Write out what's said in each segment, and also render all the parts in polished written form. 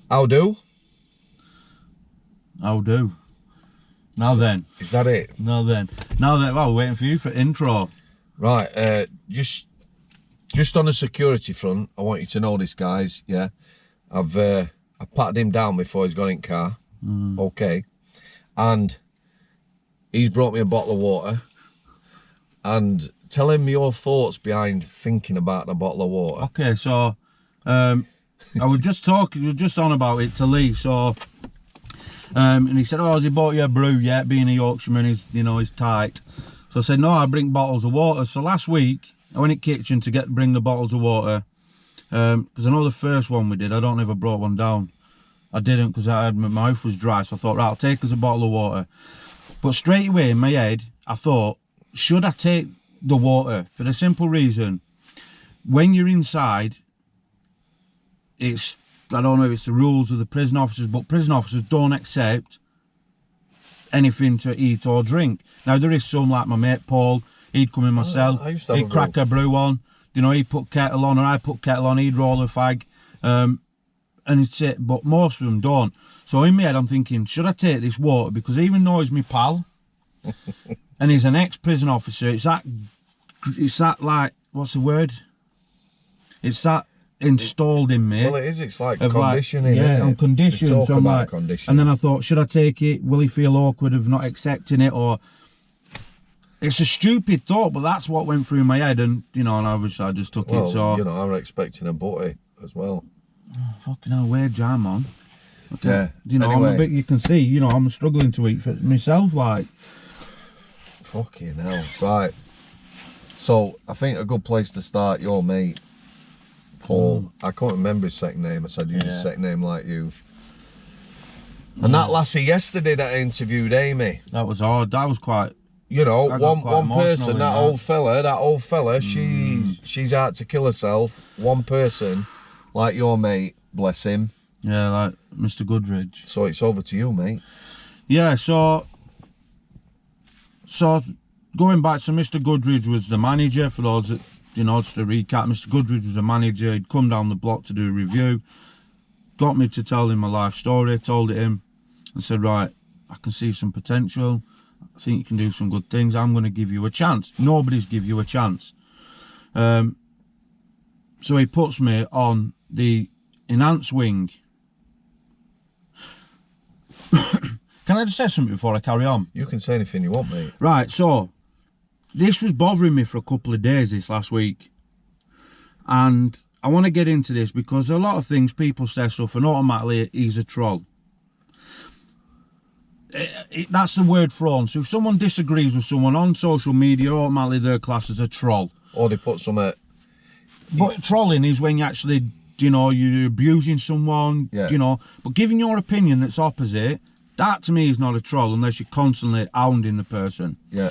How do? How do? Now then. Is that it? Now then. Well, we're waiting for you for intro. Right, just on the security front, I want you to know this, guys, yeah? I've patted him down before he's got in car, okay? And he's brought me a bottle of water. And tell him your thoughts behind thinking about the bottle of water. Okay, so I was just on about it to Lee, so and he said, oh, has he bought you a brew yet? Being a Yorkshireman, he's tight. So I said, no, I bring bottles of water. So last week I went in the kitchen to bring the bottles of water, because I know the first one we did, I don't know if I brought one down. I didn't, because my mouth was dry, so I thought, right, I'll take us a bottle of water. But straight away in my head I thought, should I take the water? For the simple reason, when you're inside, I don't know if it's the rules of the prison officers, but prison officers don't accept anything to eat or drink. Now there is some, like my mate Paul, he'd come in my cell, he'd crack a brew on, he'd put kettle on, or I put kettle on, he'd roll a fag, and he'd sit, but most of them don't. So in my head I'm thinking, should I take this water? Because even though he's my pal, and he's an ex-prison officer, it's that like, what's the word? It's that installed in me. Well, it is. It's like conditioning. Yeah, I'm conditioned. So I'm like, conditioning. and then I thought, should I take it? Will he feel awkward of not accepting it? Or it's a stupid thought, but that's what went through my head, and and I just took it. So I was expecting a butty as well. Oh, fucking hell, weird jam on. Okay. Yeah. Anyway. I'm a bit. You can see. I'm struggling to eat for myself. Like. Fucking hell. Right. So I think a good place to start. Your mate. Paul, I can't remember his second name. I said use his second name like you. And that lassie yesterday that I interviewed, Amy. That was hard. That was quite. One person, that old fella, she's out to kill herself. One person, like your mate, bless him. Yeah, like Mr. Goodridge. So it's over to you, mate. Yeah, so going back, so Mr. Goodridge was the manager, for those that, just to recap, Mr. Goodridge was a manager. He'd come down the block to do a review, got me to tell him my life story, told it him, and said, right, I can see some potential, I think you can do some good things, I'm going to give you a chance. Nobody's give you a chance. So he puts me on the enhanced wing. Can I just say something before I carry on? You can say anything you want, mate. Right, so this was bothering me for a couple of days this last week, and I want to get into this because a lot of things people say stuff and automatically he's a troll. That's the word thrown. So if someone disagrees with someone on social media, automatically they're classed as a troll. Or they put some... But trolling is when you actually, you're abusing someone, but giving your opinion that's opposite, that to me is not a troll unless you're constantly hounding the person. Yeah.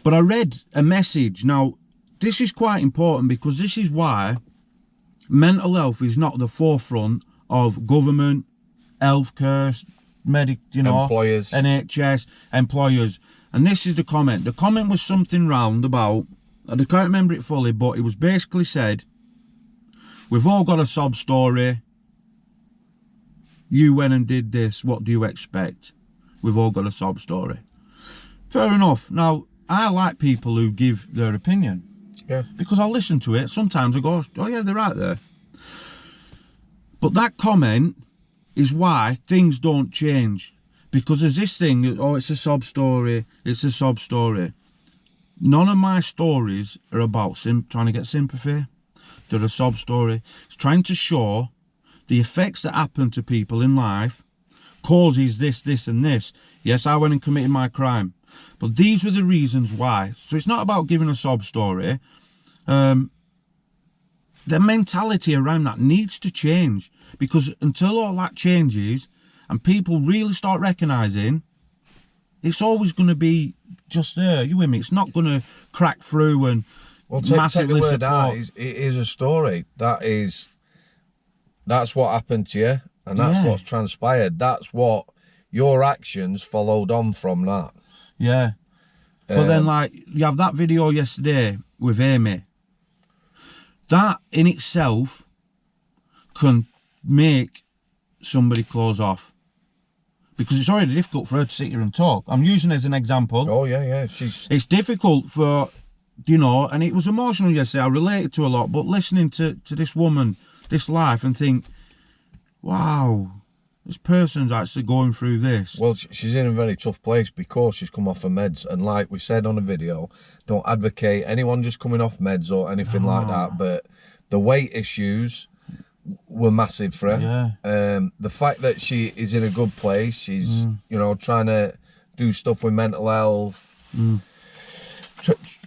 But I read a message. Now, this is quite important because this is why mental health is not the forefront of government, healthcare, employers, NHS, employers. And this is the comment. The comment was something round about, I can't remember it fully, but it was basically said, we've all got a sob story. You went and did this. What do you expect? We've all got a sob story. Fair enough. Now, I like people who give their opinion. Yeah. Because I'll listen to it. Sometimes I go, oh yeah, they're right there. But that comment is why things don't change. Because there's this thing, oh, it's a sob story, it's a sob story. None of my stories are about trying to get sympathy. They're a sob story. It's trying to show the effects that happen to people in life causes this, this and this. Yes, I went and committed my crime. But these were the reasons why. So it's not about giving a sob story. The mentality around that needs to change. Because until all that changes and people really start recognising, it's always going to be just there. You with me? It's not going to crack through and massively take the word support. It is a story. That's what happened to you. And that's what's transpired. That's what your actions followed on from that. Yeah. But then, like, you have that video yesterday with Amy. That in itself can make somebody close off. Because it's already difficult for her to sit here and talk. I'm using it as an example. Oh, yeah. It's difficult for, you know, and it was emotional yesterday. I related to a lot, but listening to this woman, this life, and think, wow, this person's actually going through this. Well, she's in a very tough place because she's come off her meds. And like we said on a video, don't advocate anyone just coming off meds or anything like that. But the weight issues were massive for her. Yeah. The fact that she is in a good place, she's, you know, trying to do stuff with mental health,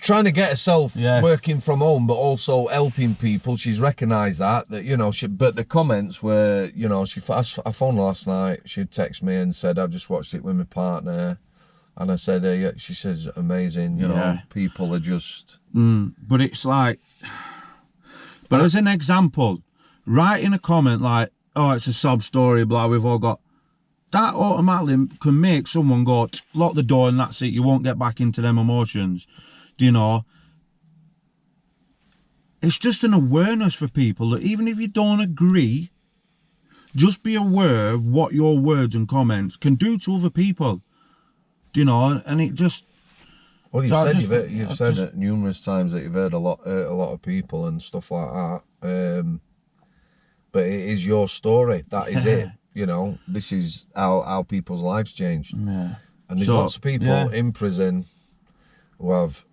trying to get herself working from home, but also helping people. She's recognised that, you know, but the comments were, you know, I phoned last night, she'd text me and said, I've just watched it with my partner. And I said, yeah, she says, amazing, you know, people are just... But it's like, but as an example, write in a comment like, oh, it's a sob story, blah, we've all got... That automatically can make someone go, lock the door and that's it, you won't get back into them emotions. Do you know? It's just an awareness for people that even if you don't agree, just be aware of what your words and comments can do to other people. Do you know? And it just... Well, you've said it numerous times that you've heard a lot of people and stuff like that. But it is your story. That is it. You know, this is how people's lives changed. Yeah. And there's lots of people in prison who have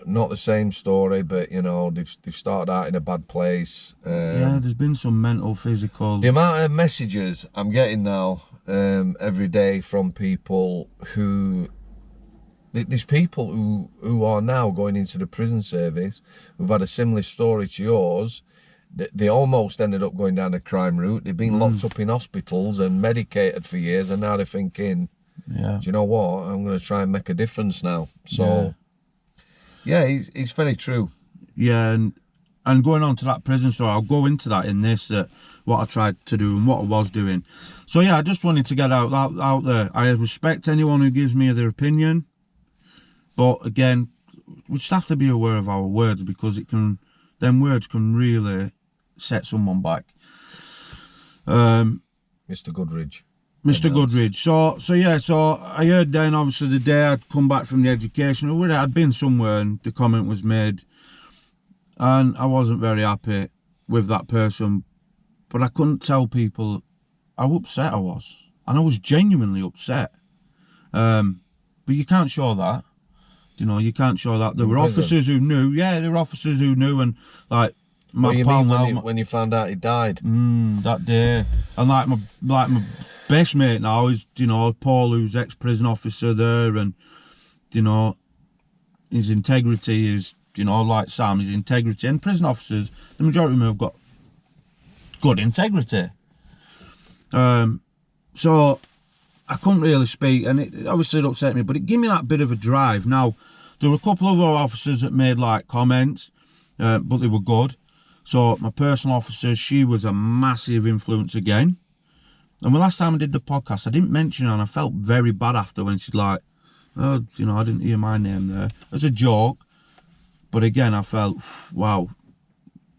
not the same story, but, you know, they've started out in a bad place. There's been some mental, physical... The amount of messages I'm getting now every day from people who... There's people who are now going into the prison service who've had a similar story to yours. They almost ended up going down the crime route. They've been locked up in hospitals and medicated for years, and now they're thinking, do you know what? I'm going to try and make a difference now. So, yeah, it's very true. Yeah, and going on to that prison story, I'll go into that in this, what I tried to do and what I was doing. So, yeah, I just wanted to get out there. I respect anyone who gives me their opinion, but, again, we just have to be aware of our words because them words can really set someone back. Mr. Goodridge. Mr. Goodridge. So I heard then, obviously, the day I'd come back from the education, or I'd been somewhere and the comment was made, and I wasn't very happy with that person, but I couldn't tell people how upset I was, and I was genuinely upset. But you can't show that. You know, you can't show that. There were officers who knew. Yeah, there were officers who knew, and like my pal now. When you found out he died? That day, and like my best mate now is, you know, Paul, who's ex-prison officer there, and, you know, his integrity is, you know, like Sam, his integrity, and prison officers, the majority of them have got good integrity. So I couldn't really speak, and it obviously upset me, but it gave me that bit of a drive. Now, there were a couple of other officers that made like comments, but they were good. So my personal officer, she was a massive influence again. And the last time I did the podcast, I didn't mention her, and I felt very bad after when she'd like, oh, you know, I didn't hear my name there. As a joke, but again, I felt, wow,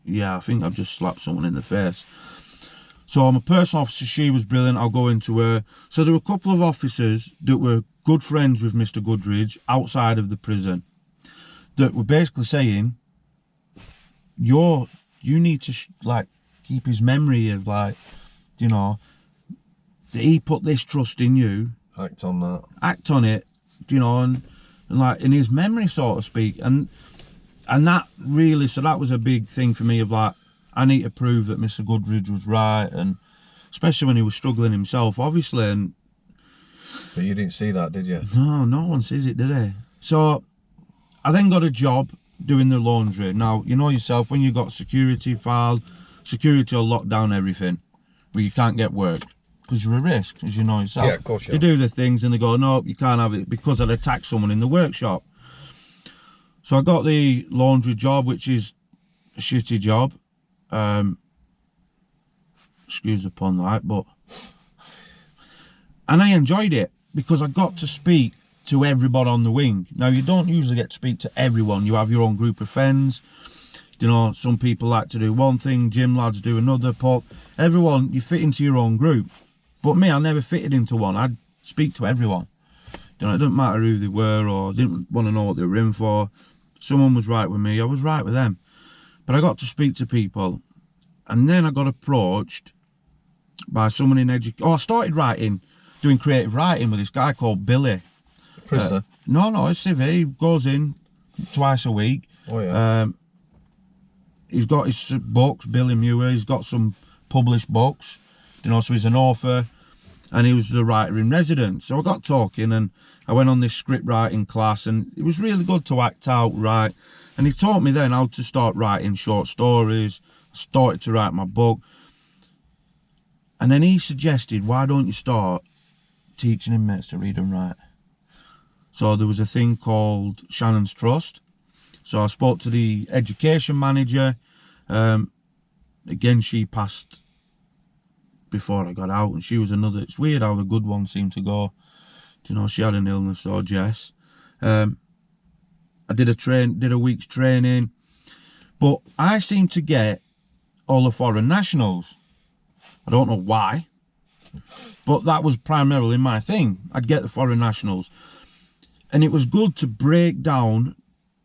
yeah, I think I've just slapped someone in the face. So my personal officer, she was brilliant. I'll go into her. So there were a couple of officers that were good friends with Mr. Goodridge outside of the prison that were basically saying, you need to like keep his memory of, like, you know, that he put this trust in you. Act on that. Act on it, you know, and like in his memory, so to speak. And that really, so that was a big thing for me of like, I need to prove that Mr. Goodridge was right, and especially when he was struggling himself, obviously. And but you didn't see that, did you? No one sees it, did they? So I then got a job doing the laundry. Now, you know yourself, when you got security filed, security will lock down everything, where you can't get work, because you're a risk, as you know yourself. Yeah, of course you are. They do the things and they go, no, you can't have it because I'd attacked someone in the workshop. So I got the laundry job, which is a shitty job. Excuse the pun, like, but... And I enjoyed it because I got to speak to everybody on the wing. Now, you don't usually get to speak to everyone. You have your own group of friends. You know, some people like to do one thing, gym lads do another, pop. Everyone, you fit into your own group. But me, I never fitted into one. I'd speak to everyone. You know, it didn't matter who they were or didn't want to know what they were in for. Someone was right with me, I was right with them. But I got to speak to people. And then I got approached by someone in education. Oh, I started writing, doing creative writing with this guy called Billy. Prisoner? No, it's CV. He goes in twice a week. Oh, yeah. He's got his books, Billy Muir. He's got some published books. You know, so he's an author. And he was the writer in residence. So I got talking and I went on this script writing class, and it was really good to act out, write. And he taught me then how to start writing short stories. I started to write my book. And then he suggested, why don't you start teaching inmates to read and write? So there was a thing called Shannon's Trust. So I spoke to the education manager. Again, she passed before I got out, and she was another. It's weird how the good ones seem to go. You know, she had an illness, or Jess. I did a week's training, but I seem to get all the foreign nationals. I don't know why, but that was primarily my thing. I'd get the foreign nationals, and it was good to break down,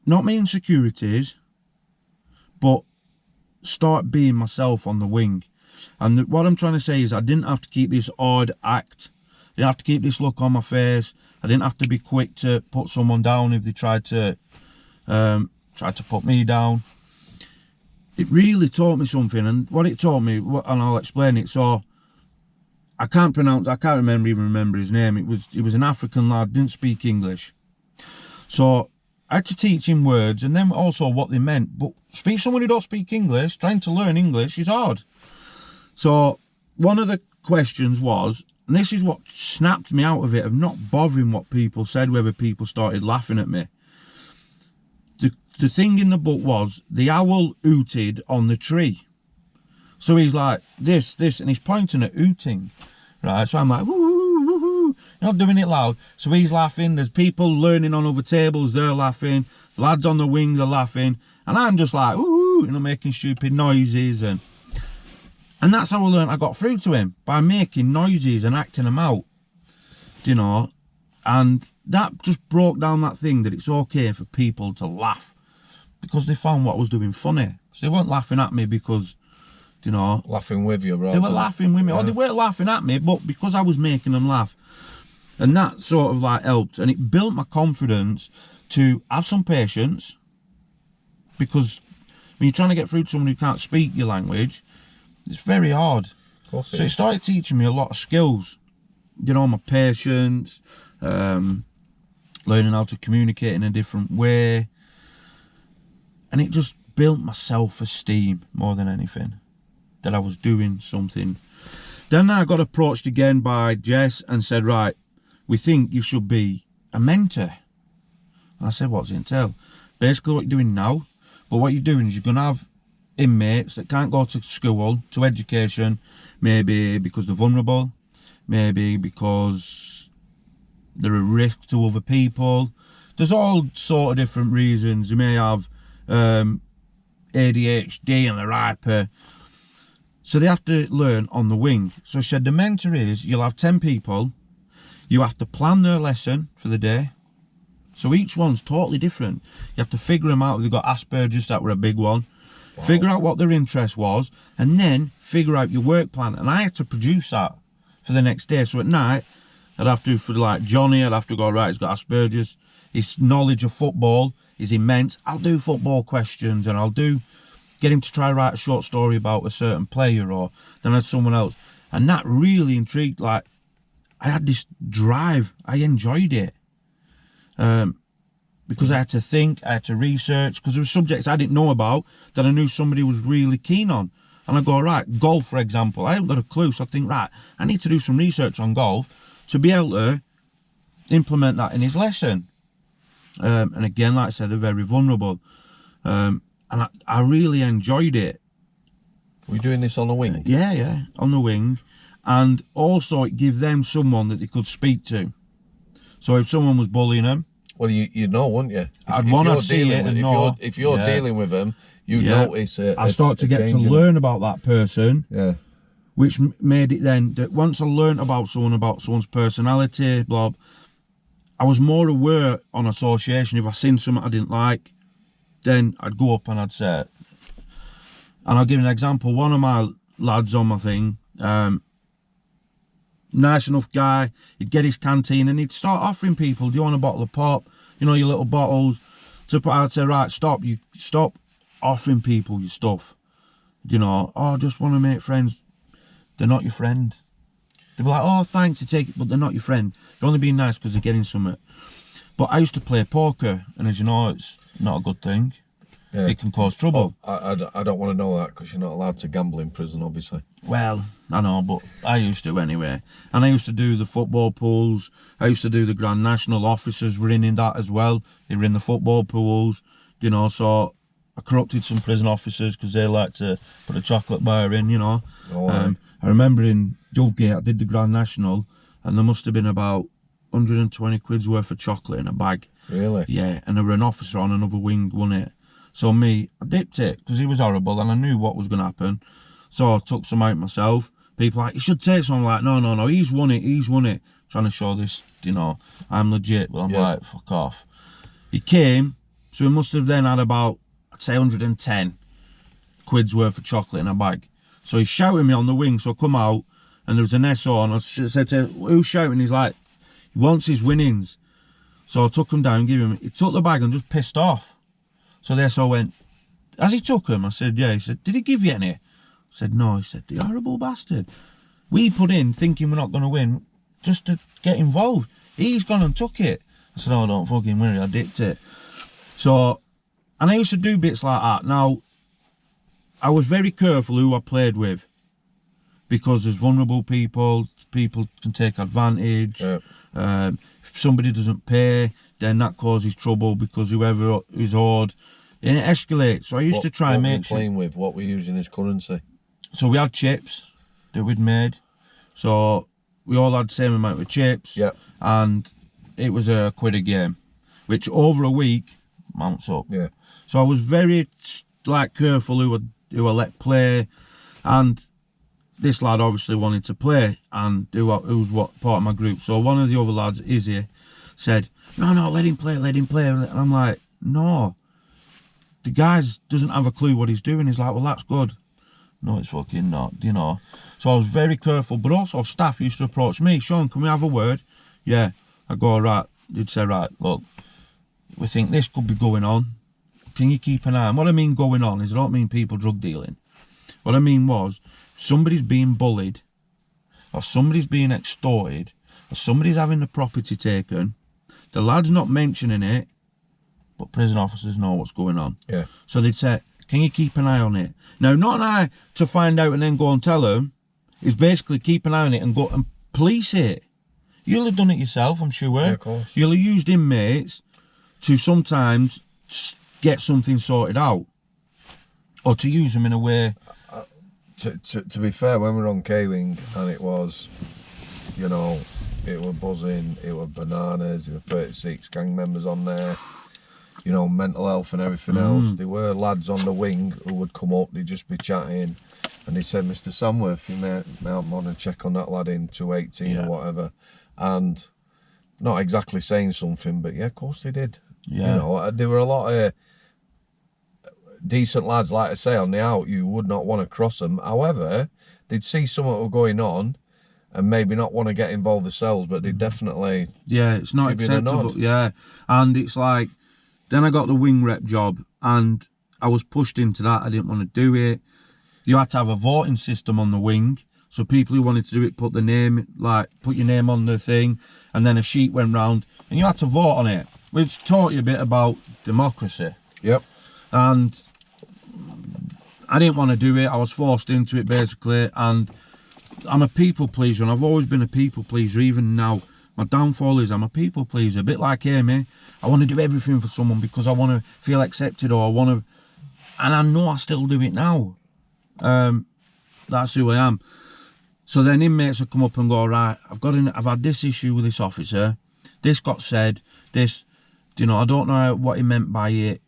not my insecurities, but start being myself on the wing. And what I'm trying to say is I didn't have to keep this odd act. I didn't have to keep this look on my face. I didn't have to be quick to put someone down if they tried to put me down. It really taught me something, and what it taught me, and I'll explain it. So I can't even remember his name. It was an African lad, didn't speak English. So I had to teach him words and then also what they meant. But someone who don't speak English, trying to learn English is hard. So one of the questions was, and this is what snapped me out of it, of not bothering what people said, whether people started laughing at me. The thing in the book was, the owl hooted on the tree. So he's like, this, and he's pointing at hooting, right? So I'm like, woo, woo, woo, woo. Not doing it loud. So he's laughing. There's people learning on other tables, they're laughing. Lads on the wing, they're laughing. And I'm just like, woo, making stupid noises. And that's how I learned I got through to him, by making noises and acting them out, you know. And that just broke down that thing that it's okay for people to laugh, because they found what I was doing funny. So they weren't laughing at me because, you know, laughing with you, right? They were laughing with me, yeah. Or they weren't laughing at me, but because I was making them laugh. And that sort of like helped, and it built my confidence to have some patience, because when you're trying to get through to someone who can't speak your language, it's very hard. Of course it so is. It started teaching me a lot of skills, you know, my patience, learning how to communicate in a different way. And it just built my self-esteem more than anything, that I was doing something. Then I got approached again by Jess and said, right, we think you should be a mentor. And I said, what does it entail? Basically what you're doing now, but what you're doing is you're going to have inmates that can't go to school, to education, maybe because they're vulnerable, maybe because they're a risk to other people. There's all sort of different reasons. You may have ADHD and they're hyper. So they have to learn on the wing. So she said the mentor is, you'll have 10 people, you have to plan their lesson for the day. So each one's totally different. You have to figure them out. They've got Asperger's, that were a big one. Wow. Figure out what their interest was, and then figure out your work plan. And I had to produce that for the next day. So at night, I'd have to, for like Johnny, I'd have to go, right, he's got Asperger's. His knowledge of football is immense. I'll do football questions, and I'll get him to try write a short story about a certain player, or then I had someone else. And that really intrigued, like, I had this drive. I enjoyed it. Because I had to think, I had to research, because there were subjects I didn't know about that I knew somebody was really keen on. And I go, right, golf, for example, I haven't got a clue, so I think, right, I need to do some research on golf to be able to implement that in his lesson. And again, like I said, they're very vulnerable. And I really enjoyed it. Were you doing this on the wing? Yeah, on the wing. And also it gave them someone that they could speak to. So if someone was bullying them, well, you'd know, wouldn't you? I'd want to see it and know. If you're dealing with them, You notice I start to get to learn about that person. Yeah. Which made it then that once I learnt about someone's personality, blah, I was more aware on association. If I seen something I didn't like, then I'd go up and I'd say, and I'll give you an example. One of my lads on my thing, nice enough guy, he'd get his canteen and he'd start offering people, do you want a bottle of pop? You know, your little bottles. So I'd say, right, stop offering people your stuff. You know, oh, I just want to make friends. They're not your friend. They'd be like, oh, thanks to take it, but they're not your friend. They're only being nice because they're getting something. But I used to play poker, and as you know, it's not a good thing. Yeah. It can cause trouble. I don't want to know that because you're not allowed to gamble in prison, obviously. Well, I know, but I used to anyway. And I used to do the football pools. I used to do the Grand National. Officers were in that as well. They were in the football pools, you know, so I corrupted some prison officers because they like to put a chocolate bar in, you know. Oh, I remember in Dovegate, I did the Grand National, and there must have been about 120 quid's worth of chocolate in a bag. Really? Yeah, and there were an officer on another wing, won it. So I dipped it because he was horrible and I knew what was going to happen. So I took some out myself. People like, you should take some. I'm like, no, he's won it. Trying to show this, you know, I'm legit. But I'm like, fuck off. He came, so he must have then had about, I'd say 110 quid's worth of chocolate in a bag. So he's shouting me on the wing, so I come out and there was an SO and I said to him, who's shouting? He's like, he wants his winnings. So I took him down, he took the bag and just pissed off. So the SO went, has he took him? I said, yeah. He said, did he give you any? I said, no. He said, the horrible bastard. We put in thinking we're not going to win just to get involved. He's gone and took it. I said, oh, don't fucking worry, I dipped it. So, and I used to do bits like that. Now, I was very careful who I played with because there's vulnerable people can take advantage. Yeah. If somebody doesn't pay, then that causes trouble because whoever is owed, and it escalates. So I used to try and make sure. What were you playing with? What were you using as currency? So we had chips that we'd made. So we all had the same amount of chips. Yeah. And it was a quid a game, which over a week mounts up. Yeah. So I was very careful who I let play, and this lad obviously wanted to play, and who was part of my group. So one of the other lads, Izzy, said, no, let him play. And I'm like, no. The guy doesn't have a clue what he's doing. He's like, well, that's good. No, it's fucking not, you know. So I was very careful, but also staff used to approach me, Shaun, can we have a word? Yeah. I go, right. They'd say, right, look, we think this could be going on. Can you keep an eye on? What I mean going on is I don't mean people drug dealing. What I mean was somebody's being bullied, or somebody's being extorted, or somebody's having the property taken. The lad's not mentioning it, but prison officers know what's going on. Yeah. So they'd say, can you keep an eye on it? Now, not an eye to find out and then go and tell them. It's basically keep an eye on it and go and police it. You'll have done it yourself, I'm sure. Yeah, of course. You'll have used inmates to sometimes get something sorted out, or to use them in a way. To be fair, when we were on K-Wing and it was, you know, it were buzzing, it were bananas, there were 36 gang members on there, you know, mental health and everything else. There were lads on the wing who would come up, they'd just be chatting, and they said, Mr. Samworth, you may want to check on that lad in 218 or whatever. And not exactly saying something, but yeah, of course they did. Yeah. You know, there were a lot of decent lads, like I say, on the out, you would not want to cross them. However, they'd see something going on and maybe not want to get involved themselves, but they definitely... Yeah, it's not acceptable. Yeah, and it's like, then I got the wing rep job and I was pushed into that. I didn't want to do it. You had to have a voting system on the wing. So people who wanted to do it put your name on the thing, and then a sheet went round and you had to vote on it, which taught you a bit about democracy. Yep. And I didn't want to do it. I was forced into it basically, and I'm a people pleaser, and I've always been a people pleaser. Even now, my downfall is I'm a people pleaser, a bit like Amy. I want to do everything for someone because I want to feel accepted, or I want to, and I know I still do it now. That's who I am. So then inmates will come up and go, right, I've had this issue with this officer. This got said. This, you know, I don't know what he meant by it.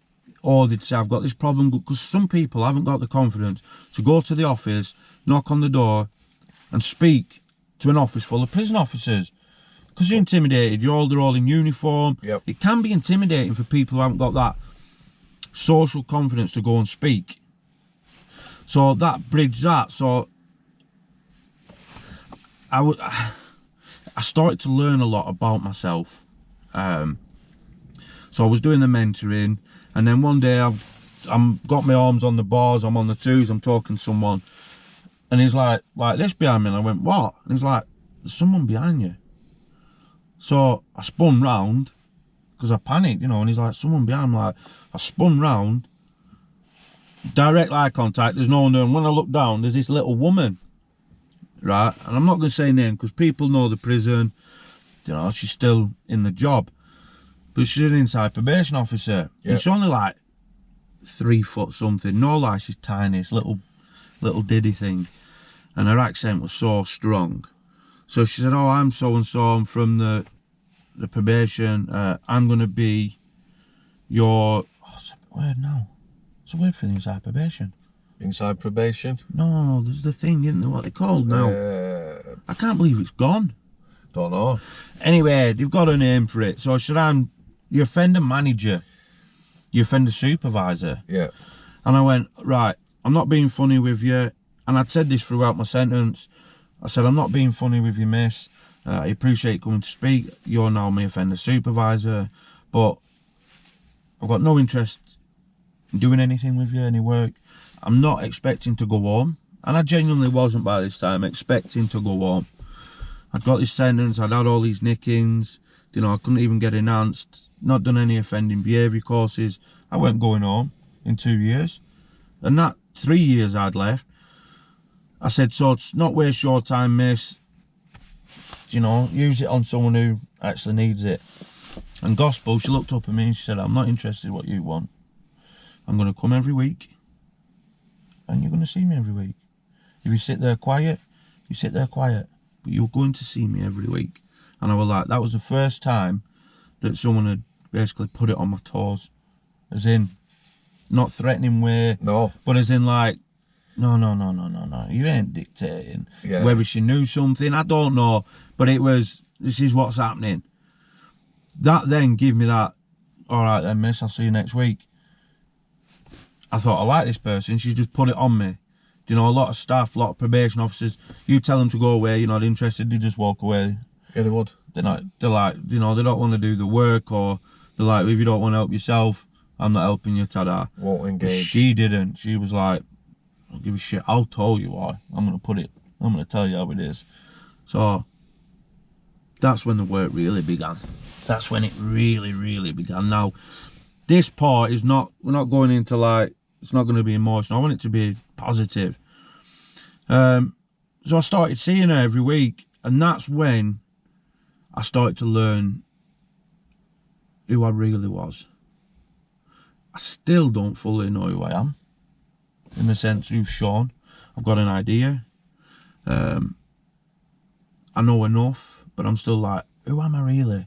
or they'd say, I've got this problem, because some people haven't got the confidence to go to the office, knock on the door, and speak to an office full of prison officers. Because you're intimidated, they're all in uniform. Yep. It can be intimidating for people who haven't got that social confidence to go and speak. So that bridged that. So I started to learn a lot about myself. So I was doing the mentoring, and then one day I'm got my arms on the bars, I'm on the twos, I'm talking to someone, and he's like this behind me, and I went, what? And he's like, there's someone behind you. So I spun round, because I panicked, you know, and he's like, someone behind me. Like, I spun round, direct eye contact, there's no one there, and when I look down, there's this little woman, right? And I'm not going to say name, because people know the prison, you know, she's still in the job. But she's an inside probation officer. Yep. It's only like 3 foot something. No lie, she's tiny. It's little diddy thing. And her accent was so strong. So she said, oh, I'm so-and-so. I'm from the probation. I'm going to be your... Oh, what's a word now? What's a word for the inside probation? Inside probation? No, there's the thing, isn't there? What they called now? I can't believe it's gone. Don't know. Anyway, they've got a name for it. So she said, I'm your offender manager, your offender supervisor. Yeah. And I went, right, I'm not being funny with you. And I'd said this throughout my sentence. I said, I'm not being funny with you, miss. I appreciate you coming to speak. You're now my offender supervisor. But I've got no interest in doing anything with you, any work. I'm not expecting to go home. And I genuinely wasn't by this time expecting to go home. I'd got this sentence, I'd had all these nickings, you know, I couldn't even get enhanced, not done any offending behaviour courses. I weren't going home in 2 years. And that 3 years I'd left, I said, so it's not waste your time, miss. You know, use it on someone who actually needs it. And gospel, she looked up at me and she said, I'm not interested in what you want. I'm going to come every week. And you're going to see me every week. If you sit there quiet, you sit there quiet. But you're going to see me every week. And I was like, that was the first time that someone had basically put it on my toes. As in, not threatening way. No. But as in like, no. You ain't dictating. Yeah. Whether she knew something, I don't know. But it was, this is what's happening. That then gave me that, all right then, miss, I'll see you next week. I thought, I like this person. She just put it on me. You know, a lot of staff, a lot of probation officers, you tell them to go away, you're not interested, they just walk away. Yeah, they would. They're like, you know, they don't want to do the work, or they're like, if you don't want to help yourself, I'm not helping you, ta-da. Won't engage. She didn't. She was like, I don't give a shit, I'll tell you why. I'm going to tell you how it is. So, that's when the work really began. That's when it really, really began. Now, this part is not, we're not going into like, it's not going to be emotional. I want it to be positive. So I started seeing her every week, and that's when I started to learn who I really was. I still don't fully know who I am, in the sense who's Shaun. I've got an idea. I know enough, but I'm still like, who am I really?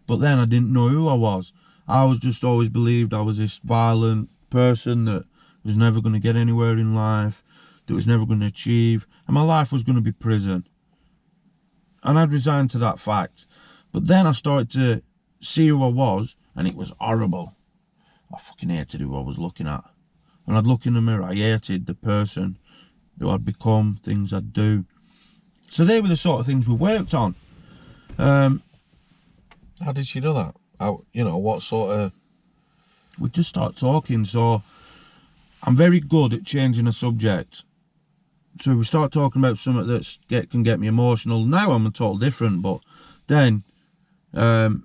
But then I didn't know who I was. I was just always believed I was this violent person that was never going to get anywhere in life, that was never going to achieve, and my life was going to be prison. And I'd resigned to that fact. But then I started to see who I was, and it was horrible. I fucking hated who I was looking at. And I'd look in the mirror, I hated the person who I'd become, things I'd do. So they were the sort of things we worked on. How did she do that? How, you know, what sort of... We'd just start talking, so I'm very good at changing a subject. So we start talking about something that can get me emotional. Now I'm a total different, but then I'm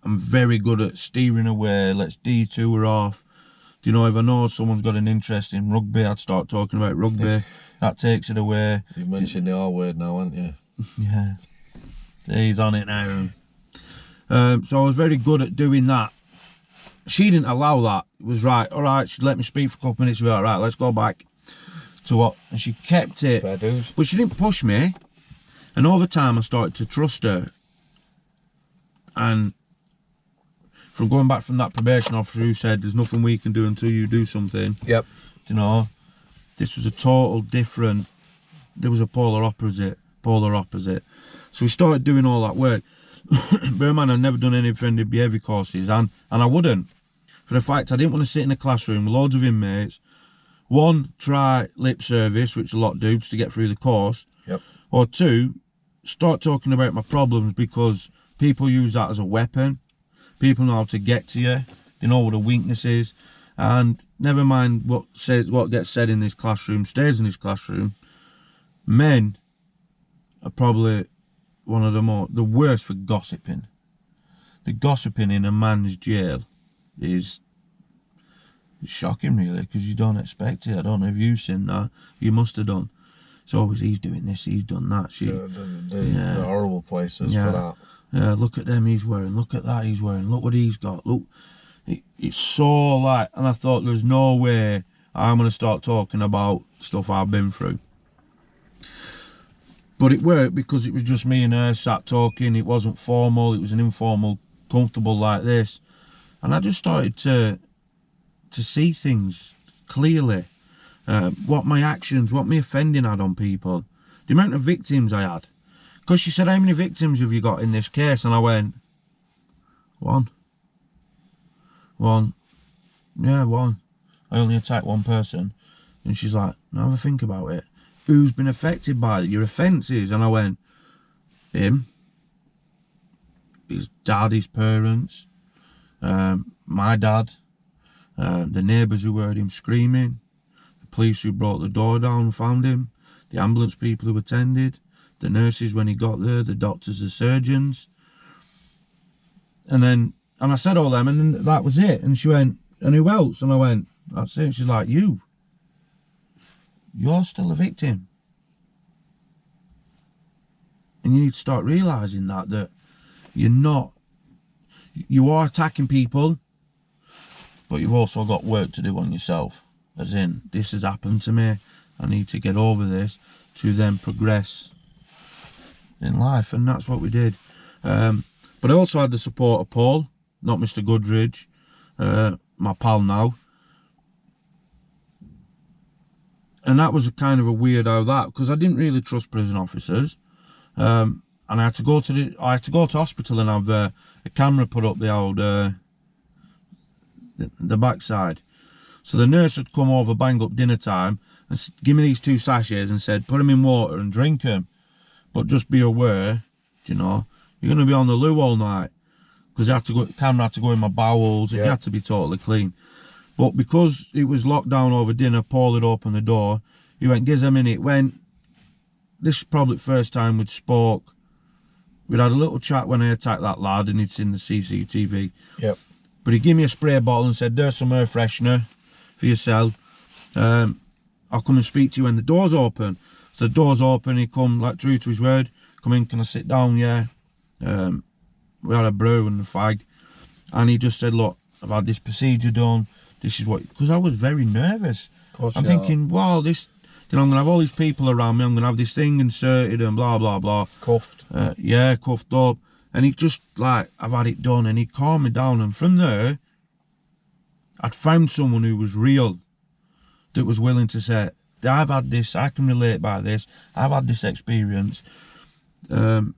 very good at steering away. Let's detour off. Do you know, if I know someone's got an interest in rugby, I'd start talking about rugby. That takes it away. You mentioned the R word now, haven't you? Yeah. He's on it now. So I was very good at doing that. She didn't allow that. It was right, all right, she'd let me speak for a couple of minutes. We'd be all right, let's go back to what. And she kept it. Fair dues. But she didn't push me. And over time, I started to trust her. And from going back from that probation officer who said there's nothing we can do until you do something. Yep. You know, this was a total different. There was a polar opposite. So we started doing all that work. Bear in mind, I've never done any offending behaviour courses, and I wouldn't. For the fact I didn't want to sit in a classroom with loads of inmates. One, try lip service, which a lot do, just to get through the course. Yep. Or two, start talking about my problems, because people use that as a weapon. People know how to get to you. They know what a weakness is. And never mind what gets said in this classroom stays in this classroom. Men are probably one of the worst for gossiping. The gossiping in a man's jail is shocking, really, because you don't expect it. I don't know if you've seen that. You must have done. It's always, he's doing this, he's done that. The horrible places for that. Yeah, look at them he's wearing, look at that he's wearing, look what he's got, look. It's so like, and I thought there's no way I'm going to start talking about stuff I've been through. But it worked, because it was just me and her sat talking. It wasn't formal, it was an informal, comfortable like this. And I just started to see things clearly. What my actions, what my offending had on people. The amount of victims I had. Because she said, how many victims have you got in this case? And I went, one. Yeah, one. I only attacked one person. And she's like, now have a think about it. Who's been affected by your offences? And I went, him, his dad, his parents, my dad, the neighbours who heard him screaming, the police who brought the door down and found him, the ambulance people who attended, the nurses when he got there, the doctors, the surgeons. And I said all them, and then that was it. And she went, and who else? And I went, that's it. And she's like, you're still a victim. And you need to start realising that you are attacking people, but you've also got work to do on yourself. As in, this has happened to me, I need to get over this to then progress in life. And that's what we did. But I also had the support of Paul, not Mr. Goodridge, my pal now. And that was a kind of a weird because I didn't really trust prison officers. And I had to go to hospital and have a camera put up the old the backside. So the nurse had come over, bang up dinner time, and give me these 2 sachets and said, put them in water and drink them. But just be aware, you know, you're going to be on the loo all night. Because the camera had to go in my bowels, and it had to be totally clean. But because it was locked down over dinner, Paul had opened the door. He went, gives a minute. This is probably the first time we'd spoke. We'd had a little chat when I attacked that lad, and he'd seen the CCTV. Yep. But he gave me a spray bottle and said, there's some air freshener for yourself. I'll come and speak to you when the door's open. So the door's open, he come, like, true to his word. Come in, can I sit down? Yeah. We had a brew and a fag. And he just said, look, I've had this procedure done. This is what... Because I was very nervous. I'm thinking, wow, this... You know, I'm going to have all these people around me. I'm going to have this thing inserted and blah, blah, blah. Cuffed. Yeah, cuffed up. And he just, like, I've had it done. And he calmed me down. And from there, I'd found someone who was real. That was willing to say, I've had this. I can relate by this. I've had this experience. And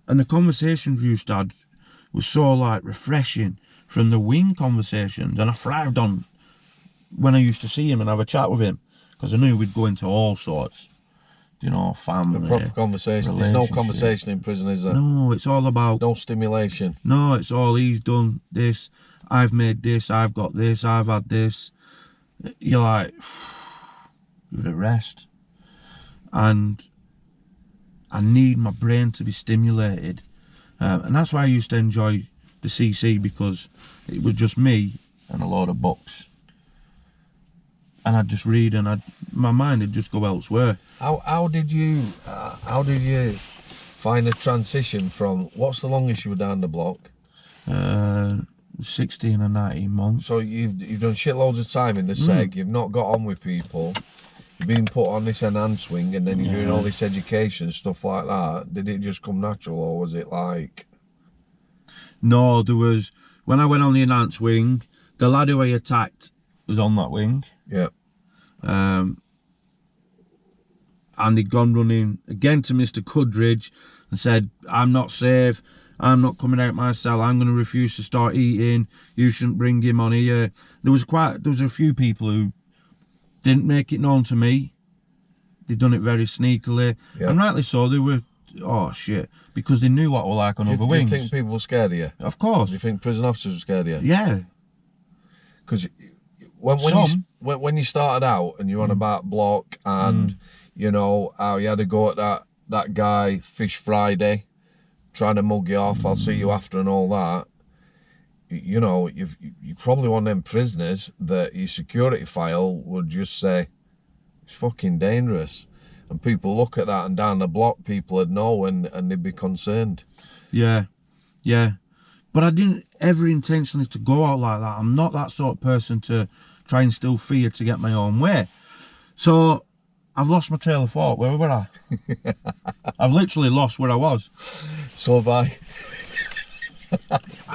the conversations we used to have was so, like, refreshing from the wing conversations. And I thrived on when I used to see him and have a chat with him. Because I knew we'd go into all sorts, you know, family. The proper conversation. There's no conversation in prison, is there? No, it's all about... No stimulation. No, it's all, he's done this, I've made this, I've got this, I've had this. You're like, you're at rest. And I need my brain to be stimulated. And that's why I used to enjoy the CC, because it was just me and a load of books. And I'd just read, and my mind would just go elsewhere. How did you find a transition from, what's the longest you were down the block? 16 and 19 months. So you've done shitloads of time in the seg, you've not got on with people, you've been put on this enhanced wing, and then you're doing all this education, stuff like that. Did it just come natural, or was it like... No, there was... when I went on the enhanced wing, the lad who I attacked was on that wing. Yeah. And he'd gone running again to Mr. Cudridge and said, I'm not safe, I'm not coming out my cell, I'm going to refuse to start eating, you shouldn't bring him on here. There was a few people who didn't make it known to me. They'd done it very sneakily. Yeah. And rightly so, they were, oh shit, because they knew what we were like on other wings. Do you think people were scared of you? Of course. Do you think prison officers were scared of you? Yeah. Because when you started out and you're on about block and you know how you had to go at that guy Fish Friday trying to mug you off, I'll see you after and all that, you know, you probably one of them prisoners that your security file would just say it's fucking dangerous, and people look at that and down the block people would know and they'd be concerned. Yeah, but I didn't ever intentionally to go out like that. I'm not that sort of person to try and instill fear to get my own way. So I've lost my trail of thought. Where were I? I've literally lost where I was. So have I.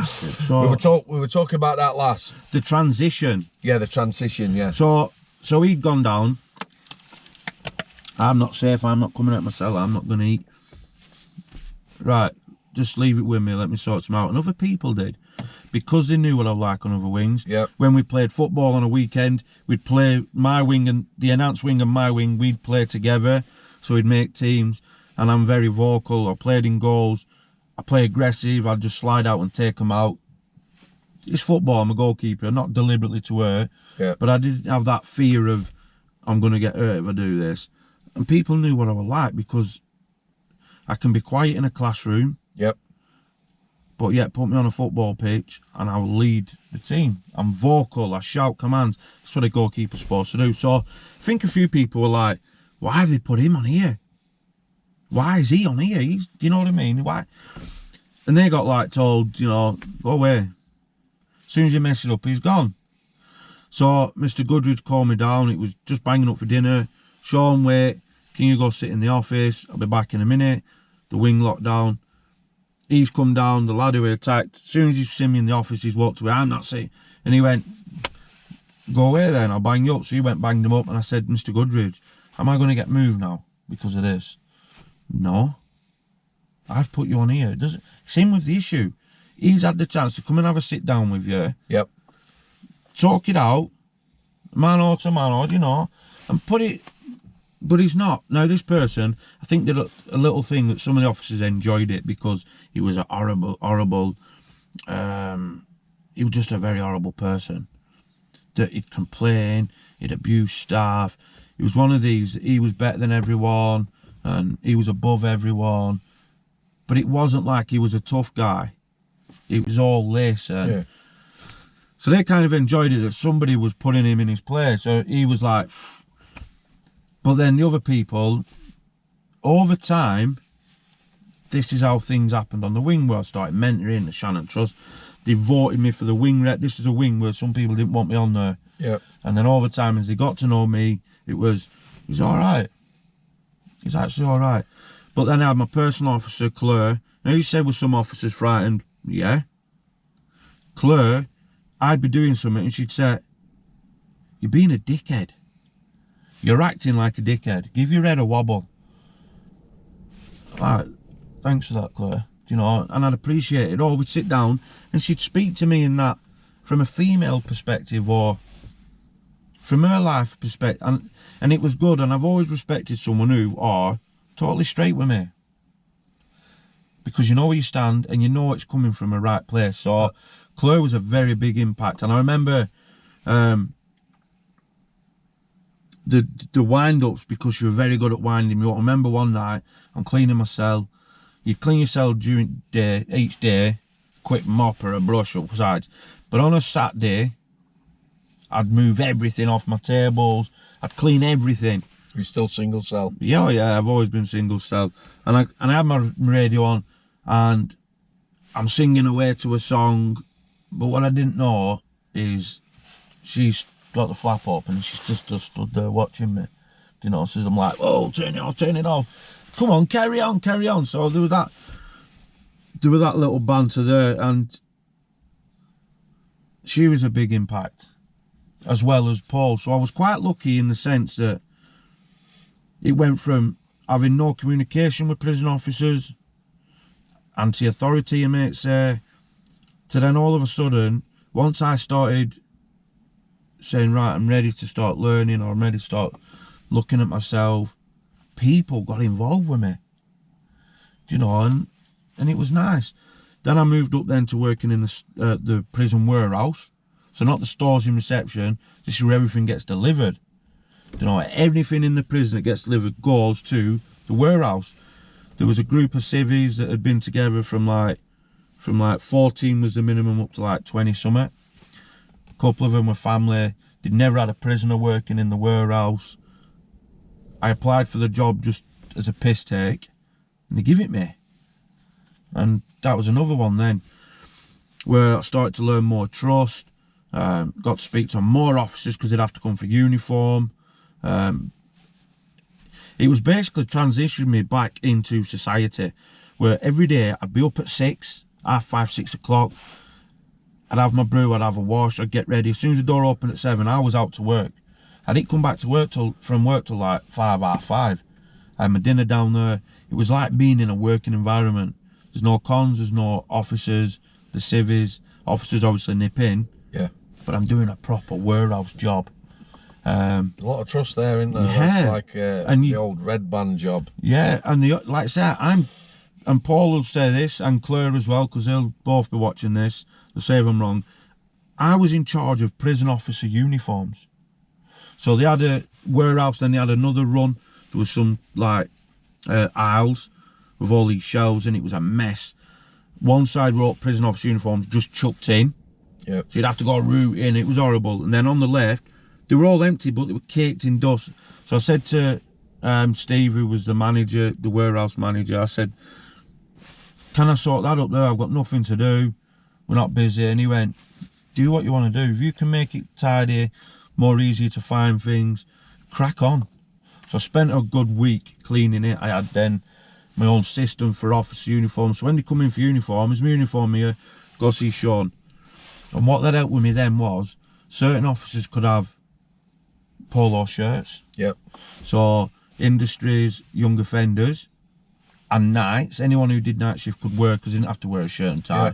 So we were talking about that last. The transition. Yeah, the transition, yeah. So he'd gone down. I'm not safe, I'm not coming out my cell, I'm not going to eat. Right, just leave it with me, let me sort some out. And other people did. Because they knew what I like on other wings. Yep. When we played football on a weekend, we'd play my wing and the enhanced wing and my wing, we'd play together. So we'd make teams. And I'm very vocal. I played in goals. I play aggressive. I'd just slide out and take them out. It's football. I'm a goalkeeper. Not deliberately to hurt. Yeah. But I didn't have that fear of, I'm going to get hurt if I do this. And people knew what I was like because I can be quiet in a classroom. Yep. But yet put me on a football pitch and I will lead the team. I'm vocal, I shout commands. That's what a goalkeeper's supposed to do. So I think a few people were like, why have they put him on here? Why is he on here? Do you know what I mean? Why? And they got like told, you know, go away. As soon as you mess it up, he's gone. So Mr. Goodridge called me down. It was just banging up for dinner. Shaun, wait, can you go sit in the office? I'll be back in a minute. The wing locked down. He's come down, the lad who he attacked. As soon as he's seen me in the office, he's walked away. I'm not saying. And he went, go away then, I'll bang you up. So he went, banged him up. And I said, Mr. Goodridge, am I going to get moved now because of this? No. I've put you on here. Same with the issue. He's had the chance to come and have a sit down with you. Yep. Talk it out. Mano to mano, you know. And put it. But he's not. Now, this person, I think did a little thing that some of the officers enjoyed it because he was a horrible, he was just a very horrible person. That he'd complain, he'd abuse staff. He was one of these, he was better than everyone and he was above everyone. But it wasn't like he was a tough guy. It was all this. And yeah. So they kind of enjoyed it that somebody was putting him in his place. So he was like... But then the other people, over time, this is how things happened on the wing where I started mentoring the Shannon Trust. They voted me for the wing rep. This is a wing where some people didn't want me on there. Yeah. And then over time, as they got to know me, it was, he's all right. He's actually all right. But then I had my personal officer, Claire. Now you said, were some officers frightened? Yeah. Claire, I'd be doing something and she'd say, you're being a dickhead. You're acting like a dickhead. Give your head a wobble. Right, thanks for that, Claire. You know, and I'd appreciate it. Or we'd sit down and she'd speak to me in that from a female perspective or from her life perspective. And it was good. And I've always respected someone who are totally straight with me. Because you know where you stand and you know it's coming from a right place. So Claire was a very big impact. And I remember... The wind-ups, because you were very good at winding me up. I remember one night, I'm cleaning my cell. You clean your cell during day, each day, quick mop or a brush up sides. But on a Saturday, I'd move everything off my tables. I'd clean everything. You're still single cell? Yeah, I've always been single cell. And I had my radio on, and I'm singing away to a song. But what I didn't know is she's got the flap up and she's just stood there watching me, you know. So I'm like, oh, turn it off, come on, carry on. So there was that little banter there, and she was a big impact, as well as Paul. So I was quite lucky in the sense that it went from having no communication with prison officers, anti-authority, you might say, to then all of a sudden, once I started saying, right, I'm ready to start learning, or I'm ready to start looking at myself, people got involved with me, you know, and it was nice. Then I moved up then to working in the prison warehouse. So not the stores in reception, this is where everything gets delivered. You know, everything in the prison that gets delivered goes to the warehouse. There was a group of civvies that had been together from like 14 was the minimum up to like 20 something. A couple of them were family. They'd never had a prisoner working in the warehouse. I applied for the job just as a piss take, and they give it me. And that was another one then, where I started to learn more trust. Got to speak to more officers because they'd have to come for uniform. It was basically transitioning me back into society, where every day I'd be up at 6, half 5, 6 o'clock. I'd have my brew, I'd have a wash, I'd get ready. As soon as the door opened at 7, I was out to work. I didn't come back to work from work till like 5, half 5. I had my dinner down there. It was like being in a working environment. There's no cons, there's no officers, the civvies. Officers obviously nip in. Yeah. But I'm doing a proper warehouse job. A lot of trust there, isn't there? Yeah. That's like the old red band job. Yeah, and like I said, and Paul will say this, and Claire as well, because they'll both be watching this. They'll say if I'm wrong. I was in charge of prison officer uniforms. So they had a warehouse, then they had another run. There was some like aisles with all these shelves, and it was a mess. One side wrote prison officer uniforms just chucked in. Yep. So you'd have to go route in. It was horrible. And then on the left, they were all empty, but they were caked in dust. So I said to Steve, who was the manager, the warehouse manager, I said, can I sort that up there? I've got nothing to do. We're not busy. And he went, do what you want to do. If you can make it tidy, more easy to find things, crack on. So I spent a good week cleaning it. I had then my own system for officer uniforms. So when they come in for uniform, is my uniform here, go see Shaun. And what that helped with me then was, certain officers could have polo shirts. Yep. So industries, young offenders, and nights, anyone who did night shift could wear, because they didn't have to wear a shirt and tie. Yeah.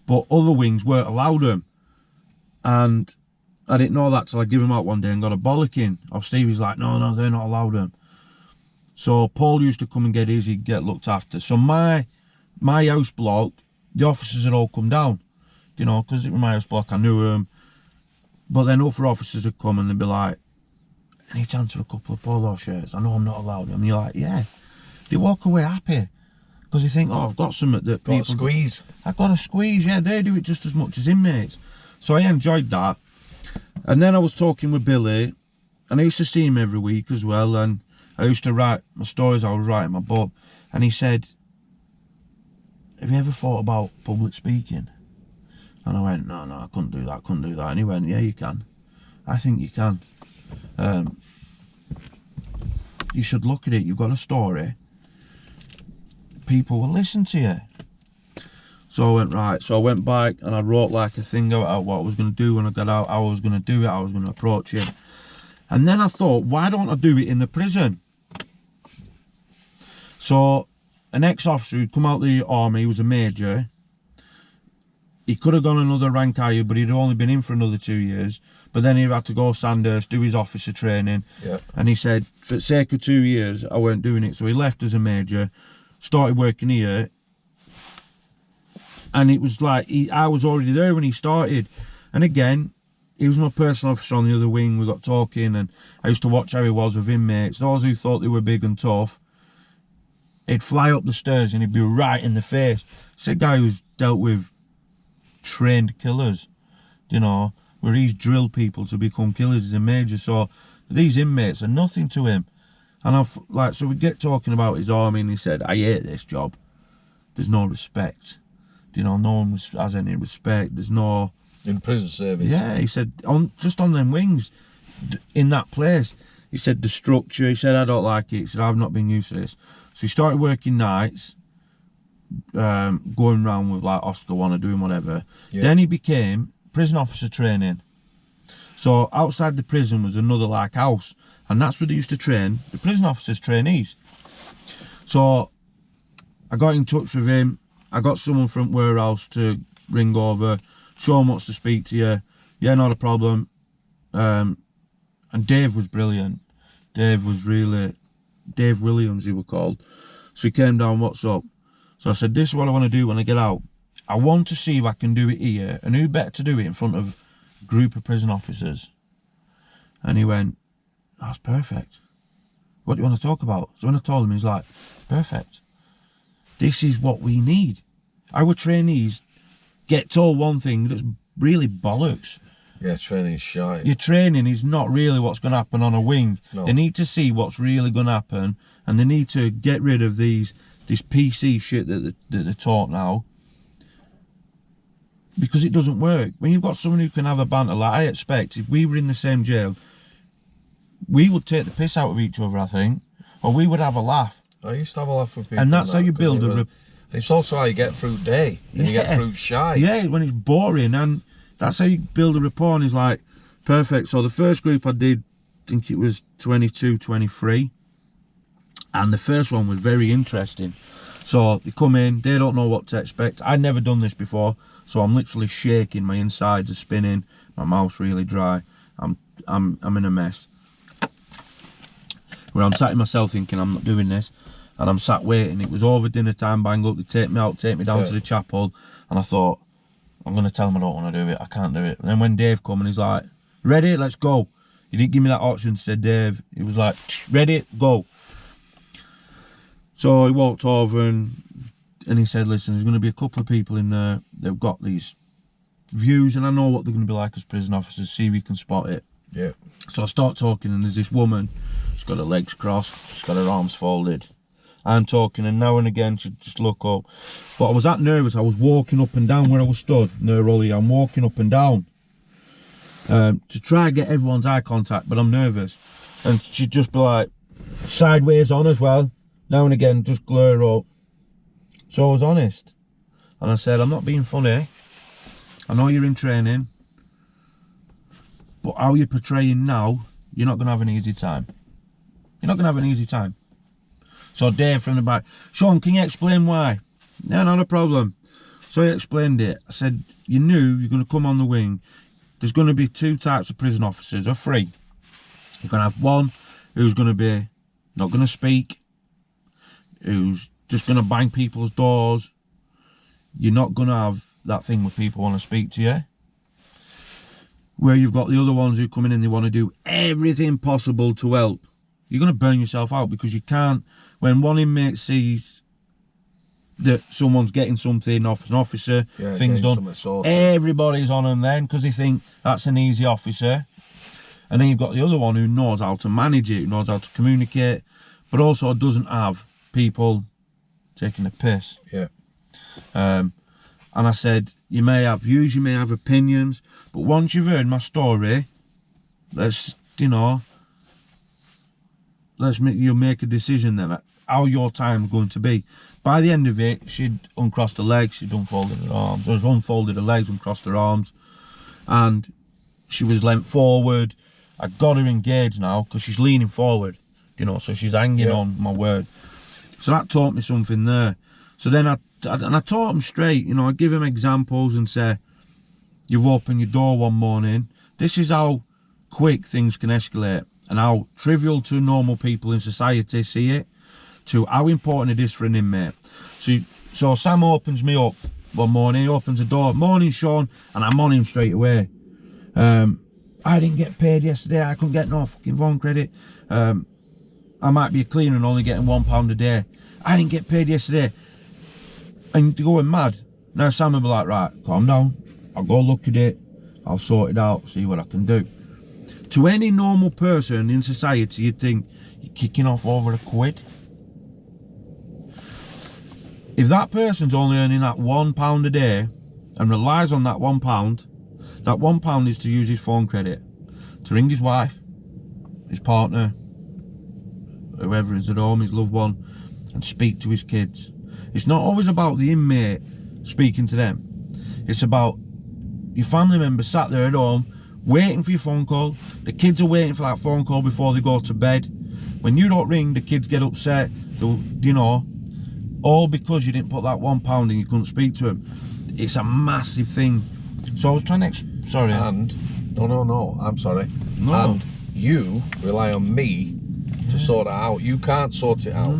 But other wings weren't allowed them. And I didn't know that till I gave them out one day and got a bollocking. Stevie's like, no, they're not allowed them. So Paul used to come and get his, he'd get looked after. So my house block, the officers had all come down, you know, because it was my house block, I knew them. But then other officers would come and they'd be like, any chance of a couple of polo shirts? I know I'm not allowed them. And you're like, yeah. They walk away happy because they think, oh, I've got something that people... Got a squeeze. I've got a squeeze, yeah. They do it just as much as inmates. So I enjoyed that. And then I was talking with Billy, and I used to see him every week as well, and I used to write my stories, I was writing my book, and he said, have you ever thought about public speaking? And I went, no, I couldn't do that, And he went, yeah, you can. I think you can. You should look at it, you've got a story. People will listen to you. So I went, right. So I went back and I wrote like a thing about what I was going to do when I got out, how I was going to do it, how I was going to approach it. And then I thought, why don't I do it in the prison? So an ex-officer who'd come out of the army, he was a major. He could have gone another rank higher, but he'd only been in for another 2 years. But then he had to go Sandhurst, do his officer training. Yeah. And he said, for the sake of 2 years, I weren't doing it. So he left as a major, started working here. And it was like, I was already there when he started. And again, he was my personal officer on the other wing. We got talking, and I used to watch how he was with inmates. Those who thought they were big and tough, he'd fly up the stairs and he'd be right in the face. It's a guy who's dealt with trained killers, you know, where he's drilled people to become killers. He's a major. So these inmates are nothing to him. And so we get talking about his army, and he said, I hate this job. There's no respect. You know, no one has any respect. There's no... In prison service. Yeah, he said, just on them wings, in that place, he said the structure, he said, I don't like it. He said, I've not been used to this. So he started working nights, going around with like Oscar Warner, doing whatever. Yeah. Then he became prison officer training. So outside the prison was another like house, and that's where they used to train the prison officers, trainees. So I got in touch with him. I got someone from warehouse to ring over. Shaun wants to speak to you. Yeah, not a problem. And Dave was brilliant. Dave Williams, he was called. So he came down, what's up? So I said, this is what I want to do when I get out. I want to see if I can do it here, and who better to do it in front of a group of prison officers? And he went, that's perfect. What do you want to talk about? So when I told him, he's like, perfect. This is what we need. Our trainees get told one thing that's really bollocks. Yeah, training's shite. Your training is not really what's going to happen on a wing. No. They need to see what's really going to happen, and they need to get rid of this PC shit that they're taught now, because it doesn't work. When you've got someone who can have a banter, like I expect, if we were in the same jail, we would take the piss out of each other, I think, or we would have a laugh. I used to have a laugh with people. And that's how you build a... It's also how you get through day, and you get through shite. Yeah, when it's boring, and that's how you build a rapport. And it's like, perfect. So the first group I did, I think it was 22, 23. And the first one was very interesting. So they come in, they don't know what to expect. I'd never done this before, so I'm literally shaking. My insides are spinning. My mouth's really dry. I'm in a mess. Where I'm sat in myself thinking I'm not doing this, and I'm sat waiting. It was over dinner time, bang up. They take me out, take me down to the chapel, and I thought, I'm going to tell them I don't want to do it. I can't do it. And then when Dave come and he's like, ready, let's go. He didn't give me that option, said Dave. He was like, ready, go. So he walked over and he said, listen, there's going to be a couple of people in there that've got these views, and I know what they're going to be like as prison officers. See if you can spot it. Yeah. So I start talking, and there's this woman. She's got her legs crossed. She's got her arms folded. I'm talking, and now and again she'd just look up. But I was that nervous, I was walking up and down where I was stood. No, Rolly, I'm walking up and down to try and get everyone's eye contact, but I'm nervous. And she'd just be like, sideways on as well. Now and again, just glare up. So I was honest. And I said, I'm not being funny. I know you're in training. But how you're portraying now, you're not going to have an easy time. You're not going to have an easy time. So Dave from the back, Shaun, can you explain why? Yeah, not a problem. So he explained it. I said, you knew you're going to come on the wing. There's going to be two types of prison officers, or three. You're going to have one who's going to be not going to speak, who's just going to bang people's doors. You're not going to have that thing where people want to speak to you. Where you've got the other ones who come in and they want to do everything possible to help. You're going to burn yourself out, because you can't. When one inmate sees that someone's getting something off an officer, things done, everybody's on them then, because they think that's an easy officer. And then you've got the other one who knows how to manage it, who knows how to communicate, but also doesn't have people taking a piss. Yeah. And I said, you may have views, you may have opinions, but once you've heard my story, you'll make a decision then how your time's going to be. By the end of it, she'd uncrossed her legs, she'd unfolded her arms, unfolded her legs, uncrossed her arms, and she was leant forward. I got her engaged now, because she's leaning forward, so she's hanging on my word. So that taught me something there. So then I taught him straight, I give him examples and say, you've opened your door one morning, this is how quick things can escalate, and how trivial to normal people in society see it, to how important it is for an inmate. So Sam opens me up one morning, he opens the door, morning Shaun, and I'm on him straight away. I didn't get paid yesterday, I couldn't get no fucking phone credit. I might be a cleaner and only getting £1 a day. I didn't get paid yesterday. And you're going mad. Now Sam will be like, right, calm down, I'll go look at it, I'll sort it out, see what I can do. To any normal person in society, you'd think, you're kicking off over £1. If that person's only earning that £1 a day and relies on that £1, that £1 is to use his phone credit, to ring his wife, his partner, whoever is at home, his loved one, and speak to his kids. It's not always about the inmate speaking to them. It's about your family members sat there at home waiting for your phone call. The kids are waiting for that phone call before they go to bed. When you don't ring, the kids get upset. You know, all because you didn't put that £1 and you couldn't speak to them. It's a massive thing. So I was trying to sorry. And no, I'm sorry. No. And you rely on me to sort it out. You can't sort it out.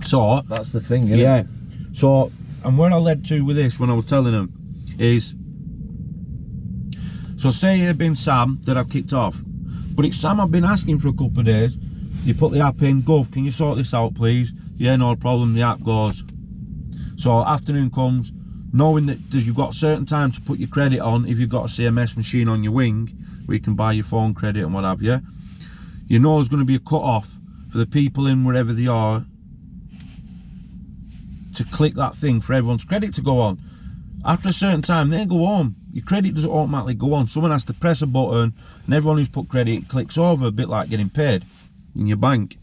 So That's the thing, isn't yeah. it? So, and where I led to with this when I was telling them is, so say it had been Sam that I've kicked off, but it's Sam I've been asking for a couple of days. You put the app in, Gov, can you sort this out please? Yeah, no problem, the app goes. So afternoon comes, knowing that you've got a certain time to put your credit on if you've got a CMS machine on your wing, where you can buy your phone credit and what have you. You know there's going to be a cut off for the people in wherever they are to click that thing for everyone's credit to go on. After a certain time, they go home. Your credit doesn't automatically go on. Someone has to press a button, and everyone who's put credit clicks over, a bit like getting paid in your bank.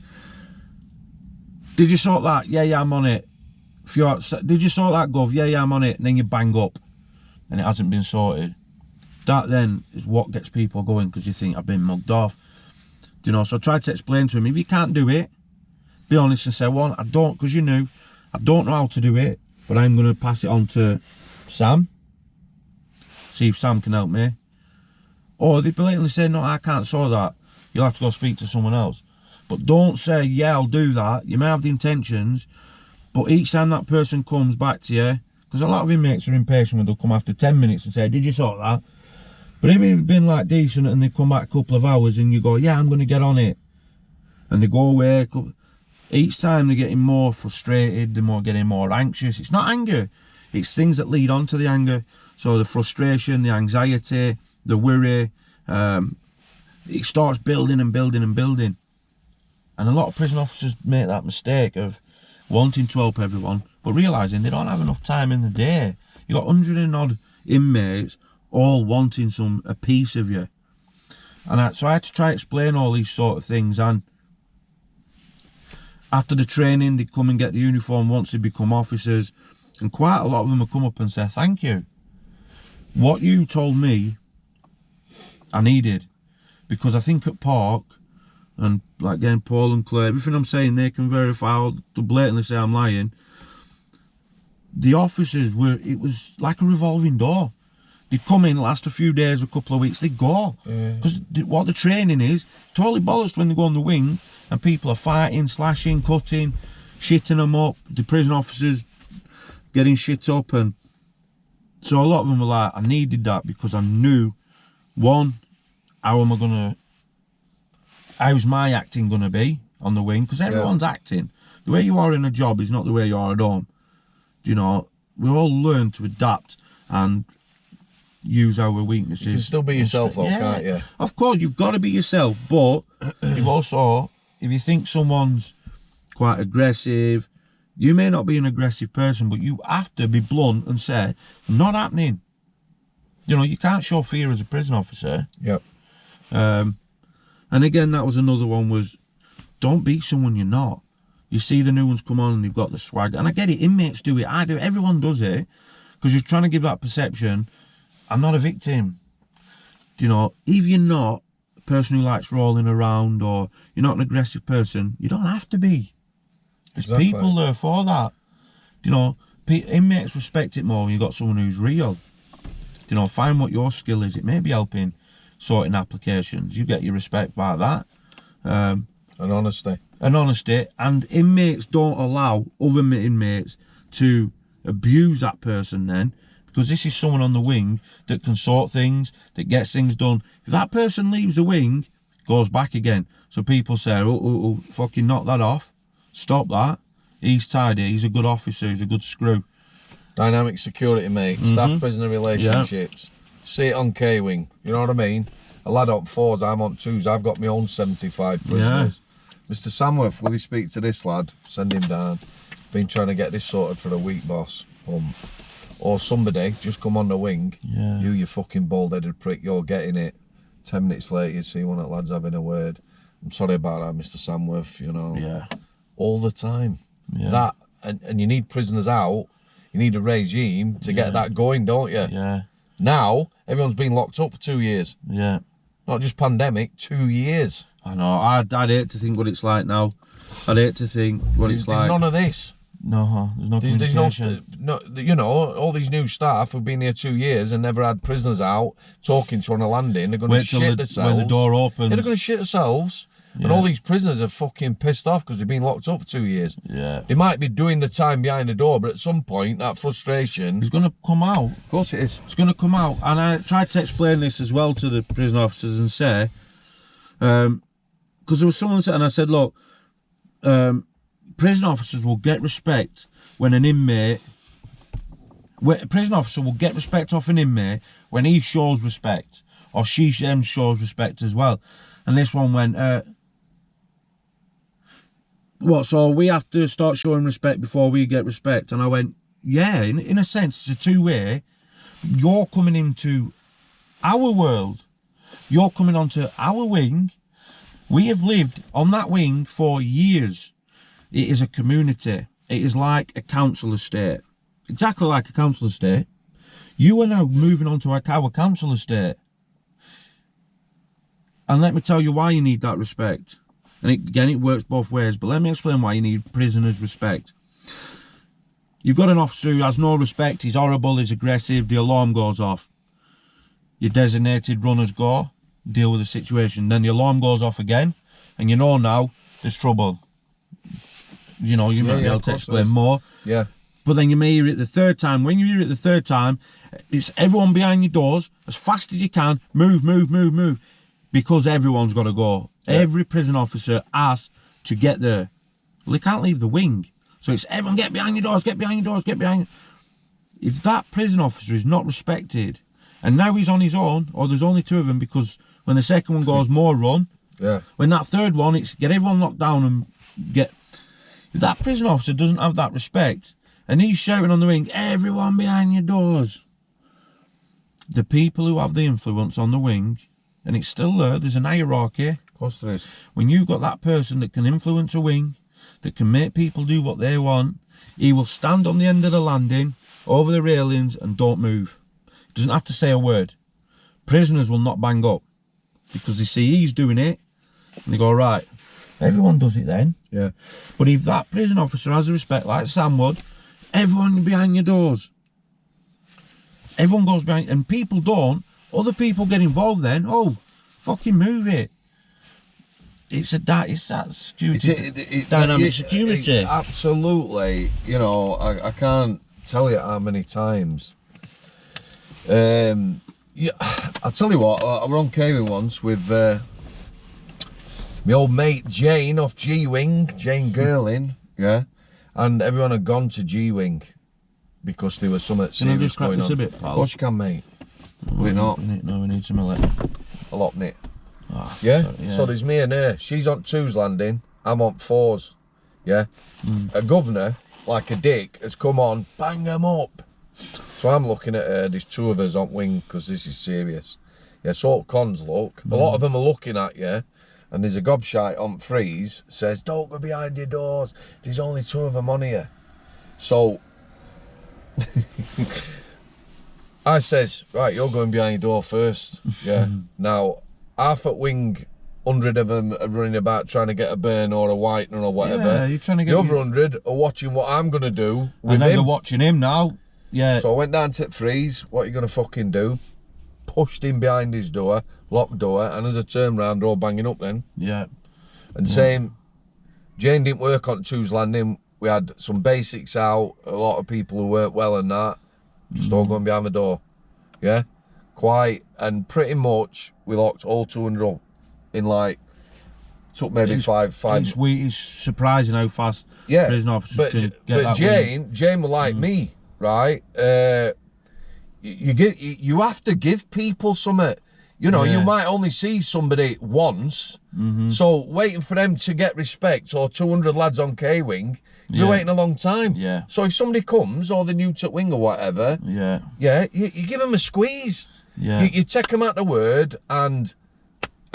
Did you sort that? Yeah, I'm on it. Did you sort that, Gov? Yeah, I'm on it. And then you bang up, and it hasn't been sorted. That then is what gets people going, because you think, I've been mugged off. Do you know? So I tried to explain to him, if you can't do it, be honest and say, well, I don't, because you knew, I don't know how to do it, but I'm going to pass it on to Sam. See if Sam can help me. Or they blatantly say, no, I can't sort that. You'll have to go speak to someone else. But don't say, yeah, I'll do that. You may have the intentions, but each time that person comes back to you, because a lot of inmates are impatient when they'll come after 10 minutes and say, did you sort that? But if you've been like decent and they come back a couple of hours and you go, yeah, I'm going to get on it, and they go away, each time they're getting more frustrated, they're getting more anxious. It's not anger, it's things that lead on to the anger. So the frustration, the anxiety, the worry, it starts building and building and building. And a lot of prison officers make that mistake of wanting to help everyone, but realising they don't have enough time in the day. You've got 100 and odd inmates all wanting a piece of you. And so I had to try to explain all these sort of things. And after the training, they come and get the uniform once they become officers, and quite a lot of them will come up and say, thank you. What you told me, I needed. Because I think at Park, and like again, Paul and Claire, everything I'm saying, they can verify, or to blatantly say I'm lying. The officers it was like a revolving door. They'd come in, last a few days, a couple of weeks, they'd go. Because what the training is, totally bollocks when they go on the wing and people are fighting, slashing, cutting, shitting them up. The prison officers getting shit up. And so a lot of them were like, I needed that because I knew, one, how's my acting going to be on the wing? Because everyone's acting. The way you are in a job is not the way you are at home. You know, we all learn to adapt and use our weaknesses. You can still be yourself though, can't you? Of course, you've got to be yourself, but you've also, if you think someone's quite aggressive, you may not be an aggressive person, but you have to be blunt and say, not happening. You know, you can't show fear as a prison officer. Yep. And again, that was another one, was don't beat someone you're not. You see the new ones come on and they've got the swag. And I get it, inmates do it, I do it, everyone does it. Because you're trying to give that perception, I'm not a victim. You know, if you're not a person who likes rolling around, or you're not an aggressive person, you don't have to be. There's people there for that. You know, inmates respect it more when you've got someone who's real. You know, find what your skill is. It may be helping sorting applications. You get your respect by that. And honesty. And honesty. And inmates don't allow other inmates to abuse that person then, because this is someone on the wing that can sort things, that gets things done. If that person leaves the wing, goes back again. So people say, oh, fucking knock that off. Stop that. He's tidy. He's a good officer. He's a good screw. Dynamic security, mate. Staff prisoner relationships. See it on K-Wing. You know what I mean? A lad on 4s, I'm on 2s. I've got my own 75 prisoners. Mr. Samworth, will you speak to this lad? Send him down. Been trying to get this sorted for a week, boss. Or somebody, just come on the wing. You fucking bald-headed prick, you're getting it. 10 minutes later, you see one of the lads having a word. I'm sorry about that, Mr. Samworth, you know. All the time. That, and you need prisoners out. You need a regime to get that going, don't you? Yeah. Now, everyone's been locked up for 2 years. Yeah. Not just pandemic, 2 years. I know. I'd hate to think what it's like now. I'd hate to think what it's like. There's none of this. No, there's no communication. No, you know, all these new staff who've been here 2 years and never had prisoners out talking to on a landing. They're going to shit themselves. When the door opens. They're going to shit themselves. Yeah. And all these prisoners are fucking pissed off because they've been locked up for 2 years. Yeah. They might be doing the time behind the door, but at some point, that frustration... It's going to come out. Of course it is. It's going to come out. And I tried to explain this as well to the prison officers and say... Because there was someone said, and I said, look, prison officers will get respect when an inmate... A prison officer will get respect off an inmate when he shows respect. Or she shows respect as well. And this one went... What, so we have to start showing respect before we get respect? And I went, yeah, in a sense, it's a two-way. You're coming into our world. You're coming onto our wing. We have lived on that wing for years. It is a community. It is like a council estate. Exactly like a council estate. You are now moving on to our council estate. And let me tell you why you need that respect. And again, it works both ways, but let me explain why you need prisoners' respect. You've got an officer who has no respect, he's horrible, he's aggressive, the alarm goes off. Your designated runners go, deal with the situation. Then the alarm goes off again, and you know now there's trouble. You know, you might be able to explain more. Yeah. But then you may hear it the third time. When you hear it the third time, it's everyone behind your doors, as fast as you can, move, move, move, move. Because everyone's got to go. Yeah. Every prison officer has to get there. Well, they can't leave the wing. So it's everyone get behind your doors, get behind your doors, get behind. If that prison officer is not respected, and now he's on his own, or there's only two of them, because when the second one goes, more run. Yeah. When that third one, it's get everyone locked down and get... If that prison officer doesn't have that respect, and he's shouting on the wing, everyone behind your doors. The people who have the influence on the wing... And it's still there, there's an hierarchy. Of course there is. When you've got that person that can influence a wing, that can make people do what they want, he will stand on the end of the landing, over the railings, and don't move. He doesn't have to say a word. Prisoners will not bang up, because they see he's doing it, and they go, right, everyone does it then. Yeah. But if that prison officer has the respect, like Sam would, everyone behind your doors. Everyone goes behind, and people don't. Other people get involved then. Oh, fucking move it. It's that security. Dynamic security. Absolutely. You know, I can't tell you how many times. Yeah, I'll tell you what, I were on K-Wing once with my old mate Jane off G-Wing, Jane Girling, yeah, and everyone had gone to G-Wing because there was something serious going on. A bit, pal? Of course you can, mate. We're not. No, we need some of that. A lot in it. Oh, yeah? Sorry, yeah. So there's me and her. She's on 2's landing. I'm on 4's. Yeah? A governor, like a dick, has come on, bang them up. So I'm looking at her. There's 2 of us on wing because this is serious. Yeah, so cons look. A lot of them are looking at you. And there's a gobshite on 3's says, don't go behind your doors. There's only 2 of them on here. So... I says, right, you're going behind your door first. Yeah. Now, half at wing, 100 of them are running about trying to get a burn or a whitener or whatever. Yeah, you're trying to get the other 100 are watching what I'm going to do with and him. they're watching him now. Yeah. So I went down to Freeze. What are you going to fucking do? Pushed him behind his door, locked door, and as I turned round, they're all banging up then. Yeah. And same, Jane didn't work on 2's landing. We had some basics out, a lot of people who weren't well and that. Just all going behind the door. Yeah? Quite. And pretty much we locked all 200 up in like, took maybe five. It's surprising how fast prison officers can get that. But Jane was like me, right? You have to give people something. You know, you might only see somebody once. So waiting for them to get respect, or 200 lads on K-Wing, you're waiting a long time. Yeah. So if somebody comes, or the new to wing or whatever, you give them a squeeze. Yeah. You take them at the word, and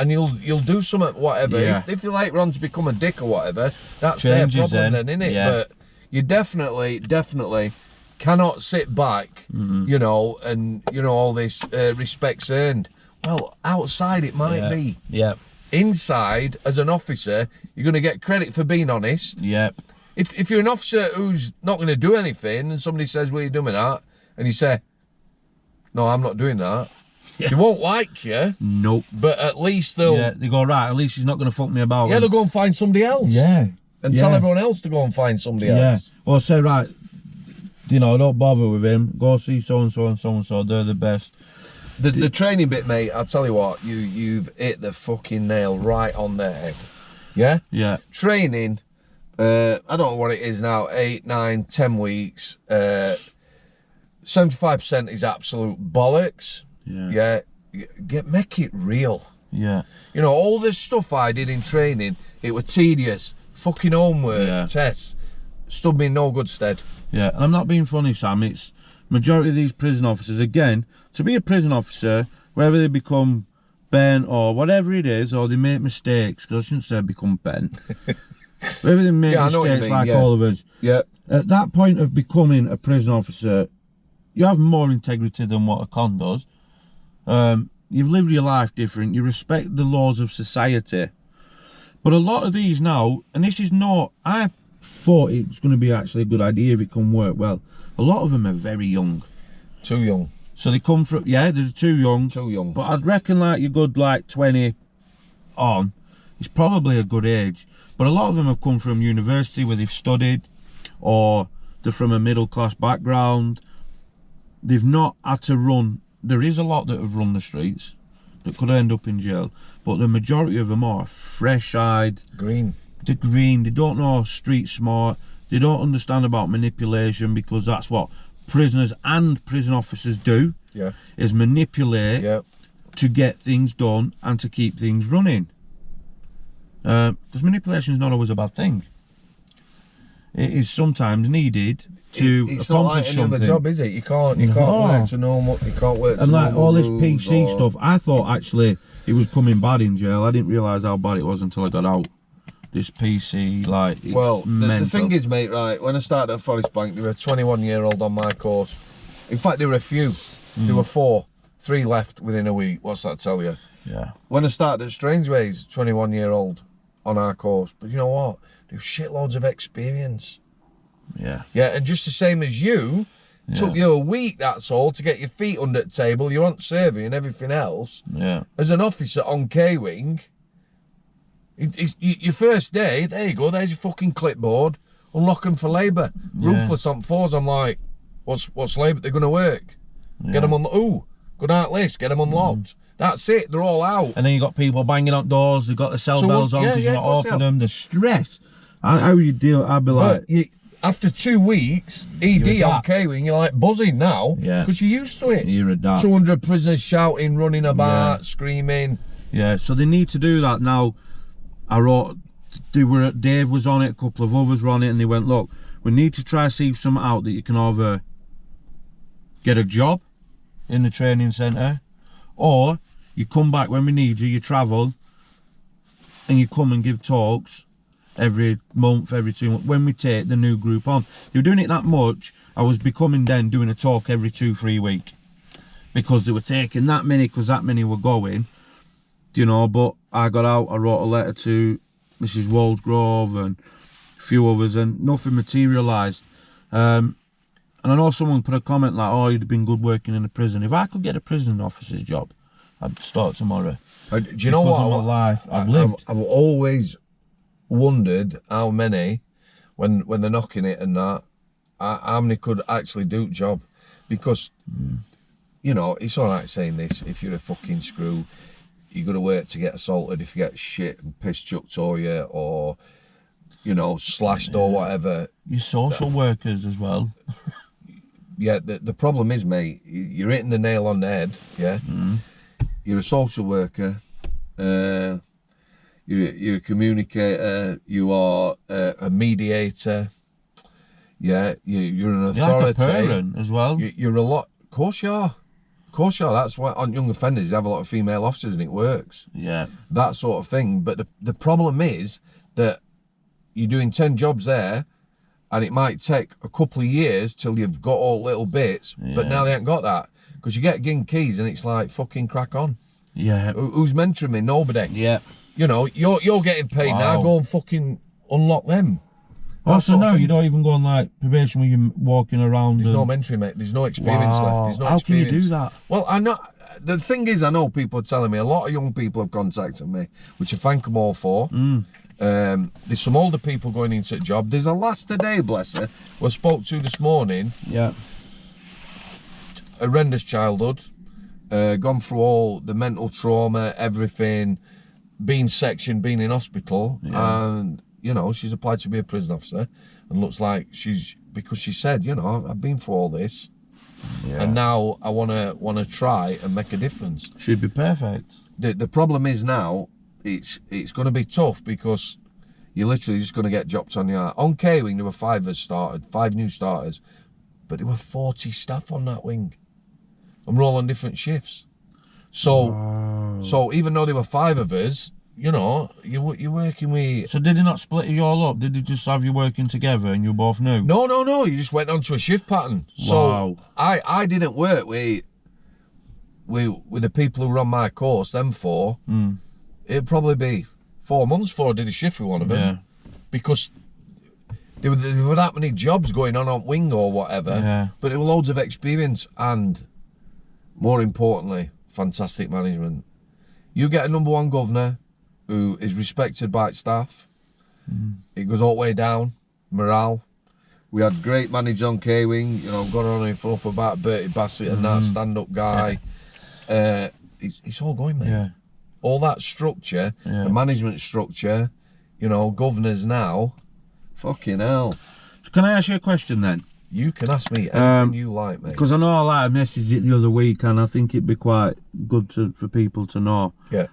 you'll do something, whatever. Yeah. If they later on to become a dick or whatever, that's their problem then, innit? Yeah. But you definitely cannot sit back, you know, and, you know, all this respect's earned. Well, outside it might be. Yeah. Inside, as an officer, you're going to get credit for being honest. Yeah. If you're an officer who's not going to do anything and somebody says, "What are you doing that?" and you say, "No, I'm not doing that," they won't like you. Nope. But at least they'll... Yeah, they go, right, at least he's not going to fuck me about. Yeah, they'll go and find somebody else. Yeah. And tell everyone else to go and find somebody else. Or say, right, you know, don't bother with him. Go see so-and-so and so-and-so. They're the best. The training bit, mate, I'll tell you what, you've hit the fucking nail right on the head. Yeah? Yeah. Training, I don't know what it is now, 8, 9, 10 weeks. 75% is absolute bollocks. Yeah. Yeah. Make it real. Yeah. You know, all this stuff I did in training, it was tedious. Fucking homework, tests. Stood me in no good stead. Yeah, and I'm not being funny, Sam. It's majority of these prison officers, again, to be a prison officer, whether they become bent or whatever it is, or they make mistakes, because I shouldn't say become bent. Whether they make mistakes like all of us. Yeah. At that point of becoming a prison officer, you have more integrity than what a con does. You've lived your life different. You respect the laws of society. But a lot of these now, and this is not, I thought it was going to be actually a good idea if it can work well. A lot of them are very young. Too young. So they come from, they're too young. Too young. But I'd reckon like you're good like 20 on, it's probably a good age. But a lot of them have come from university where they've studied, or they're from a middle class background. They've not had to run. There is a lot that have run the streets that could end up in jail, but the majority of them are fresh-eyed. Green. They're green. They don't know street smart. They don't understand about manipulation, because that's what prisoners and prison officers do. Yeah. Is manipulate to get things done and to keep things running. Because manipulation is not always a bad thing. It is sometimes needed to it's accomplish not like something. another job, is it? You can't work to know what you can't work to and like all this rules PC stuff, I thought actually it was coming bad in jail. I didn't realise how bad it was until I got out. This PC, like, it's the thing is, mate, right, when I started at Forest Bank, there were a 21-year-old on my course. In fact, there were a few. There were 4. 3 left within a week. What's that tell you? Yeah. When I started at Strangeways, 21-year-old on our course. But you know what? There was shitloads of experience. Yeah. Yeah, and just the same as you, took you a week, that's all, to get your feet under the table, you're on survey and everything else. Yeah. As an officer on K-Wing, your first day, there you go, there's your fucking clipboard, unlock them for labour. Ruthless on 4s, I'm like, what's labour? They're going to work. Get them on, good out list, get them unlocked. That's it, they're all out. And then you got people banging on doors, they've got the cell bells on because you're not opening them, the stress. How you deal, I'd be like... After 2 weeks, ED on K-Wing, you're like buzzing now, because you're used to it. You're adapt. 200 prisoners shouting, running about, screaming. Yeah, so they need to do that now. Dave was on it, a couple of others were on it, and they went, look, we need to try to see something out that you can either get a job in the training centre, or you come back when we need you, you travel, and you come and give talks every month, every 2 months, when we take the new group on. They were doing it that much, I was becoming then doing a talk every 2-3 weeks, because they were taking that many, because that many were going, you know. But I got out, I wrote a letter to Mrs. Walsgrove and a few others, and nothing materialised. And I know someone put a comment like, oh, you'd have been good working in a prison. If I could get a prison officer's job, I'd start tomorrow. Do you know what? Of my life I've lived. I've always wondered how many, when they're knocking it and that, how many could actually do the job. Because, you know, it's all right saying this, if you're a fucking screw, you got to work to get assaulted if you get shit and piss chucked or you, or, you know, slashed or whatever. You're social workers as well. Yeah, the problem is, mate, you're hitting the nail on the head, yeah? You're a social worker, you're a communicator, you are a mediator, yeah, you're an authority. You're like a parent as well. You're a lot, of course you are. Of course you are. That's why on young offenders they have a lot of female officers and it works. Yeah. That sort of thing. But the problem is that you're doing 10 jobs there and it might take a couple of years till you've got all little bits, but now they ain't got that. Because you get given keys and it's like, fucking crack on. Yeah. Who's mentoring me? Nobody. Yeah. You know, you're getting paid now, go and fucking unlock them. Also, now you don't even go on like probation when you're walking around. There's no mentoring, mate. There's no experience left. There's no How experience. can you do that? Well, I know. The thing is, I know people are telling me, a lot of young people have contacted me, which I thank them all for. There's some older people going into the job. There's a lass today, bless her, who I spoke to this morning. Yeah. Horrendous childhood, gone through all the mental trauma, everything, been sectioned, been in hospital, and you know, she's applied to be a prison officer, and looks like because she said, you know, I've been through all this, and now I wanna try and make a difference. Should be perfect. The problem is now it's going to be tough because you're literally just going to get dropped on your on K wing. There were 5 new starters, but there were 40 staff on that wing, and we're all on different shifts. So even though there were 5 of us, you know, you're working with. So did they not split you all up? Did they just have you working together and you both knew? No. You just went onto a shift pattern. So I didn't work with the people who were on my course. Them 4. It'd probably be 4 months before I did a shift with one of them, because there were that many jobs going on wing or whatever. But there were loads of experience and, more importantly, fantastic management. You get a #1 governor who is respected by its staff. It goes all the way down. Morale. We had great managers on K-Wing. You know, I'm going on in front about Bertie Bassett and that stand-up guy. It's all going, mate. All that structure, the management structure, you know, governors now, fucking hell. Can I ask you a question then? You can ask me anything you like, mate. Because I know I messaged it the other week, and I think it'd be quite good for people to know. Yeah.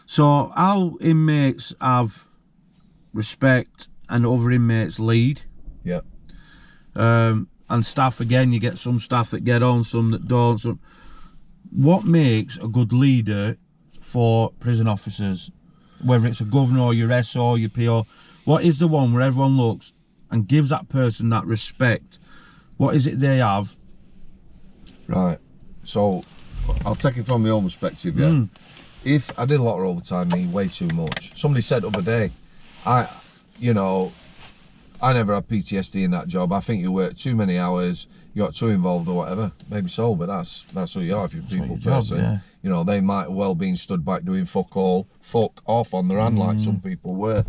So how inmates have respect and other inmates lead. Yeah. And staff, again, you get some staff that get on, some that don't. What makes a good leader for prison officers, whether it's a governor or your SO, your PO? What is the one where everyone looks and gives that person that respect? What is it they have? Right. So I'll take it from my own perspective, yeah. If I did a lot of overtime, way too much. Somebody said the other day, I never had PTSD in that job. I think you work too many hours, you got too involved or whatever. Maybe so, but that's who you are if you're a people person. Job, yeah. You know, they might well been stood back doing fuck off on their hand like some people were.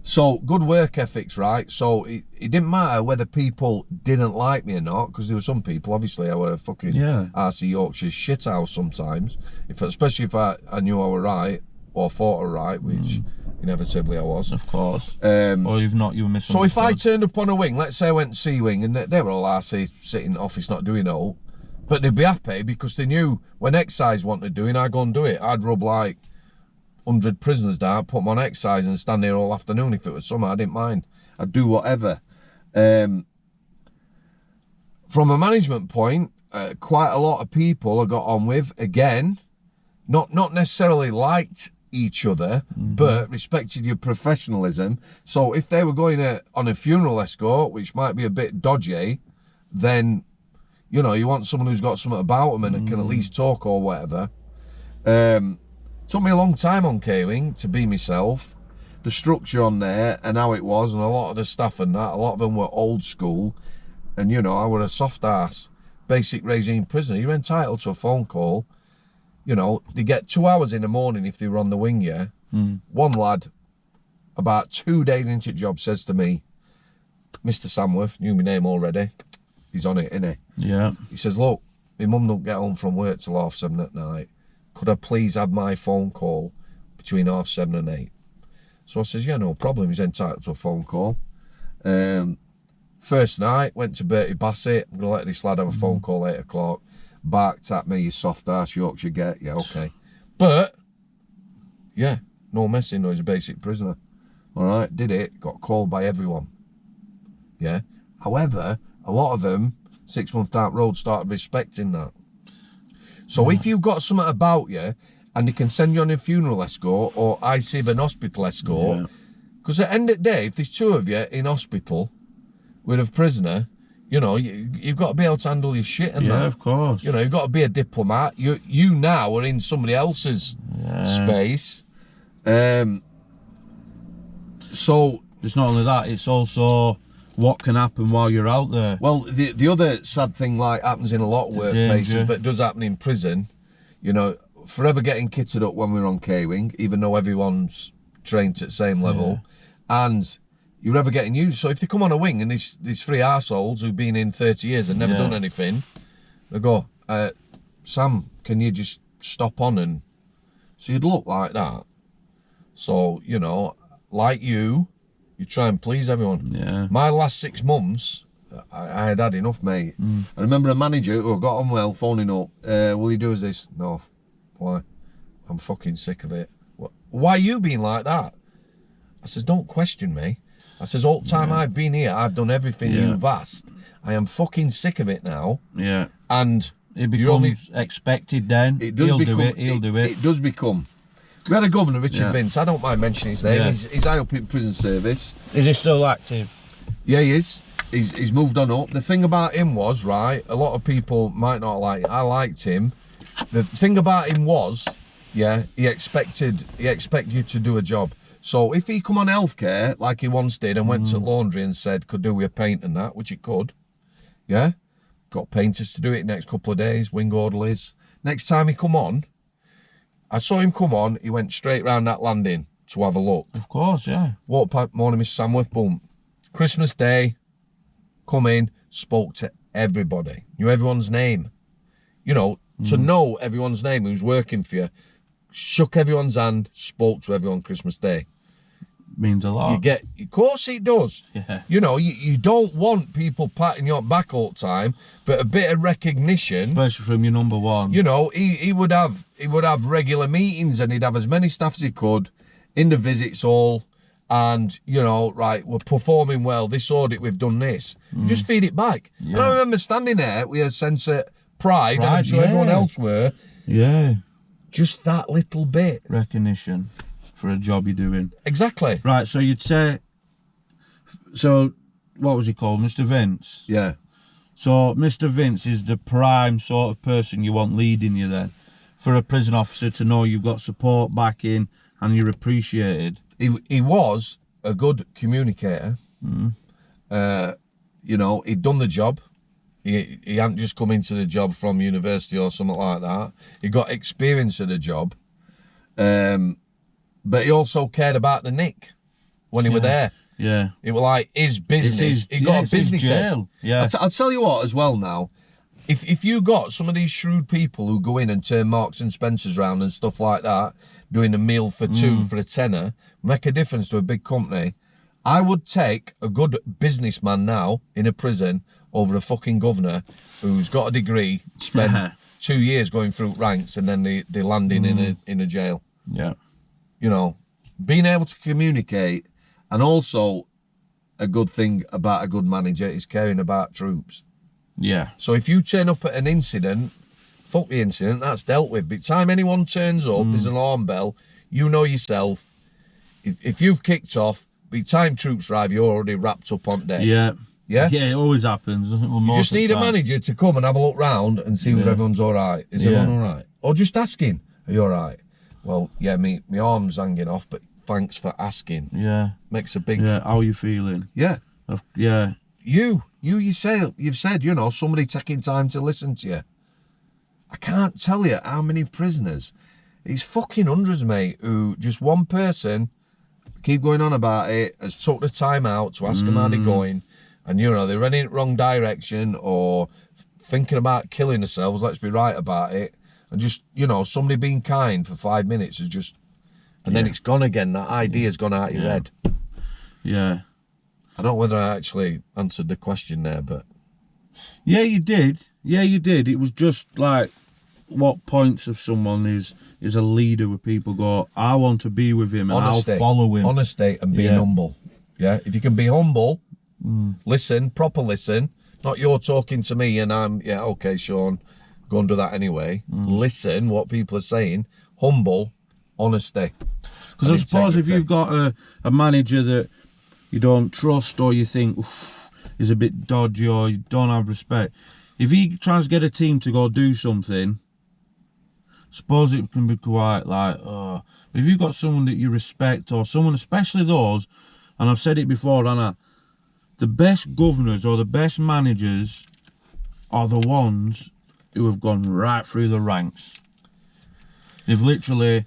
So good work ethics, right? So it didn't matter whether people didn't like me or not, because there were some people, obviously I were a fucking RC Yorkshire shithouse sometimes, especially if I knew I were right or thought I were right, which inevitably I was. Of course. Or you've not, you were misunderstood. So if I turned up on a wing, let's say I went to C wing and they were all RC sitting in the office not doing all, but they'd be happy because they knew when exercise wanted doing, I'd go and do it. I'd rub like 100 prisoners down, put them on exercise and stand there all afternoon. If it was summer, I didn't mind. I'd do whatever. From a management point, quite a lot of people I got on with, again, not necessarily liked each other, but respected your professionalism. So if they were going on a funeral escort, which might be a bit dodgy, then, you know, you want someone who's got something about them and can at least talk or whatever. Took me a long time on K-Wing to be myself. The structure on there and how it was, and a lot of the staff and that, a lot of them were old school. And, you know, I were a soft ass, basic regime prisoner. You're entitled to a phone call. You know, they get 2 hours in the morning if they were on the wing, yeah. One lad, about 2 days into the job, says to me, Mr. Samworth, knew my name already. He's on it, innit? Yeah. He says, look, my mum don't get home from work till 7:30 at night. Could I please have my phone call between 7:30 and 8? So I says, yeah, no problem. He's entitled to a phone call. First night, went to Bertie Bassett. I'm going to let this lad have a phone call 8 o'clock. Barked at me, you soft ass Yorkshire get. Yeah, okay. But, yeah, no messing, no, he's a basic prisoner. All right, did it, got called by everyone. Yeah. However, a lot of them, 6 months down the road, started respecting that. So if you've got something about you and they can send you on a funeral escort or ICIB an hospital escort, Because at the end of the day, if there's two of you in hospital with a prisoner, you know, you've got to be able to handle your shit and that. Yeah, of course. You know, you've got to be a diplomat. You now are in somebody else's space. So it's not only that, it's also what can happen while you're out there. Well, the other sad thing, like, happens in a lot of workplaces, but does happen in prison, you know, forever getting kitted up when we're on K-Wing, even though everyone's trained at the same level, and you're ever getting used. So if they come on a wing and these three arseholes who've been in 30 years and never done anything, they go, Sam, can you just stop on? And so you'd look like that. So, you know, like you try and please everyone. Yeah. My last 6 months, I had enough, mate. I remember a manager who got on well, phoning up, will you do us this? No. Why? I'm fucking sick of it. Why you being like that? I says, don't question me. I says, all the time I've been here, I've done everything you've asked. I am fucking sick of it now. Yeah. And it becomes expected then. He'll do it. It does become. We had a governor, Richard Vince. I don't mind mentioning his name. He's high up in prison service. Is he still active? Yeah, he is. He's moved on up. The thing about him was, right, a lot of people might not like it. I liked him. The thing about him was, he expected you to do a job. So if he come on healthcare, like he once did, and went to laundry and said, could do with a paint and that, which he could, got painters to do it next couple of days, wing orderlies. Next time he come on, I saw him come on, he went straight round that landing to have a look. Of course, yeah. Walked past, morning, Mr. Samworth, boom. Christmas Day, come in, spoke to everybody, knew everyone's name. You know, to know everyone's name who's working for you, shook everyone's hand, spoke to everyone Christmas Day. Means a lot. Of course it does. Yeah. You know, you don't want people patting your back all the time, but a bit of recognition. Especially from your number one. You know, he would have regular meetings and he'd have as many staff as he could in the visits hall. And, you know, right, we're performing well. This audit, we've done this. You just feed it back. Yeah. And I remember standing there with a sense of pride and I'm sure everyone else were. Yeah. Just that little bit. Recognition for a job you're doing. Exactly. Right, so you'd say, so what was he called, Mr. Vince? Yeah. So Mr. Vince is the prime sort of person you want leading you then, for a prison officer to know you've got support backing and you're appreciated. He was a good communicator. You know, he'd done the job. He hadn't just come into the job from university or something like that. He got experience of the job. But he also cared about the nick when he were there. Yeah. It was like his business. He got a business jail. Yeah. I'll tell you what as well now. If you got some of these shrewd people who go in and turn Marks and Spencer's round and stuff like that, doing a meal for two for a tenner, make a difference to a big company, I would take a good businessman now in a prison over a fucking governor who's got a degree, spent 2 years going through ranks and then they landing in a jail. Yeah. You know, being able to communicate, and also a good thing about a good manager is caring about troops. Yeah. So if you turn up at an incident, fuck the incident, that's dealt with. By the time anyone turns up, there's an alarm bell, you know yourself. If you've kicked off, by the time troops arrive, you're already wrapped up on deck. Yeah. Yeah? Yeah, it always happens. You just need a manager to come and have a look round and see whether everyone's all right. Is everyone all right? Or just asking, are you all right? Well, yeah, my arm's hanging off, but thanks for asking. Yeah. Makes a big... Yeah, how are you feeling? Yeah. Yeah. You've said, you know, somebody taking time to listen to you. I can't tell you how many prisoners, it's fucking hundreds, mate, who just one person, keep going on about it, has took the time out to ask them how they're going, and, you know, they're running in the wrong direction or thinking about killing themselves, let's be right about it, and just, you know, somebody being kind for 5 minutes is just, and then it's gone again, that idea's gone out of your head. Yeah. I don't know whether I actually answered the question there, but... Yeah, you did. Yeah, you did. It was just like, what points of someone is a leader where people go, I want to be with him and I'll follow him. Honesty and being humble. Yeah, if you can be humble, listen, proper listen, not you're talking to me and I'm, yeah, okay, Shaun, go and do that anyway. Listen what people are saying, humble, honesty. Because I suppose if you've got a manager that you don't trust, or you think is a bit dodgy, or you don't have respect, if he tries to get a team to go do something, suppose it can be quite like, but if you've got someone that you respect, or someone, especially those, and I've said it before, Anna, the best governors or the best managers are the ones who have gone right through the ranks. They've literally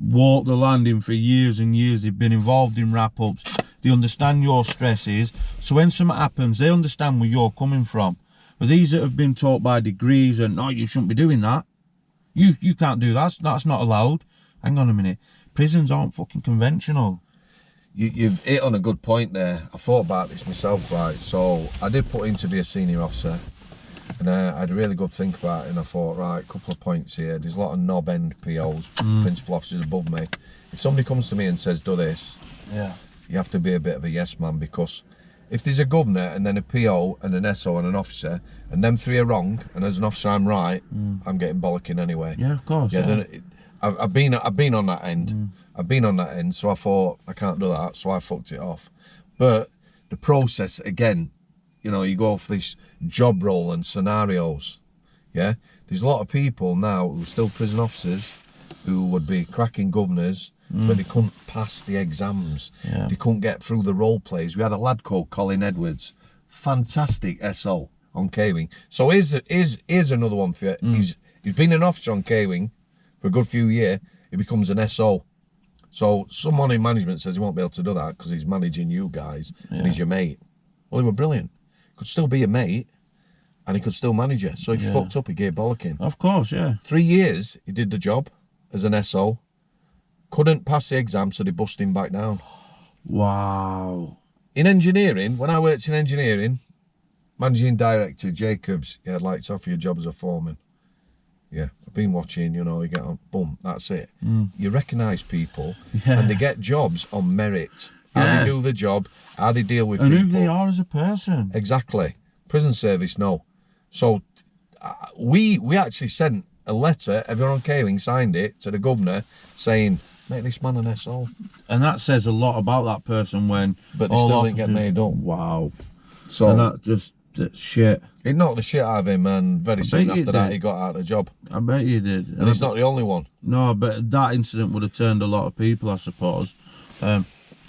walked the landing for years and years. They've been involved in wrap-ups. They understand your stresses. So when something happens, they understand where you're coming from. But these that have been taught by degrees and, no, you shouldn't be doing that. You can't do that. That's not allowed. Hang on a minute. Prisons aren't fucking conventional. You've hit on a good point there. I thought about this myself, right? So I did put in to be a senior officer, and I had a really good think about it, and I thought, right, couple of points here. There's a lot of knob end POs, principal officers above me. If somebody comes to me and says, do this, you have to be a bit of a yes man, because if there's a governor and then a PO and an SO and an officer, and them three are wrong, and as an officer I'm right, I'm getting bollocking anyway. Yeah, of course. Yeah. Then I've been on that end. I've been on that end, so I thought I can't do that, so I fucked it off. But the process again, you know, you go for this job role and scenarios. Yeah, there's a lot of people now who are still prison officers who would be cracking governors, but they couldn't pass the exams. Yeah. They couldn't get through the role plays. We had a lad called Colin Edwards, fantastic SO on K-Wing. So here's another one for you. He's been an officer on K-Wing for a good few years. He becomes an SO. So someone in management says he won't be able to do that because he's managing you guys and he's your mate. Well, he were brilliant. Could still be a mate and he could still manage you. So if he fucked up, he gave bollocking. Of course, yeah. 3 years he did the job as an SO. Couldn't pass the exam, so they bust him back down. Wow. In engineering, when I worked in engineering, managing director Jacobs, yeah, I'd like to offer you a job as a foreman. Yeah, I've been watching, you know, you get on, boom, that's it. You recognise people and they get jobs on merit. How they do the job, how they deal with and people. who they are as a person. Exactly. Prison service, no. So we actually sent a letter, everyone on K-Wing signed it, to the governor saying, make this man an SO. And that says a lot about that person when... But they still didn't get made up. Wow. So, and that just... That's shit. It knocked the shit out of him, and very soon after that he got out of the job. I bet you did. And he's not the only one. No, but that incident would have turned a lot of people, I suppose. But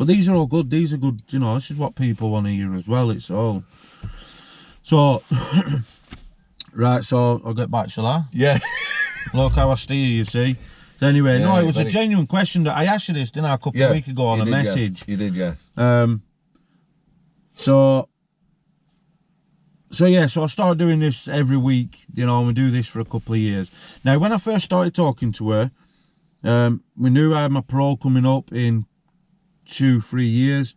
these are all good. These are good, you know, this is what people want to hear as well. It's all... So, right, so I'll get back, shall I? Yeah. Look how I steer, you see. Anyway, no, it was a genuine question that I asked you this, didn't I, a couple of weeks ago on a message. You did, yeah. So I started doing this every week, you know, and we do this for a couple of years. Now, when I first started talking to her, we knew I had my parole coming up in 2-3 years,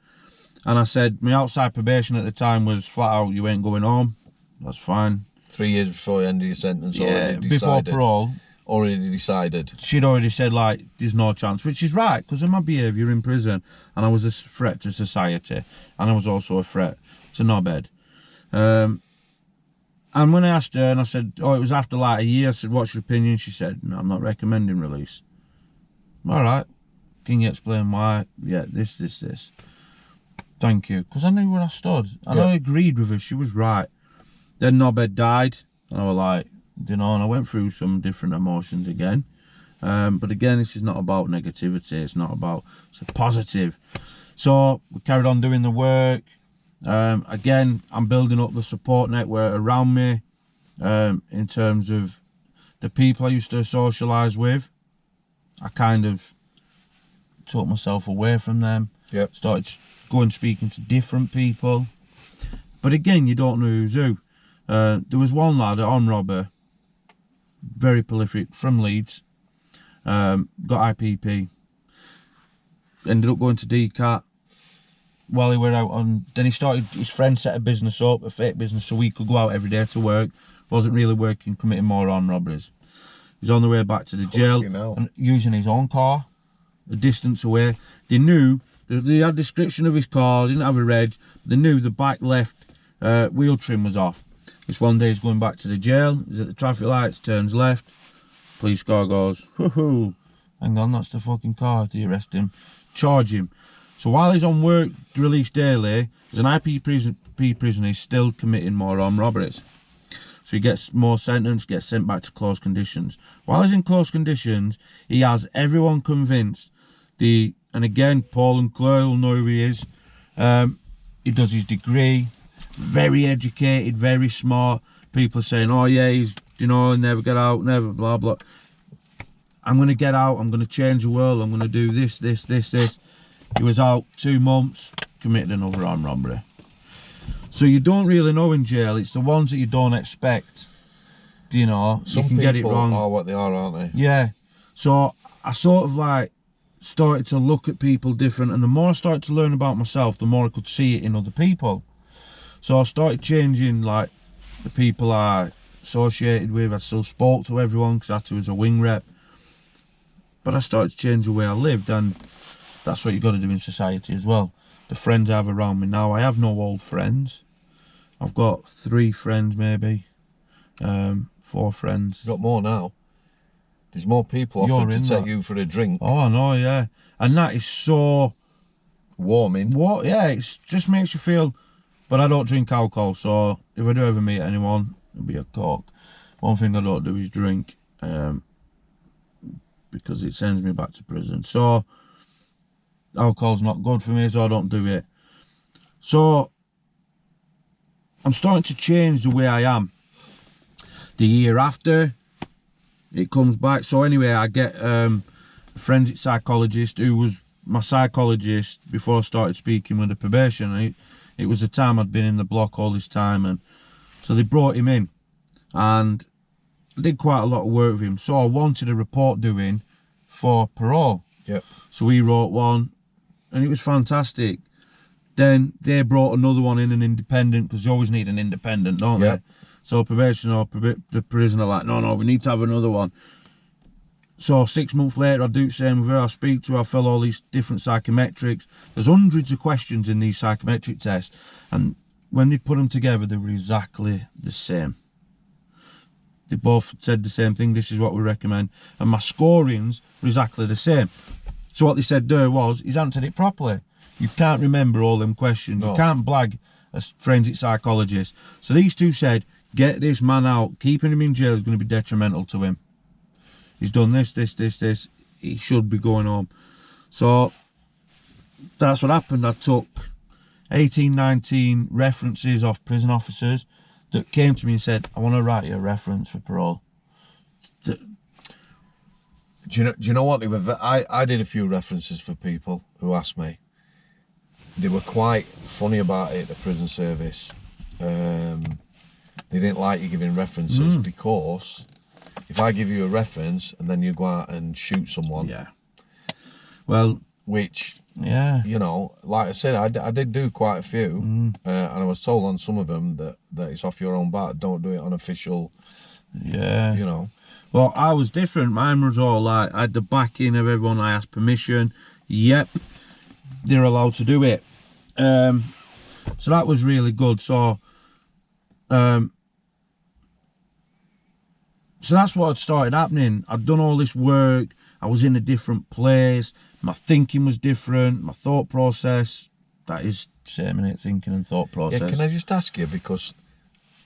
and I said my outside probation at the time was flat out, you ain't going home. That's fine. 3 years before the end of your sentence, before parole. Already decided. She'd already said, like, there's no chance, which is right, because of my behaviour in prison, and I was a threat to society, and I was also a threat to knobhead. And when I asked her, and I said, oh, it was after like a year, I said, what's your opinion? She said, no, I'm not recommending release. All right. Can you explain why? Yeah, this. Thank you. Because I knew where I stood. And I agreed with her. She was right. Then knobhead died. And I was like, you know, and I went through some different emotions again. But again, this is not about negativity. It's not about, it's a positive. So we carried on doing the work. Again, I'm building up the support network around me in terms of the people I used to socialise with. I kind of took myself away from them. Yep. Started going speaking to different people. But again, you don't know who's who. There was one lad, an armed robber, very prolific, from Leeds, got I.P.P. Ended up going to DCAT. While he were out on, then he started, his friend set a business up, a fake business, so he could go out every day to work. Wasn't really working, committing more armed robberies. He's on the way back to the jail and using his own car, a distance away. They knew, they had a description of his car, didn't have a reg, but they knew the back left wheel trim was off. This one day he's going back to the jail, he's at the traffic lights, turns left, police car goes, hoo-hoo, hang on, that's the fucking car. Do you arrest him? Charge him. So while he's on work release daily, as an I.P.P prisoner, he's still committing more armed robberies. So he gets more sentence, gets sent back to close conditions. While he's in close conditions, he has everyone convinced. And again, Paul and Claire will know who he is. He does his degree, very educated, very smart. People are saying, oh yeah, he's, never get out, never, blah, blah. I'm going to get out, I'm going to change the world, I'm going to do this. He was out 2 months, committed another armed robbery. So you don't really know in jail, it's the ones that you don't expect. Some you can get it wrong. Are what they are, aren't they? Yeah. So I sort of like started to look at people different, and the more I started to learn about myself, the more I could see it in other people. So I started changing like the people I associated with. I still spoke to everyone because I had to as a wing rep. But I started to change the way I lived, and that's what you got to do in society as well. The friends I have around me now, I have no old friends. I've got 3 friends maybe, 4 friends. You've got more now. There's more people offering to take you for a drink. Oh, I know, yeah. And that is so warming. What? Yeah, it just makes you feel. But I don't drink alcohol, so if I do ever meet anyone, it'll be a Coke. One thing I don't do is drink, because it sends me back to prison. So alcohol's not good for me, so I don't do it. So I'm starting to change the way I am. The year after, it comes back. So anyway, I get a forensic psychologist who was my psychologist before I started speaking with the probation. It was the time I'd been in the block all this time, and so they brought him in, and I did quite a lot of work with him. So I wanted a report doing for parole. Yep. So he wrote one, and it was fantastic. Then they brought another one in, an independent, because you always need an independent, don't Yep. they? So probation or the prison are like, no, we need to have another one. So 6 months later, I do the same with her. I speak to her, I fill all these different psychometrics. There's hundreds of questions in these psychometric tests, and when they put them together, they were exactly the same. They both said the same thing, this is what we recommend, and my scorings were exactly the same. So what they said there was, he's answered it properly. You can't remember all them questions. No. You can't blag a forensic psychologist. So these two said, get this man out. Keeping him in jail is going to be detrimental to him. He's done this. He should be going home. So that's what happened. I took 18, 19 references off prison officers that came to me and said, I want to write you a reference for parole. Do you know what? I did a few references for people who asked me. They were quite funny about it, the prison service. They didn't like you giving references because if I give you a reference and then you go out and shoot someone, yeah. Well, which, yeah, like I said, I did do quite a few, and I was told on some of them that it's off your own bat. Don't do it on official. Yeah, Well, I was different. Mine was all like, I had the backing of everyone. I asked permission. Yep, they're allowed to do it. So that was really good. So that's what had started happening. I'd done all this work. I was in a different place. My thinking was different. My thought process, that is same in it, thinking and thought process. Yeah, can I just ask you, because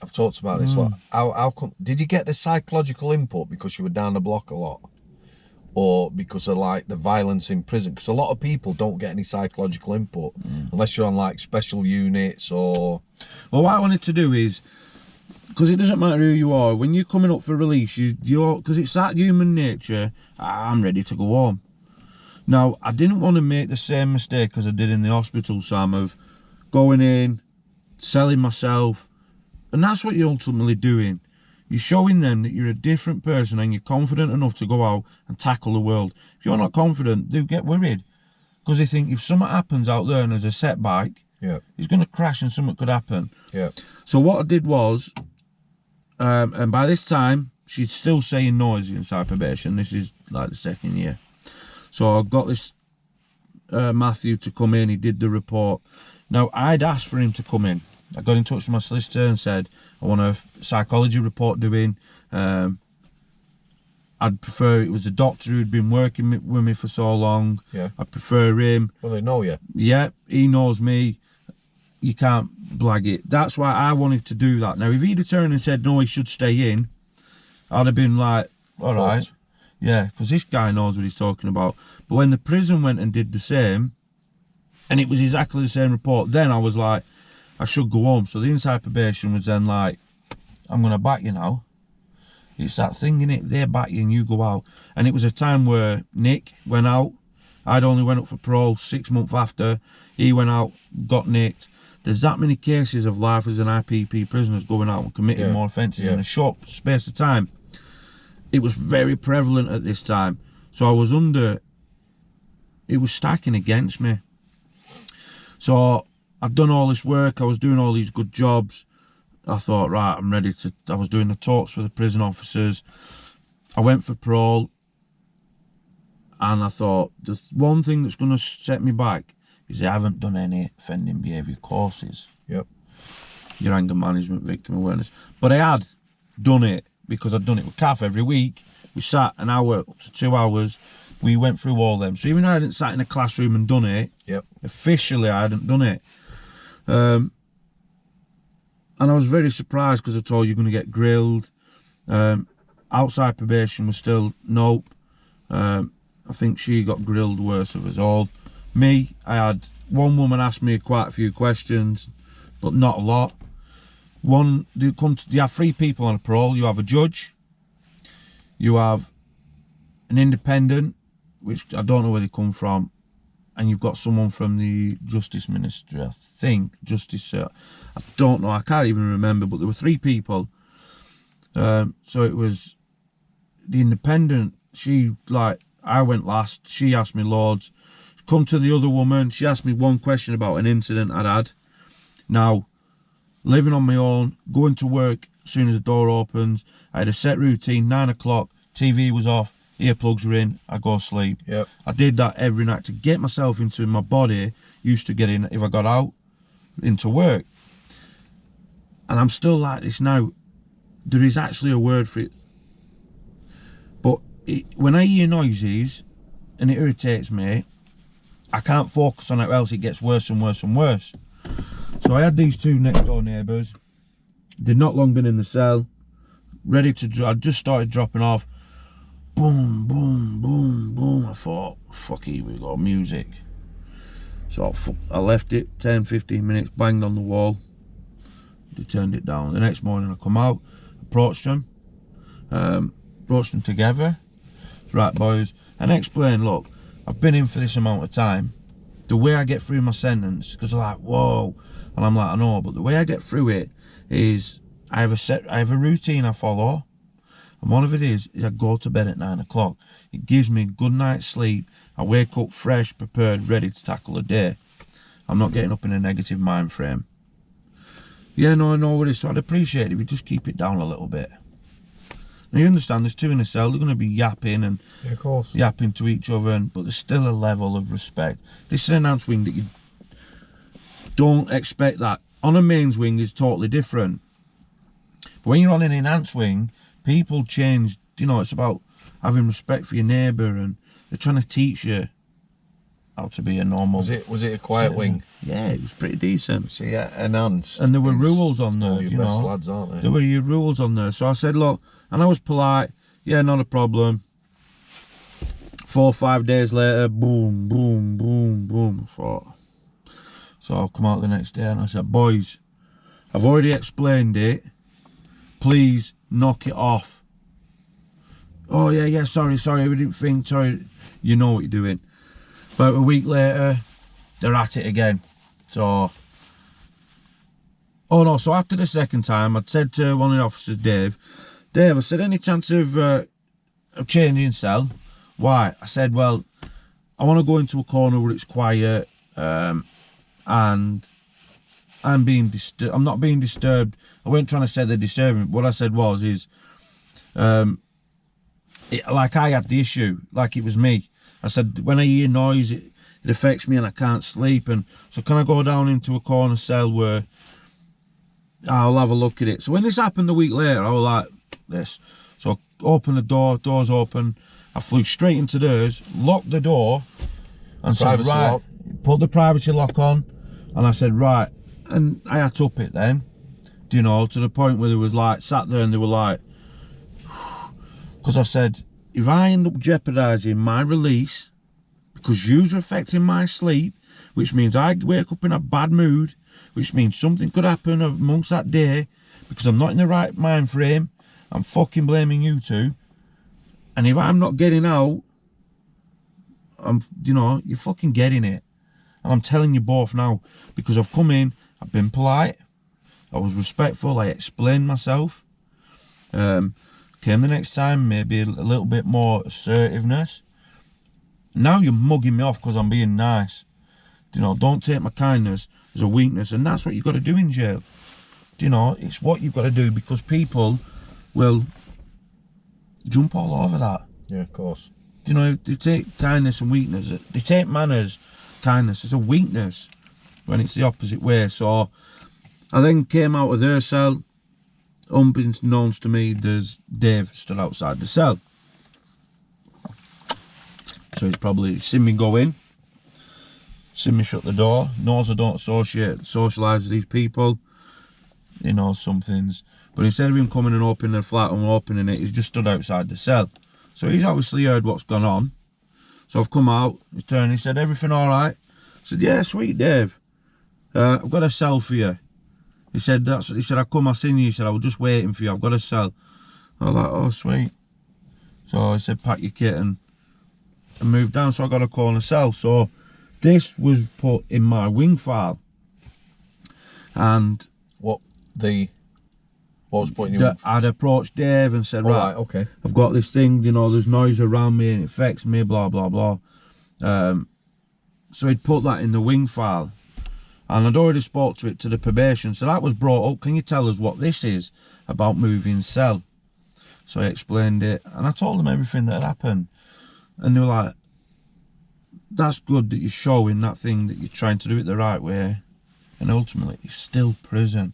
I've talked about this, how come, did you get the psychological input because you were down the block a lot? Or because of like the violence in prison? Because a lot of people don't get any psychological input unless you're on like special units or... Well, what I wanted to do is, because it doesn't matter who you are, when you're coming up for release, you're because it's that human nature, I'm ready to go home. Now, I didn't want to make the same mistake as I did in the hospital, Sam, of going in, selling myself, and that's what you're ultimately doing. You're showing them that you're a different person and you're confident enough to go out and tackle the world. If you're not confident, they get worried, because they think if something happens out there and there's a setback, he's going to crash and something could happen. So what I did was, and by this time, she's still saying noisy inside probation. This is like the 2nd year. So I got this Matthew to come in. He did the report. Now, I'd asked for him to come in. I got in touch with my solicitor and said, I want a psychology report doing. I I'd prefer it was the doctor who'd been working with me for so long. Yeah. I'd prefer him. Well, they know you. Yeah, he knows me. You can't blag it. That's why I wanted to do that. Now, if he'd have turned and said, no, he should stay in, I'd have been like, all right. Yeah, because this guy knows what he's talking about. But when the prison went and did the same, and it was exactly the same report, then I was like, I should go home. So the inside probation was then like, I'm going to back you now. It's that thing, innit? They back you and you go out. And it was a time where Nick went out. I'd only went up for parole 6 months after. He went out, got nicked. There's that many cases of life as an I.P.P prisoners going out and committing more offences in a short space of time. It was very prevalent at this time. So I was it was stacking against me. So I'd done all this work, I was doing all these good jobs. I thought, right, I'm ready to, I was doing the talks for the prison officers. I went for parole. And I thought, the one thing that's going to set me back is I haven't done any offending behaviour courses. Yep. Your anger management, victim awareness. But I had done it because I'd done it with Kath every week. We sat an hour up to 2 hours. We went through all them. So even though I hadn't sat in a classroom and done it, officially I hadn't done it. And I was very surprised because I told you you're going to get grilled. Outside probation was still nope. I think she got grilled worse of us all. Me, I had one woman ask me quite a few questions, but not a lot. You have 3 people on a parole. You have a judge, you have an independent, which I don't know where they come from, and you've got someone from the Justice Ministry, I think, I don't know, I can't even remember, but there were 3 people. So it was the independent, I went last, she asked me loads. Come to the other woman, she asked me one question about an incident I'd had. Now, living on my own, going to work as soon as the door opens, I had a set routine, 9 o'clock, TV was off, earplugs were in, I go sleep. Yep. I did that every night to get myself into my body, used to get in, if I got out, into work. And I'm still like this now. There is actually a word for it. But when I hear noises, and it irritates me, I can't focus on it or else it gets worse and worse and worse. So I had these 2 next door neighbours. They'd not long been in the cell. Ready to, I'd just started dropping off. Boom, boom, boom, boom. I thought, fuck, here we go, music. So I left it, 10, 15 minutes, banged on the wall. They turned it down. The next morning I come out, approached them together. Right, boys, and explain, look, I've been in for this amount of time. The way I get through my sentence, because they're like, whoa, and I'm like, I know, but the way I get through it is I have a routine I follow, and one of it is I go to bed at 9 o'clock. It gives me a good night's sleep. I wake up fresh, prepared, ready to tackle the day. I'm not getting up in a negative mind frame. Yeah, no, I know what it is, so I'd appreciate it if you just keep it down a little bit. Now you understand, there's 2 in a cell, they're going to be yapping and of course, yapping to each other, but there's still a level of respect. This is an enhanced wing that you don't expect that. On a mains wing is totally different. But when you're on an enhanced wing, people change, you know, it's about having respect for your neighbour, and they're trying to teach you how to be a normal... Was it a quiet wing? Yeah, it was pretty decent. See, enhanced. And there were rules on there, you know. Lads, aren't they? There were your rules on there. So I said, look, and I was polite, yeah, not a problem. 4 or 5 days later, boom, boom, boom, boom. I thought. So I'll come out the next day and I said, boys, I've already explained it. Please knock it off. Oh, yeah, sorry, we didn't think, sorry. You know what you're doing. About a week later, they're at it again. So, oh no, so after the second time, I'd said to one of the officers, Dave, I said, any chance of changing cell? Why? I said, well, I want to go into a corner where it's quiet, and I'm not being disturbed. I wasn't trying to say they're disturbing. What I said was, like I had the issue, like it was me. I said, when I hear noise, it affects me and I can't sleep. And so can I go down into a corner cell where I'll have a look at it? So when this happened a week later, I was like, this. So open the door, door's open. I flew straight into theirs, locked the door, and said, Privacy right, lock. put the privacy lock on. And I said, right, and I had to up it then, you know, to the point where they was like, sat there and they were like, because I said, if I end up jeopardising my release, because you're affecting my sleep, which means I wake up in a bad mood, which means something could happen amongst that day, because I'm not in the right mind frame, I'm fucking blaming you two. And if I'm not getting out, you know, you're fucking getting it. And I'm telling you both now, because I've come in, I've been polite, I was respectful, I explained myself. Came the next time, maybe a little bit more assertiveness. Now you're mugging me off because I'm being nice. You know, don't take my kindness as a weakness, and that's what you've got to do in jail. You know, it's what you've got to do, because people will jump all over that. Yeah, of course. You know, they take kindness and weakness. They take manners, kindness as a weakness, when it's the opposite way. So I then came out of their cell. Unbeknownst to me, there's Dave stood outside the cell. So he's probably seen me go in, seen me shut the door, knows I don't socialise with these people. He knows some things. But instead of him coming and opening the flat and opening it, he's just stood outside the cell. So he's obviously heard what's gone on. So I've come out, he's turned, he said, everything all right? I said, yeah, sweet Dave. I've got a cell for you. He said, I come, I seen you. He said, I was just waiting for you, I've got a cell. I was like, oh, sweet. So he said, pack your kit and move down. So I got a call in a cell. So this was put in my wing file. And What was putting you? I'd approached Dave and said, right, okay, I've got this thing, you know, there's noise around me and it affects me, blah, blah, blah. So he'd put that in the wing file. And I'd already spoke to the probation, so that was brought up. Can you tell us what this is about moving cell? So I explained it, and I told them everything that had happened. And they were like, that's good that you're showing that thing, that you're trying to do it the right way. And ultimately, it's still prison.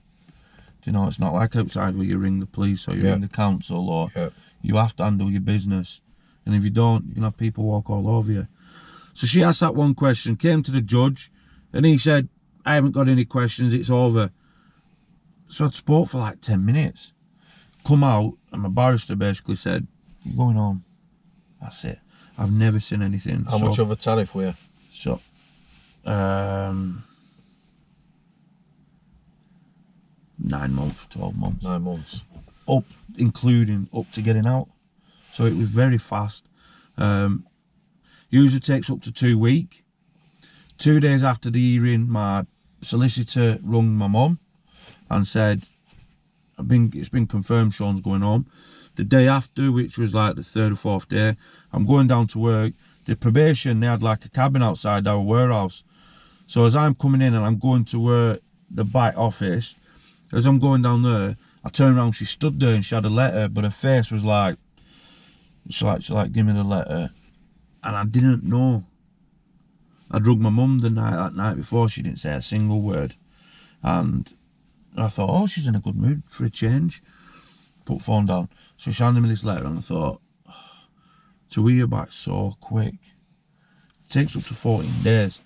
Do you know, it's not like outside where you ring the police or you ring the council, or you have to handle your business. And if you don't, you can have people walk all over you. So she asked that one question, came to the judge, and he said, I haven't got any questions, it's over. So I'd spoke for like 10 minutes. Come out, and my barrister basically said, you're going home. That's it. I've never seen anything. How much of a tariff were you? So, 9 months, 12 months. 9 months. Up, including up to getting out. So it was very fast. Usually takes up to 2 weeks. 2 days after the hearing, my solicitor rung my mum and said, it's been confirmed Shaun's going home. The day after, which was like the 3rd or 4th day, I'm going down to work. The probation, they had like a cabin outside our warehouse. So as I'm coming in and I'm going to work the back office, as I'm going down there, I turned around, she stood there and she had a letter, but her face was like, she like, give me the letter. And I didn't know. I drugged my mum that night before, she didn't say a single word. And I thought, oh, she's in a good mood for a change. Put phone down. So she handed me this letter and I thought, oh, to hear back so quick. It takes up to 14 days.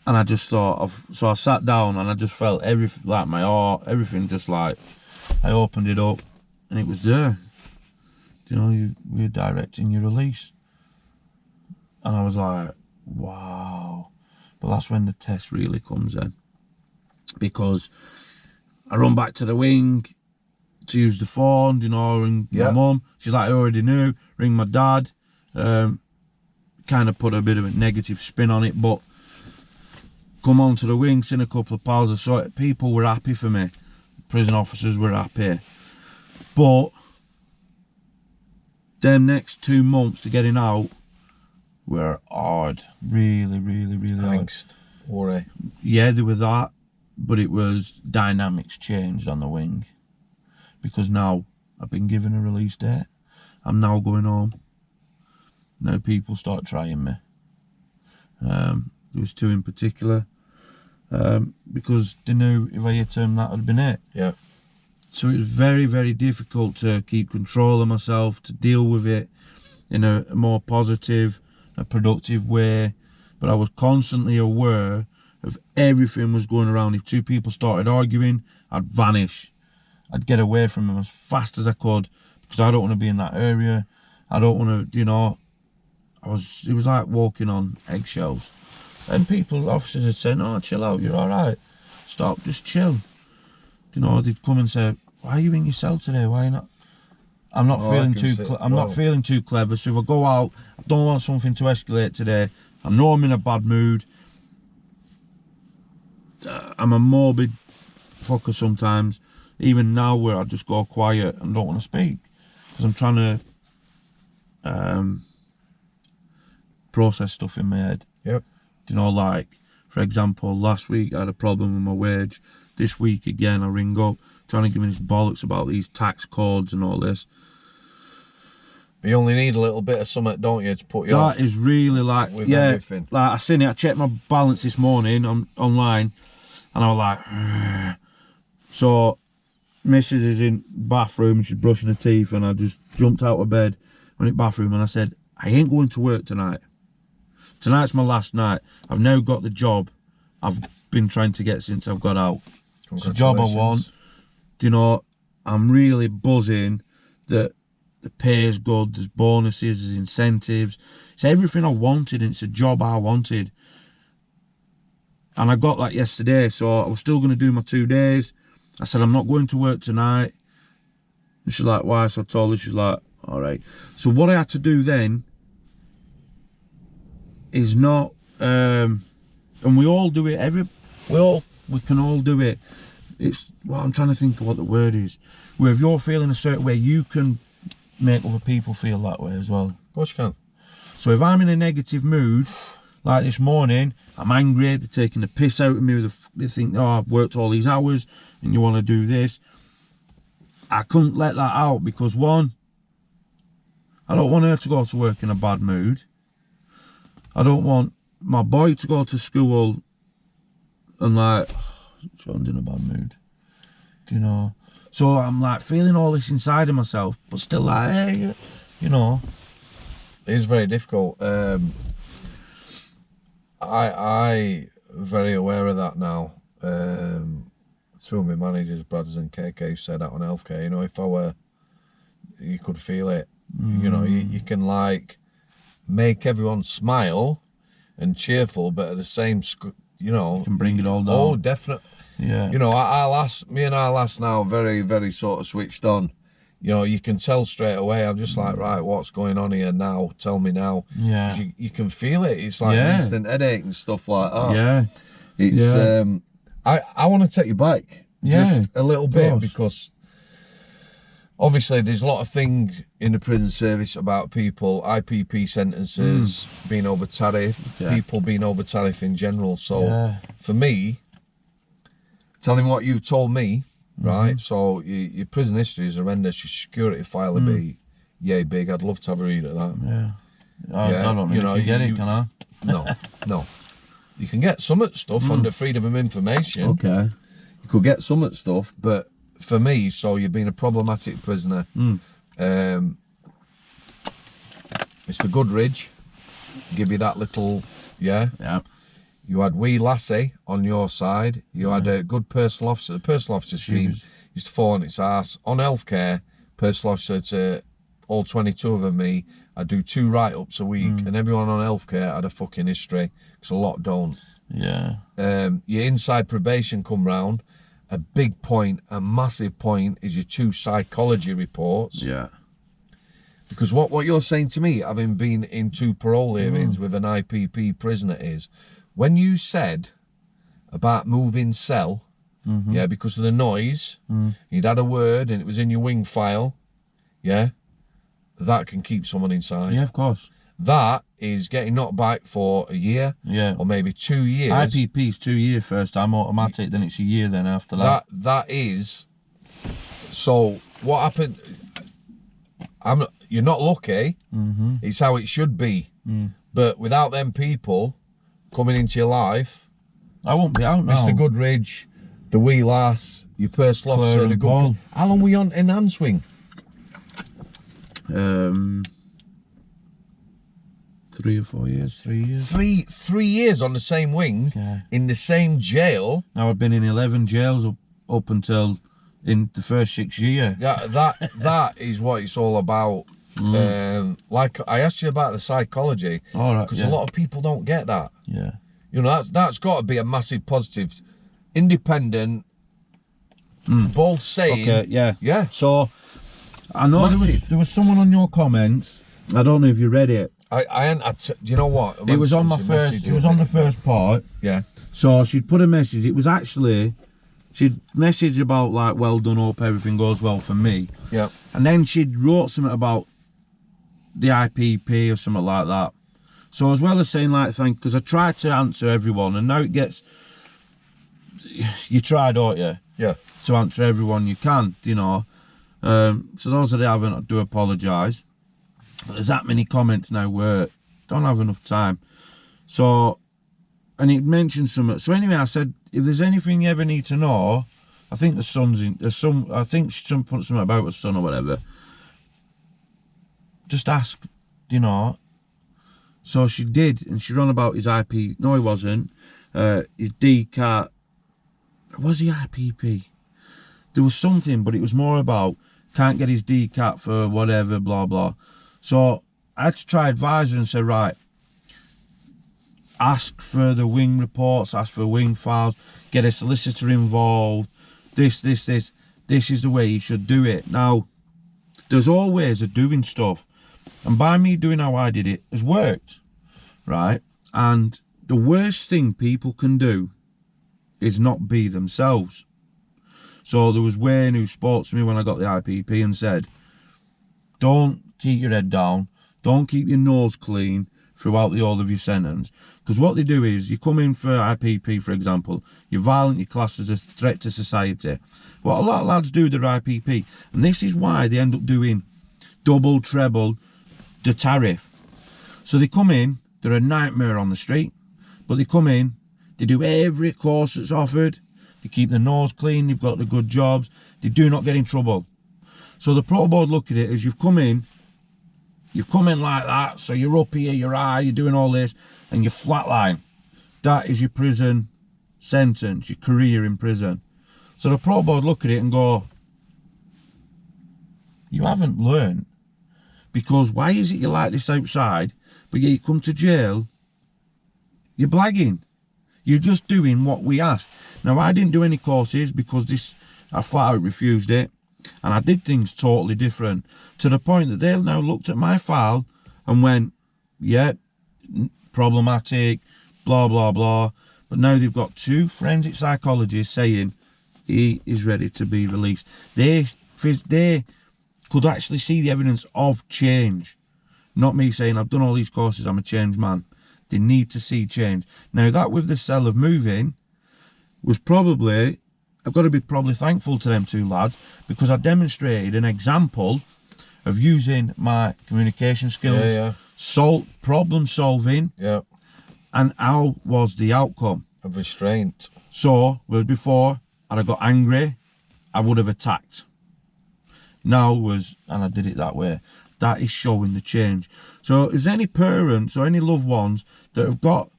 And I just thought, so I sat down and I just felt everything, like my heart, everything just like, I opened it up and it was there. You know, we're directing your release. And I was like, wow. But that's when the test really comes in. Because I run back to the wing to use the phone, you know, ring my mum. She's like, I already knew. Ring my dad. Kind of put a bit of a negative spin on it, but come on to the wing, seen a couple of pals. I saw it. People were happy for me. Prison officers were happy. But them next 2 months to getting out were hard. Really, really, really hard. Angst, worry. Yeah, there were that. But it was dynamics changed on the wing. Because now I've been given a release date. I'm now going home. Now people start trying me. There was 2 in particular. Because they knew if I hit them, that would have been it. Yeah. So it was very, very difficult to keep control of myself, to deal with it in a more positive, a productive way. But I was constantly aware of everything was going around. If two people started arguing, I'd vanish. I'd get away from them as fast as I could, because I don't want to be in that area. I don't want to, you know, it was like walking on eggshells. And officers would say, no, chill out, you're all right. Stop, just chill. You know, they'd come and say, why are you in your cell today? Why are you not? I'm not feeling too clever. So if I go out, I don't want something to escalate today. I know I'm in a bad mood. I'm a morbid fucker sometimes. Even now, where I just go quiet and don't want to speak, because I'm trying to process stuff in my head. Yep. You know, like, for example, last week I had a problem with my wage. This week again, I ring up trying to give me this bollocks about these tax codes and all this. You only need a little bit of something, don't you, to put you off? That is really like, yeah, everything. like I seen it. I checked my balance this morning online, and I was like, so Mrs. is in bathroom and she's brushing her teeth, and I just jumped out of bed, went in the bathroom, and I said, I ain't going to work tonight. Tonight's my last night. I've now got the job I've been trying to get since I've got out. It's a job I want. You know, I'm really buzzing that the pay is good, there's bonuses, there's incentives. It's everything I wanted, and it's a job I wanted. And I got that yesterday, so I was still going to do my 2 days. I said, I'm not going to work tonight. And she's like, why? So I told her, she's like, all right. So what I had to do then is not, and we all do it, we can all do it. It's, well, I'm trying to think of what the word is. Where if you're feeling a certain way, you can make other people feel that way as well. Of course you can. So if I'm in a negative mood, like this morning, I'm angry, they're taking the piss out of me, they think, oh, I've worked all these hours and you want to do this. I couldn't let that out, because one, I don't want her to go to work in a bad mood. I don't want my boy to go to school and like, Shaun's in a bad mood. Do you know? So I'm like feeling all this inside of myself, but still like, hey, you know. It is very difficult. I very aware of that now. Two of my managers, Brothers and KK, said that on healthcare. You know, if I were, you could feel it. You know, you can like make everyone smile and cheerful, but at the same, you know, you can bring it all down. Oh, definitely. Yeah. You know, me and our lass now very, very sort of switched on. You know, you can tell straight away. I'm just like, right, what's going on here now? Tell me now. Yeah. You can feel it. It's like instant headache and stuff like that. Yeah. It's I want to take you back just a little bit, because obviously there's a lot of things in the prison service about people, I.P.P sentences being over tariff, people being over tariff in general. So for me, telling what you've told me, right? So your prison history is horrendous. Your security file would be yay big. I'd love to have a read at that. Yeah. I don't really get it, can I? No. You can get some of the stuff under freedom of information. Okay. You could get some of the stuff, but for me, so you've been a problematic prisoner. It's the Goodridge. Give you that little, Yeah. You had wee lassie on your side. You had a good personal officer. The personal officer scheme used to fall on its ass. On healthcare, personal officer to all 22 of them, me, I do 2 write-ups a week, and everyone on healthcare had a fucking history, because a lot don't. Yeah. Your inside probation come round. A big point, a massive point, is your 2 psychology reports. Yeah. Because what you're saying to me, having been in 2 parole hearings with an I.P.P prisoner, is when you said about moving cell, because of the noise, you'd had a word and it was in your wing file, that can keep someone inside. Yeah, of course. That is getting knocked back for a year, or maybe 2 years. I.P.P is 2 year first time automatic, then it's a year then after that. That is. So what happened? You're not lucky. It's how it should be. But without them people coming into your life, I won't be out now. Mr. Goodridge, the wee lass, your purse Claire officer, and the Paul. good. How long were you on in hand swing? 3 or 4 years, 3 years. Three years on the same wing, Yeah. in the same jail. Now I've been in 11 jails up until in the first 6 years. That is what it's all about. Like I asked you about the psychology, All right, because yeah. a lot of people don't get that. Yeah. You know, that's got to be a massive positive. Independent, both saying, Okay, yeah. yeah. So I know Massive. there was someone on your comments. I don't know if you read it. Do you know what? It was on my first. It was on the first part. Yeah. So she'd put a message. It was actually she'd messaged about like, well done, hope everything goes well for me. Yeah. And then she'd wrote something about the I.P.P or something like that. So as well as saying like thank, because I tried to answer everyone, and now it gets. You try, don't you? Yeah. To answer everyone you can, you know. So those that haven't, I do apologise. But there's that many comments now where don't have enough time. So, and it mentioned something. So anyway, I said, if there's anything you ever need to know, I think the son's in. There's some. I think some put something about his son or whatever. Just ask, you know. So she did, and she ran about his IP. No, he wasn't. His DCAT. Was he I.P.P? There was something, but it was more about can't get his DCAT for whatever, blah blah. So I had to try advise her and say, right, ask for the wing reports, ask for wing files, get a solicitor involved. This is the way you should do it. Now, there's all ways of doing stuff, and by me doing how I did it has worked, right? And the worst thing people can do is not be themselves. So there was Wayne who spoke to me when I got the I.P.P and said, don't keep your head down, don't keep your nose clean throughout the whole of your sentence. Because what they do is, you come in for I.P.P, for example, you're violent, you're classed as a threat to society. What a lot of lads do with their I.P.P, and this is why they end up doing double, treble the tariff. So they come in, they're a nightmare on the street, but they come in, they do every course that's offered, they keep their nose clean, they've got the good jobs, they do not get in trouble. So the pro board look at it as you've come in like that, so you're up here, you're high, you're doing all this, and you're flatline. That is your prison sentence, your career in prison. So the pro board look at it and go, you haven't learned, because why is it you like this outside, but yet you come to jail, you're blagging. You're just doing what we asked. Now, I didn't do any courses because I flat out refused it. And I did things totally different, to the point that they now looked at my file and went, yeah, problematic, blah, blah, blah. But now they've got 2 forensic psychologists saying he is ready to be released. They could actually see the evidence of change. Not me saying I've done all these courses, I'm a changed man. They need to see change. Now, that with the cell of moving was probably, I've got to be probably thankful to them 2 lads, because I demonstrated an example of using my communication skills, problem solving, and how was the outcome of restraint. So, whereas before, had I got angry, I would have attacked. Now and I did it that way. That is showing the change. So if there's any parents or any loved ones that have got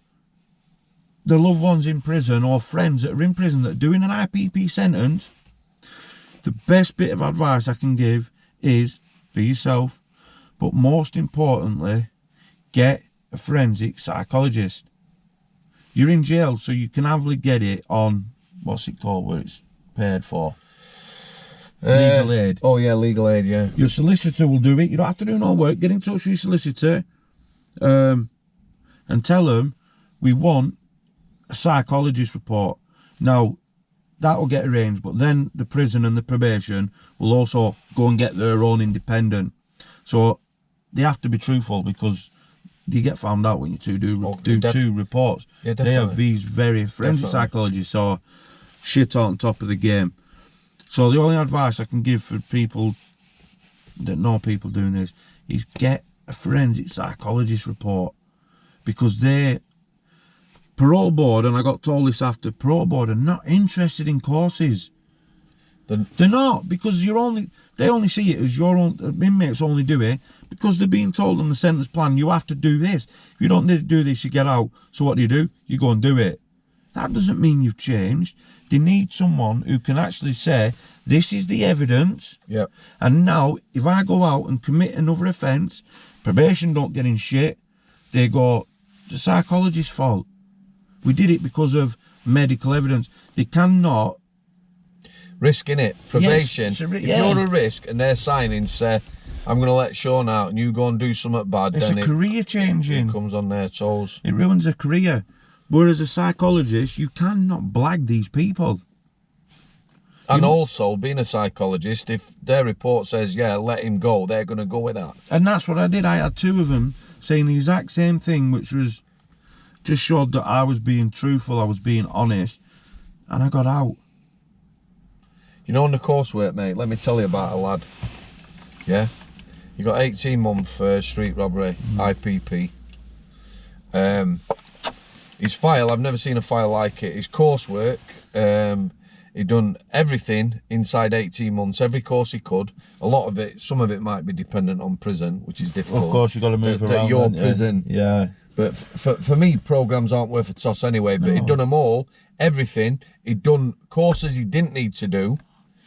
their loved ones in prison, or friends that are in prison that are doing an I.P.P sentence, the best bit of advice I can give is be yourself, but most importantly, get a forensic psychologist. You're in jail, so you can happily get it on, what's it called, where it's paid for? Legal aid. Oh yeah, legal aid, yeah. Your solicitor will do it. You don't have to do no work. Get in touch with your solicitor and tell them we want a psychologist report. Now, that will get arranged, but then the prison and the probation will also go and get their own independent. So they have to be truthful, because they get found out when you do 2 reports. Yeah, they have these very forensic psychologists, so shit on top of the game. So the only advice I can give for people that know people doing this is get a forensic psychologist report, because parole board, and I got told this after, parole board are not interested in courses. They're not, because they only see it as your own inmates only do it because they're being told on the sentence plan, you have to do this. If you don't do this, you get out. So what do? You go and do it. That doesn't mean you've changed. They need someone who can actually say, this is the evidence. Yep. And now, if I go out and commit another offence, probation don't get in shit. They go, it's the psychologist's fault. We did it because of medical evidence. They cannot. Risk, innit? Probation. Yes, if you're a risk and they're signing, say, I'm going to let Shaun out and you go and do something bad, it's then a career changing. It comes on their toes. It ruins a career. Whereas a psychologist, you cannot blag these people. And also, being a psychologist, if their report says, yeah, let him go, they're going to go with that. And that's what I did. I had two of them saying the exact same thing, which was just showed that I was being truthful, I was being honest, and I got out. You know, on the coursework, mate, let me tell you about a lad. Yeah? He got 18 months for street robbery, I.P.P. His file, I've never seen a file like it. His coursework, he'd done everything inside 18 months, every course he could. A lot of it, some of it might be dependent on prison, which is difficult. Of course, you've got to move around. Your prison. Yeah. But for me, programmes aren't worth a toss anyway. But he'd done them all, everything. He'd done courses he didn't need to do.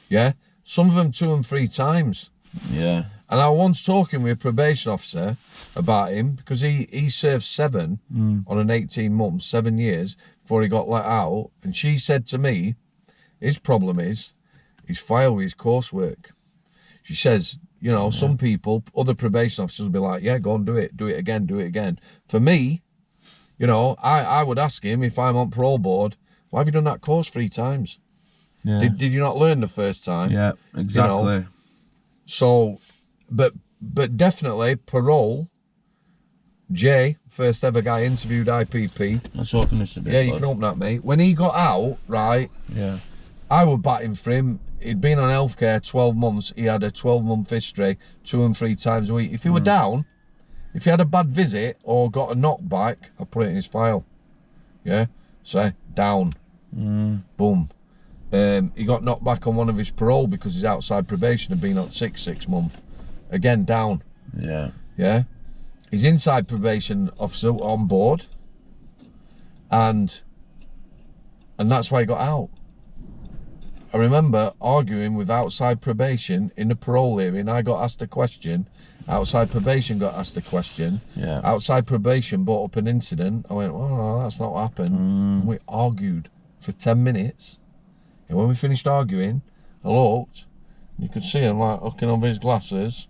Yeah. Some of them 2 and 3 times. Yeah. And I was once talking with a probation officer about him because he served 7 on an 18 months, 7 years before he got let out. And she said to me, his problem is his file with his coursework. She says, you know, some people, other probation officers will be like, yeah, go and do it again, do it again. For me, you know, I would ask him if I'm on parole board, why have you done that course 3 times? Yeah. Did you not learn the first time? Yeah, exactly. You know? So, but definitely parole. Jay, first ever guy interviewed I.P.P. Let's open this a bit. Yeah, you can open that, mate. When he got out, right? Yeah. I would bat him for him. He'd been on healthcare 12 months. He had a 12-month history, 2 and 3 times a week. If he were down, if he had a bad visit or got a knockback, I'd put it in his file. Yeah, say down, boom. He got knocked back on one of his parole because he's outside probation and been on 6 months. Again, down. Yeah. Yeah. He's inside probation officer on board. And that's why he got out. I remember arguing with outside probation in the parole hearing. I got asked a question. Outside probation got asked a question. Yeah. Outside probation brought up an incident. I went, oh no, that's not what happened. And we argued for 10 minutes. And when we finished arguing, I looked, you could see him like looking over his glasses,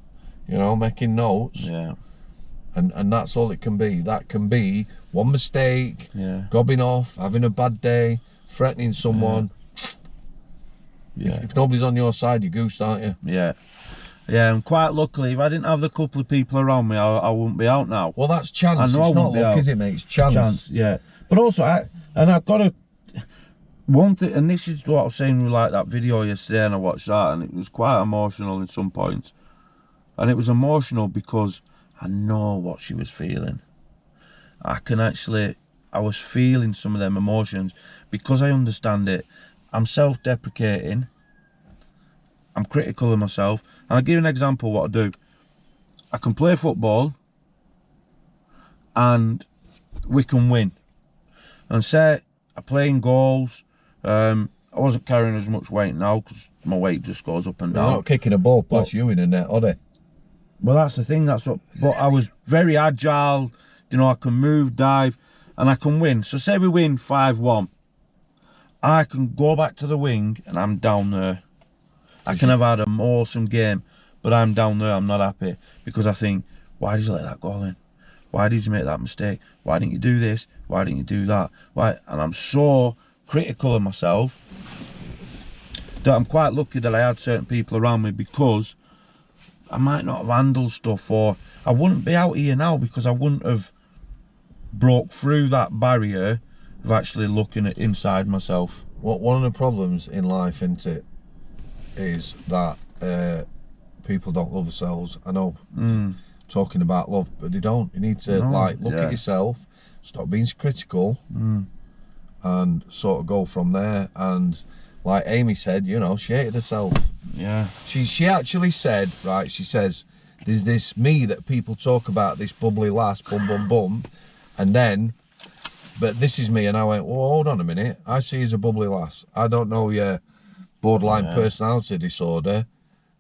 you know, making notes. Yeah. And that's all it can be. That can be one mistake, gobbing off, having a bad day, threatening someone. Yeah. If nobody's on your side, you're goosed, aren't you? Yeah. Yeah, and quite luckily, if I didn't have the couple of people around me, I wouldn't be out now. Well, that's chance. I know it's I not wouldn't be luck, out. is it, mate? It's chance. Yeah. But also, I've got to... One thing, and this is what I was saying with like that video yesterday, and I watched that, and it was quite emotional in some points. And it was emotional because I know what she was feeling. I was feeling some of them emotions because I understand it. I'm self-deprecating. I'm critical of myself. And I'll give you an example of what I do. I can play football and we can win. And say I play in goals. I wasn't carrying as much weight now because my weight just goes up and down. They're not kicking a ball past you in the net, are they? Well, that's the thing. But I was very agile. You know, I can move, dive, and I can win. So say we win 5-1. I can go back to the wing and I'm down there. I can have had an awesome game, but I'm down there. I'm not happy because I think, why did you let that go in? Why did you make that mistake? Why didn't you do this? Why didn't you do that? Why? And I'm so critical of myself that I'm quite lucky that I had certain people around me because I might not have handled stuff, or I wouldn't be out here now because I wouldn't have broke through that barrier of actually looking at inside myself. Well, one of the problems in life, isn't it, is that people don't love themselves. I know talking about love, but they don't. You need to look at yourself, stop being critical, and sort of go from there. And like Amy said, you know, she hated herself. Yeah. She actually said, right, she says, there's this me that people talk about, this bubbly lass, bum bum bum, and then, but this is me. And I went, well, hold on a minute, I see you as a bubbly lass. I don't know your borderline personality disorder,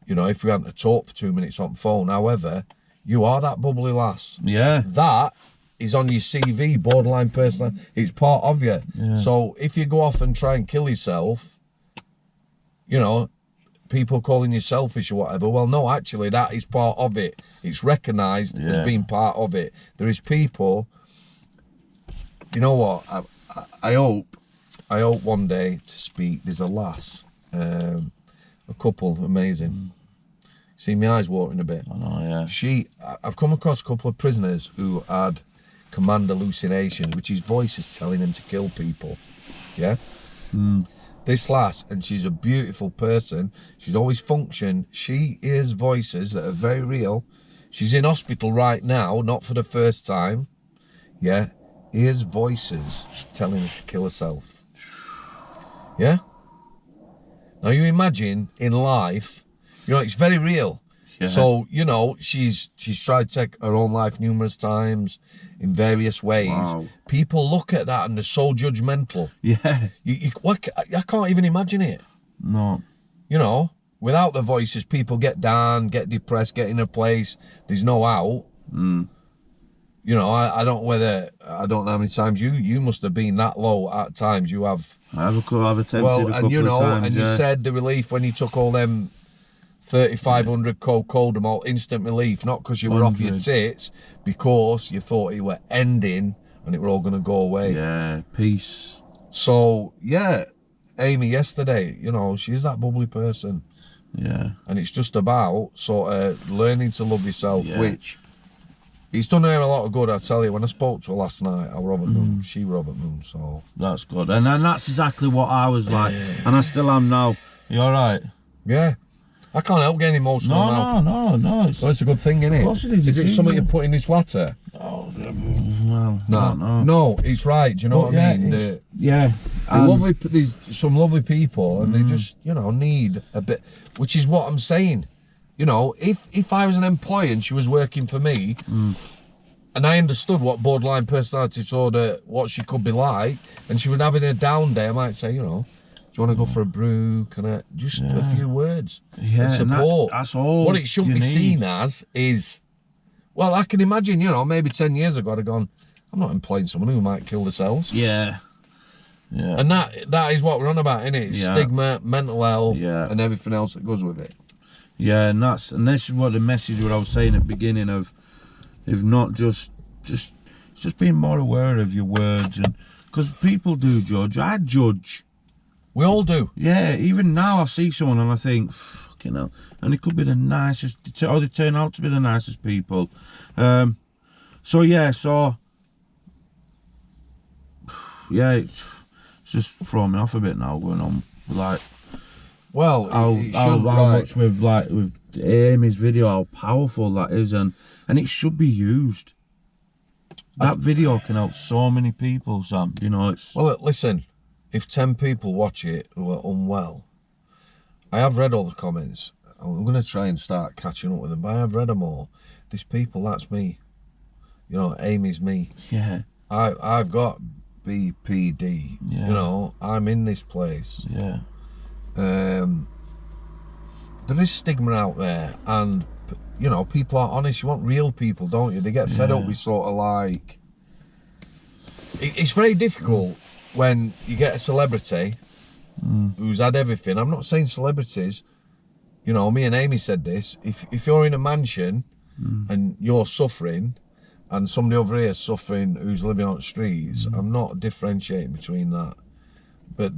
you know, if we hadn't to talk for 2 minutes on the phone. However, you are that bubbly lass. Yeah. That is on your CV, borderline personality. It's part of you. Yeah. So if you go off and try and kill yourself, you know, people calling you selfish or whatever, well, no, actually, that is part of it. It's recognised as being part of it. There is people, you know what, I hope one day to speak, there's a lass, a couple, amazing. See, my eyes watering a bit. I know, yeah. I've come across a couple of prisoners who had command hallucinations, which is voices telling them to kill people, yeah? This lass, and she's a beautiful person, she's always functioned, she hears voices that are very real. She's in hospital right now, not for the first time, yeah? Hears voices telling her to kill herself, yeah? Now you imagine in life, you know, it's very real. Yeah. So, you know, she's tried to take her own life numerous times in various ways. Wow. People look at that and they're so judgmental. Yeah. I can't even imagine it. No. You know, without the voices, people get down, get depressed, get in a place. There's no out. You know, I don't know how many times you must have been that low at times. You have. I've attempted a couple of times, and you said the relief when you took all them 3,500 codamol, instant relief, not because you were 100. Off your tits, because you thought it were ending and it were all going to go away. Yeah, peace. So, yeah, Amy yesterday, you know, she's that bubbly person. Yeah. And it's just about sort of learning to love yourself, which it's done her a lot of good, I tell you. When I spoke to her last night, I were over the moon, she were over the moon, so. That's good. And that's exactly what I was like, and I still am now. You all right? Yeah. I can't help getting emotional now. No. Well, it's a good thing, isn't it? Of course it is. Is it something you put in this water? Oh, well, no, it's right. Do you know what I mean? There's some lovely people, and they just, you know, need a bit. Which is what I'm saying. You know, if I was an employee and she was working for me, and I understood what borderline personality disorder, what she could be like, and she was having a down day, I might say, you know, do you want to go for a brew? Can I just a few words? Yeah, support. That's all. What it shouldn't be seen as is, well, I can imagine, you know, maybe 10 years ago I'd have gone, I'm not employing someone who might kill themselves. Yeah. Yeah. And that is what we're on about, isn't it? Stigma, mental health, and everything else that goes with it. Yeah, and this is what the message what I was saying at the beginning of, if not just being more aware of your words, and because people do judge. I judge. We all do. Yeah, even now I see someone and I think, fucking hell, and it could be the nicest, or they turn out to be the nicest people. So it's just throwing me off a bit now, going on like. Well, how much with Amy's video, how powerful that is, and it should be used. That video can help so many people, Sam. You know, it's. Well, listen, if 10 people watch it who are unwell, I have read all the comments. I'm going to try and start catching up with them, but I have read them all. These people, that's me. You know, Amy's me. Yeah. I've got BPD. Yeah. You know, I'm in this place. Yeah. There is stigma out there, and you know, people are honest. You want real people, don't you? They get fed up with sort of like. It's very difficult when you get a celebrity who's had everything. I'm not saying celebrities. You know, me and Amy said this. If you're in a mansion and you're suffering, and somebody over here is suffering who's living on the streets, I'm not differentiating between that. But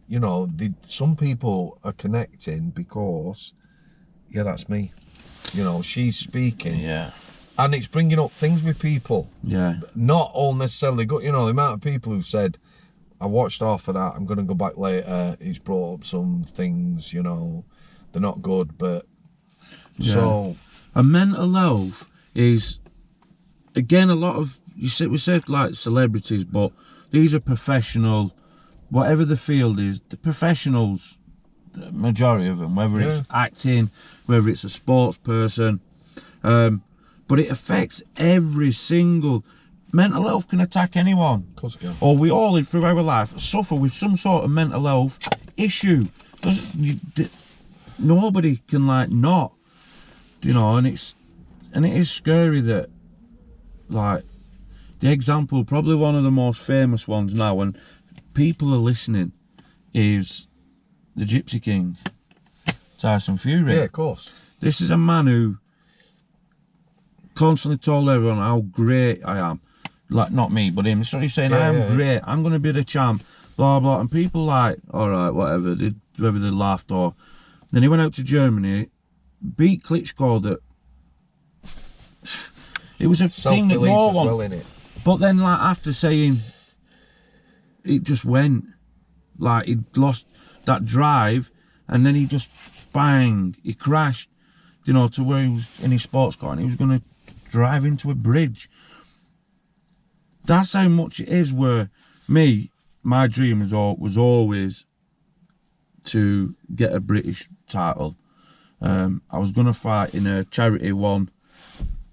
you know, some people are connecting because, that's me. You know, she's speaking. Yeah. And it's bringing up things with people. Yeah. Not all necessarily good. You know, the amount of people who said, I watched half of that, I'm going to go back later. It's brought up some things, you know, they're not good, but. Yeah. So. And mental health is, again, a lot of, we said like celebrities, but these are professional, whatever the field is, the professionals, the majority of them, whether it's acting, whether it's a sports person, but it affects every single. Mental health can attack anyone. Of course it can. Or we all, through our life, suffer with some sort of mental health issue. Nobody can not, and it is scary that, like, the example, probably one of the most famous ones now, and people are listening, is the Gypsy King, Tyson Fury. Yeah, of course. This is a man who constantly told everyone how great I am. Like, not me, but him. So he's saying, I am great, I'm going to be the champ, blah, blah. And people like, all right, whatever, whether they laughed or... Then he went out to Germany, beat Klitschko. That it was a thing that no one... Well, innit? But then, like, after saying, it just went. Like, he lost that drive, and then he just, bang, he crashed, to where he was in his sports car, and he was going to drive into a bridge. That's how much it is. Where my dream was always to get a British title. I was going to fight in a charity one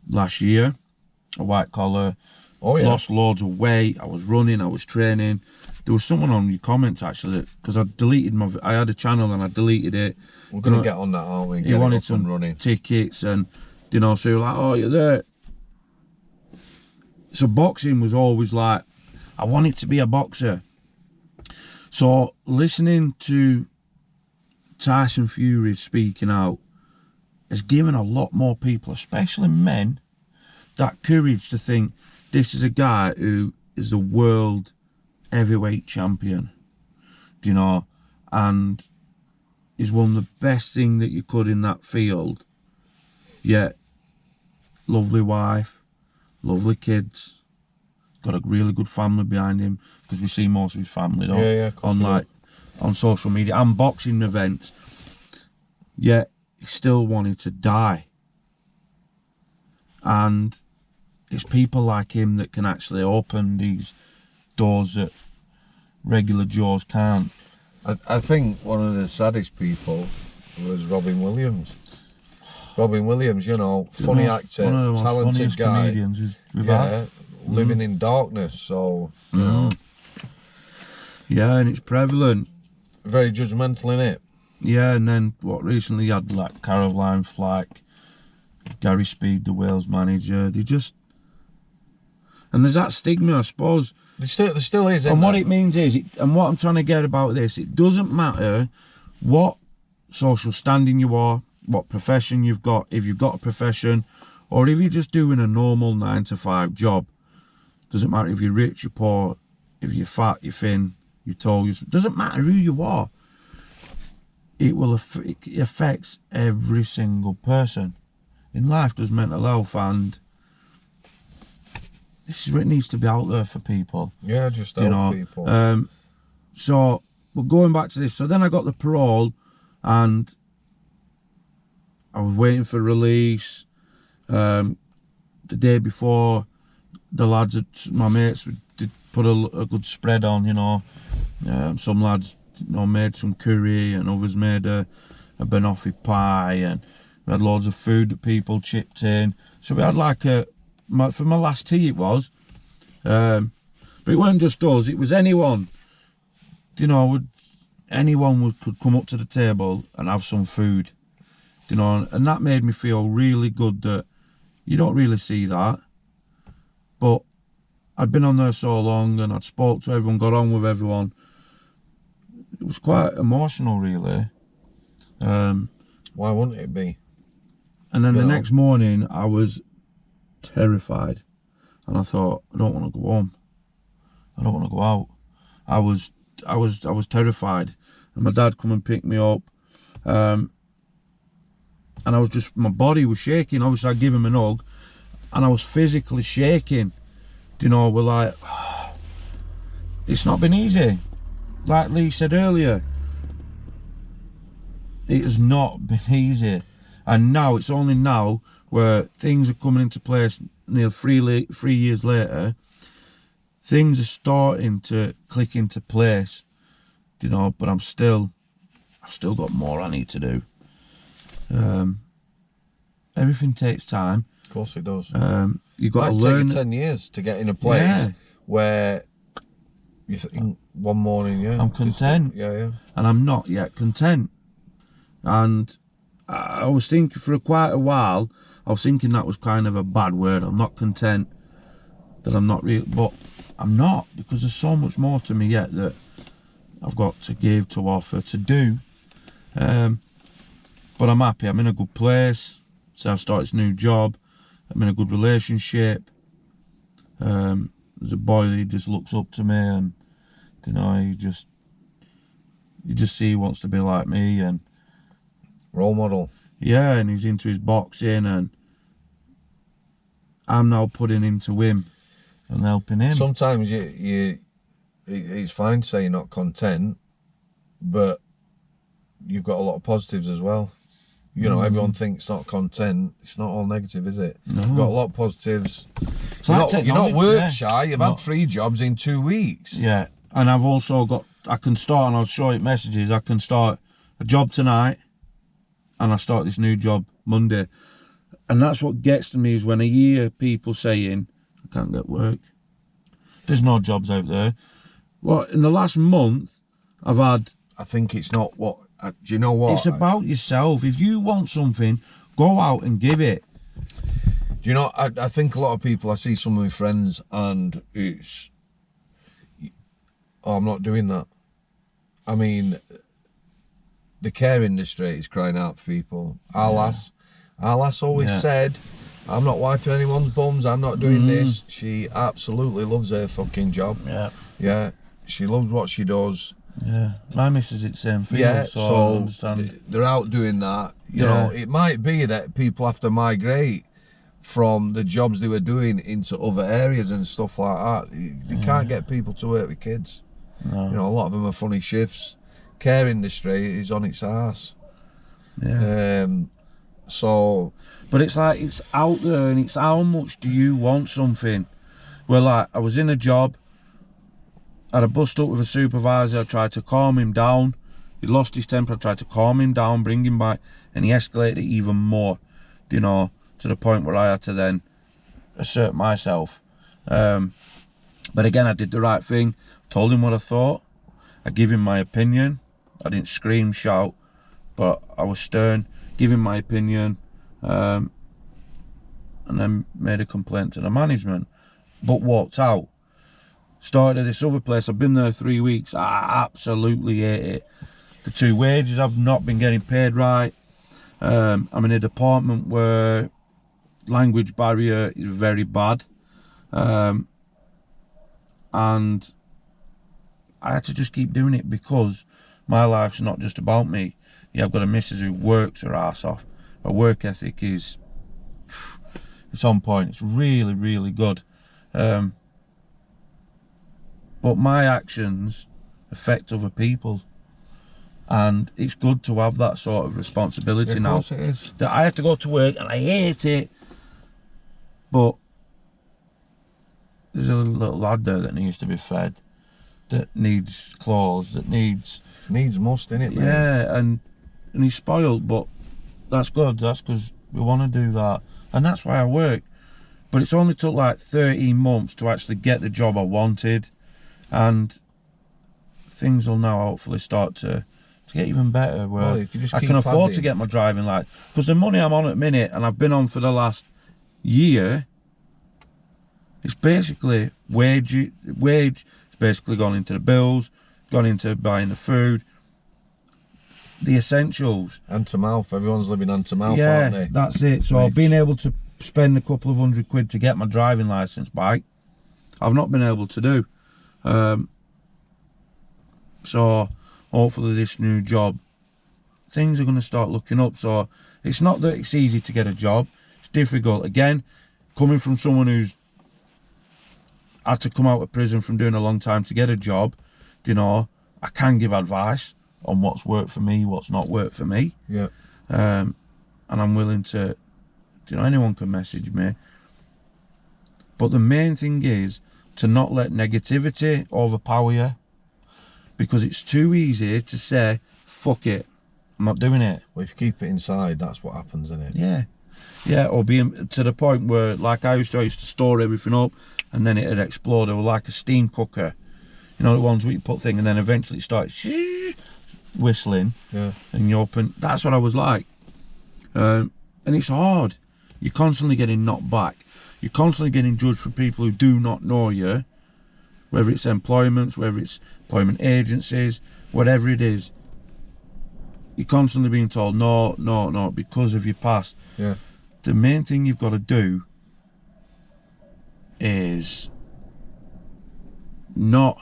last year, a white collar. Oh, yeah. Lost loads of weight. I was running, I was training. There was someone on your comments actually, because I deleted I had a channel and I deleted it. We're going to get on that, aren't we? He wanted some running tickets, and so you're like, oh, you're there. So boxing was always like, I wanted to be a boxer. So listening to Tyson Fury speaking out has given a lot more people, especially men, that courage to think this is a guy who is the world heavyweight champion, and he's won the best thing that you could in that field. Yet, lovely wife, lovely kids, got a really good family behind him, because we see most of his family on social media and boxing events. Yet he still wanted to die, and it's people like him that can actually open these doors that regular Joes can't. I think one of the saddest people was Robin Williams. Robin Williams, funny actor, one of the talented guy, comedians we've had. living in darkness. So yeah, and it's prevalent. Very judgmental, innit? Yeah, and then recently you had like Caroline Flack, Gary Speed, the Wales manager. And there's that stigma, I suppose. There still is. And what it means is, and what I'm trying to get about this, it doesn't matter what social standing you are, what profession you've got, if you've got a profession, or if you're just doing a normal 9-to-5 job. Doesn't matter if you're rich, you're poor, if you're fat, you're thin, you're tall. Doesn't matter who you are. It affects every single person. In life, does mental health, and this is what needs to be out there for people. Yeah, just help people. So, but going back to this, so then I got the parole, and I was waiting for release. The day before, the lads, my mates, did put a good spread on, some lads, made some curry, and others made a banoffee pie, and we had loads of food that people chipped in. So we had like for my last tea it was, but it weren't just us, it was anyone, anyone could come up to the table and have some food, and that made me feel really good that you don't really see that. But I'd been on there so long, and I'd spoke to everyone, got on with everyone. It was quite emotional, really. Why wouldn't it be? And then the next morning, I was terrified, and I thought, I don't want to go home. I don't want to go out. I was terrified, and my dad come and pick me up, and I was just, my body was shaking. Obviously, I give him an hug, and I was physically shaking. We're like, it's not been easy. Like Lee said earlier, it has not been easy. And now, it's only now where things are coming into place nearly 3 years later, things are starting to click into place, you know, but I've still got more I need to do. Everything takes time. Of course it does. You've got to Might learn. take you 10 years to get in a place where you think one morning, I'm content. Yeah. And I'm not yet content. And I was thinking for quite a while, I was thinking that was kind of a bad word. I'm not content, that I'm not really, but I'm not, because there's so much more to me yet that I've got to give, to offer, to do. But I'm happy. I'm in a good place. So I've started this new job. I'm in a good relationship. There's a boy that just looks up to me, and you know, you just see he wants to be like me, and Role model. yeah, and he's into his boxing, and I'm now putting into him and helping him. Sometimes it's fine to say you're not content, but you've got a lot of positives as well. You know, everyone thinks not content. It's not all negative, is it? No. You've got a lot of positives. Like You're not work yeah. shy. You've had 3 jobs in 2 weeks. Yeah, and I've also got, I can start, and I'll show you messages, I can start a job tonight, and I start this new job Monday. And that's what gets to me, is when I hear people saying, I can't get work. There's no jobs out there. Well, in the last month, I've had... I think it's not what... do you know what? It's about yourself. If you want something, go out and give it. Do you know, I think a lot of people, I see some of my friends, and it's... Oh, I'm not doing that. I mean, the care industry is crying out for people. Our lass always said, I'm not wiping anyone's bums, I'm not doing this. She absolutely loves her fucking job. Yeah, she loves what she does. Yeah, my missus is the same thing. Yeah, so I so understand. they're out doing that. You know, it might be that people have to migrate from the jobs they were doing into other areas and stuff like that. You can't get people to work with kids. No. You know, a lot of them are funny shifts. Care industry is on its arse. Yeah. So... But it's like, it's out there, and it's how much do you want something? Well, like, I was in a job, I had a bust up with a supervisor, I tried to calm him down. He lost his temper, I tried to calm him down, bring him back, and he escalated it even more, you know, to the point where I had to then assert myself. But again, I did the right thing, told him what I thought, I gave him my opinion. I didn't scream, shout, but I was stern, give him my opinion, and then made a complaint to the management, but walked out. Started at this other place, I've been there 3 weeks, I absolutely hate it. The 2 wages, I've not been getting paid right. I'm in a department where language barrier is very bad. And I had to just keep doing it, because my life's not just about me. Yeah, I've got a missus who works her ass off. Her work ethic is, it's on point. It's really, really good. But my actions affect other people, and it's good to have that sort of responsibility now. Of course it is. That I have to go to work and I hate it, but there's a little lad there that needs to be fed, that needs clothes, that needs... It needs must, innit, man? Yeah, and he's spoiled, but that's good. That's because we want to do that, and that's why I work. But it's only took like 13 months to actually get the job I wanted, and things will now hopefully start to get even better, where if you just I keep can afford padding. to get my driving license. Because the money I'm on at the minute, and I've been on for the last year, it's basically wage. It's basically gone into the bills, gone into buying the food, the essentials. Hand to mouth. Everyone's living hand to mouth, Yeah, aren't they? that's it. So Wage. being able to spend a couple of £100 to get my driving licence back, I've not been able to do. So hopefully this new job, things are going to start looking up. So it's not that it's easy to get a job. It's difficult. Again, coming from someone who's had to come out of prison from doing a long time to get a job, you know, I can give advice on what's worked for me, what's not worked for me. Yeah. And I'm willing to, you know, anyone can message me. But the main thing is, to not let negativity overpower you, because it's too easy to say, fuck it, I'm not doing it. Well, if you keep it inside, that's what happens, isn't it? Yeah, or being to the point where, like I used to store everything up and then it'd explode, or like a steam cooker, you know, the ones where you put thing and then eventually it starts whistling, and you open. That's what I was like, and it's hard. You're constantly getting knocked back. You're constantly getting judged for people who do not know you, whether it's employments, whether it's employment agencies, whatever it is. You're constantly being told no because of your past. Yeah. The main thing you've got to do is not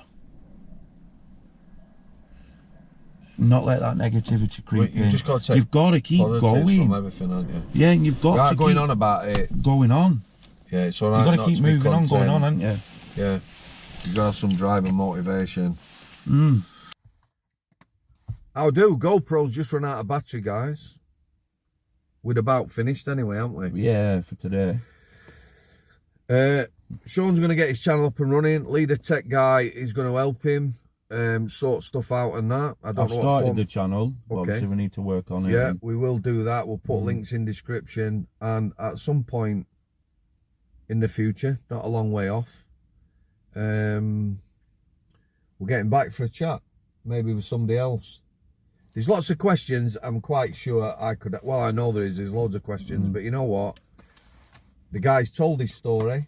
let that negativity creep in. Just got to take you've got to keep going from everything, haven't you? Yeah, and you've got to going keep on about it. Going on. Yeah, it's all right. You've got to keep moving on, going on, haven't you? Yeah. You've got to have some drive and motivation. How do? GoPro's just run out of battery, guys. We'd about finished anyway, aren't we? Yeah, for today. Shaun's going to get his channel up and running. Leader Tech guy is going to help him sort stuff out and that. I've started the channel. Okay. Obviously, we need to work on it. Yeah, we will do that. We'll put links in description. And at some point in the future, not a long way off, we're getting back for a chat. Maybe with somebody else. There's lots of questions. I'm quite sure I could. Well, I know there's loads of questions, but you know what? The guy's told his story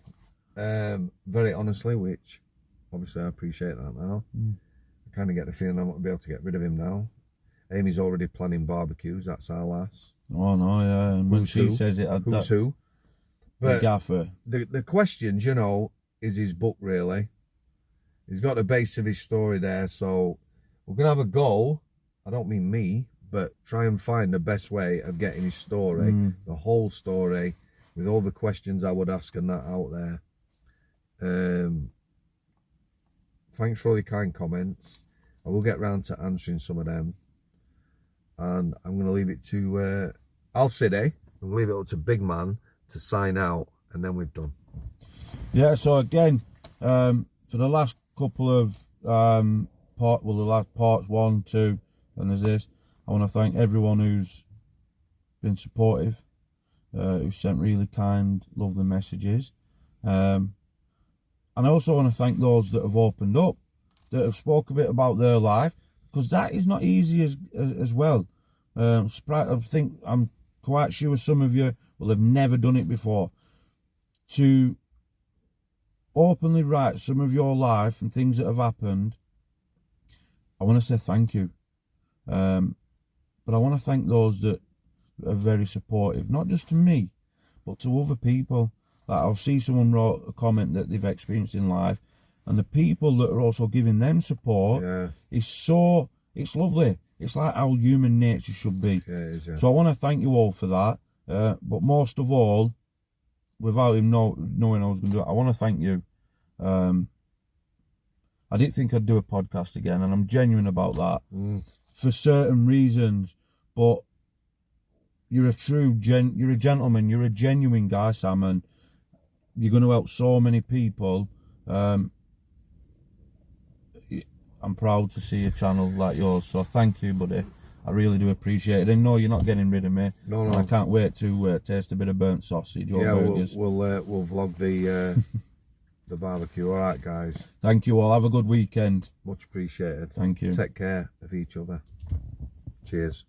very honestly, which obviously I appreciate that now. I kind of get the feeling I won't be able to get rid of him now. Amy's already planning barbecues. That's our lass. Oh no, yeah. And when she says it, who's who? But the gaffer. The questions, you know, is his book really. He's got the base of his story there, so we're gonna have a go. I don't mean me, but try and find the best way of getting his story, the whole story, with all the questions I would ask and that out there. Thanks for all your kind comments. I will get round to answering some of them. And I'm going to leave it to Al City. I'm going to leave it up to Big Man to sign out, and then we've done. Yeah, so again, for the last couple of the last parts 1, 2, and there's this, I want to thank everyone who's been supportive, who sent really kind, lovely messages. And I also want to thank those that have opened up, that have spoke a bit about their life, because that is not easy as well. I think I'm quite sure some of you will have never done it before. To openly write some of your life and things that have happened, I want to say thank you. But I want to thank those that are very supportive, not just to me, but to other people. Like I'll see someone wrote a comment that they've experienced in life, and the people that are also giving them support it's lovely. It's like how human nature should be. Yeah, it is, yeah. So I want to thank you all for that. But most of all, without him knowing I was going to do it, I want to thank you. I didn't think I'd do a podcast again, and I'm genuine about that for certain reasons. But you're a you're a gentleman, you're a genuine guy, Sam, and you're going to help so many people. I'm proud to see a channel like yours, so thank you, buddy. I really do appreciate it. And no, you're not getting rid of me. No. I can't wait to taste a bit of burnt sausage or burgers. We'll vlog the the barbecue. All right, guys. Thank you all. Have a good weekend. Much appreciated. Thank you. Take care of each other. Cheers.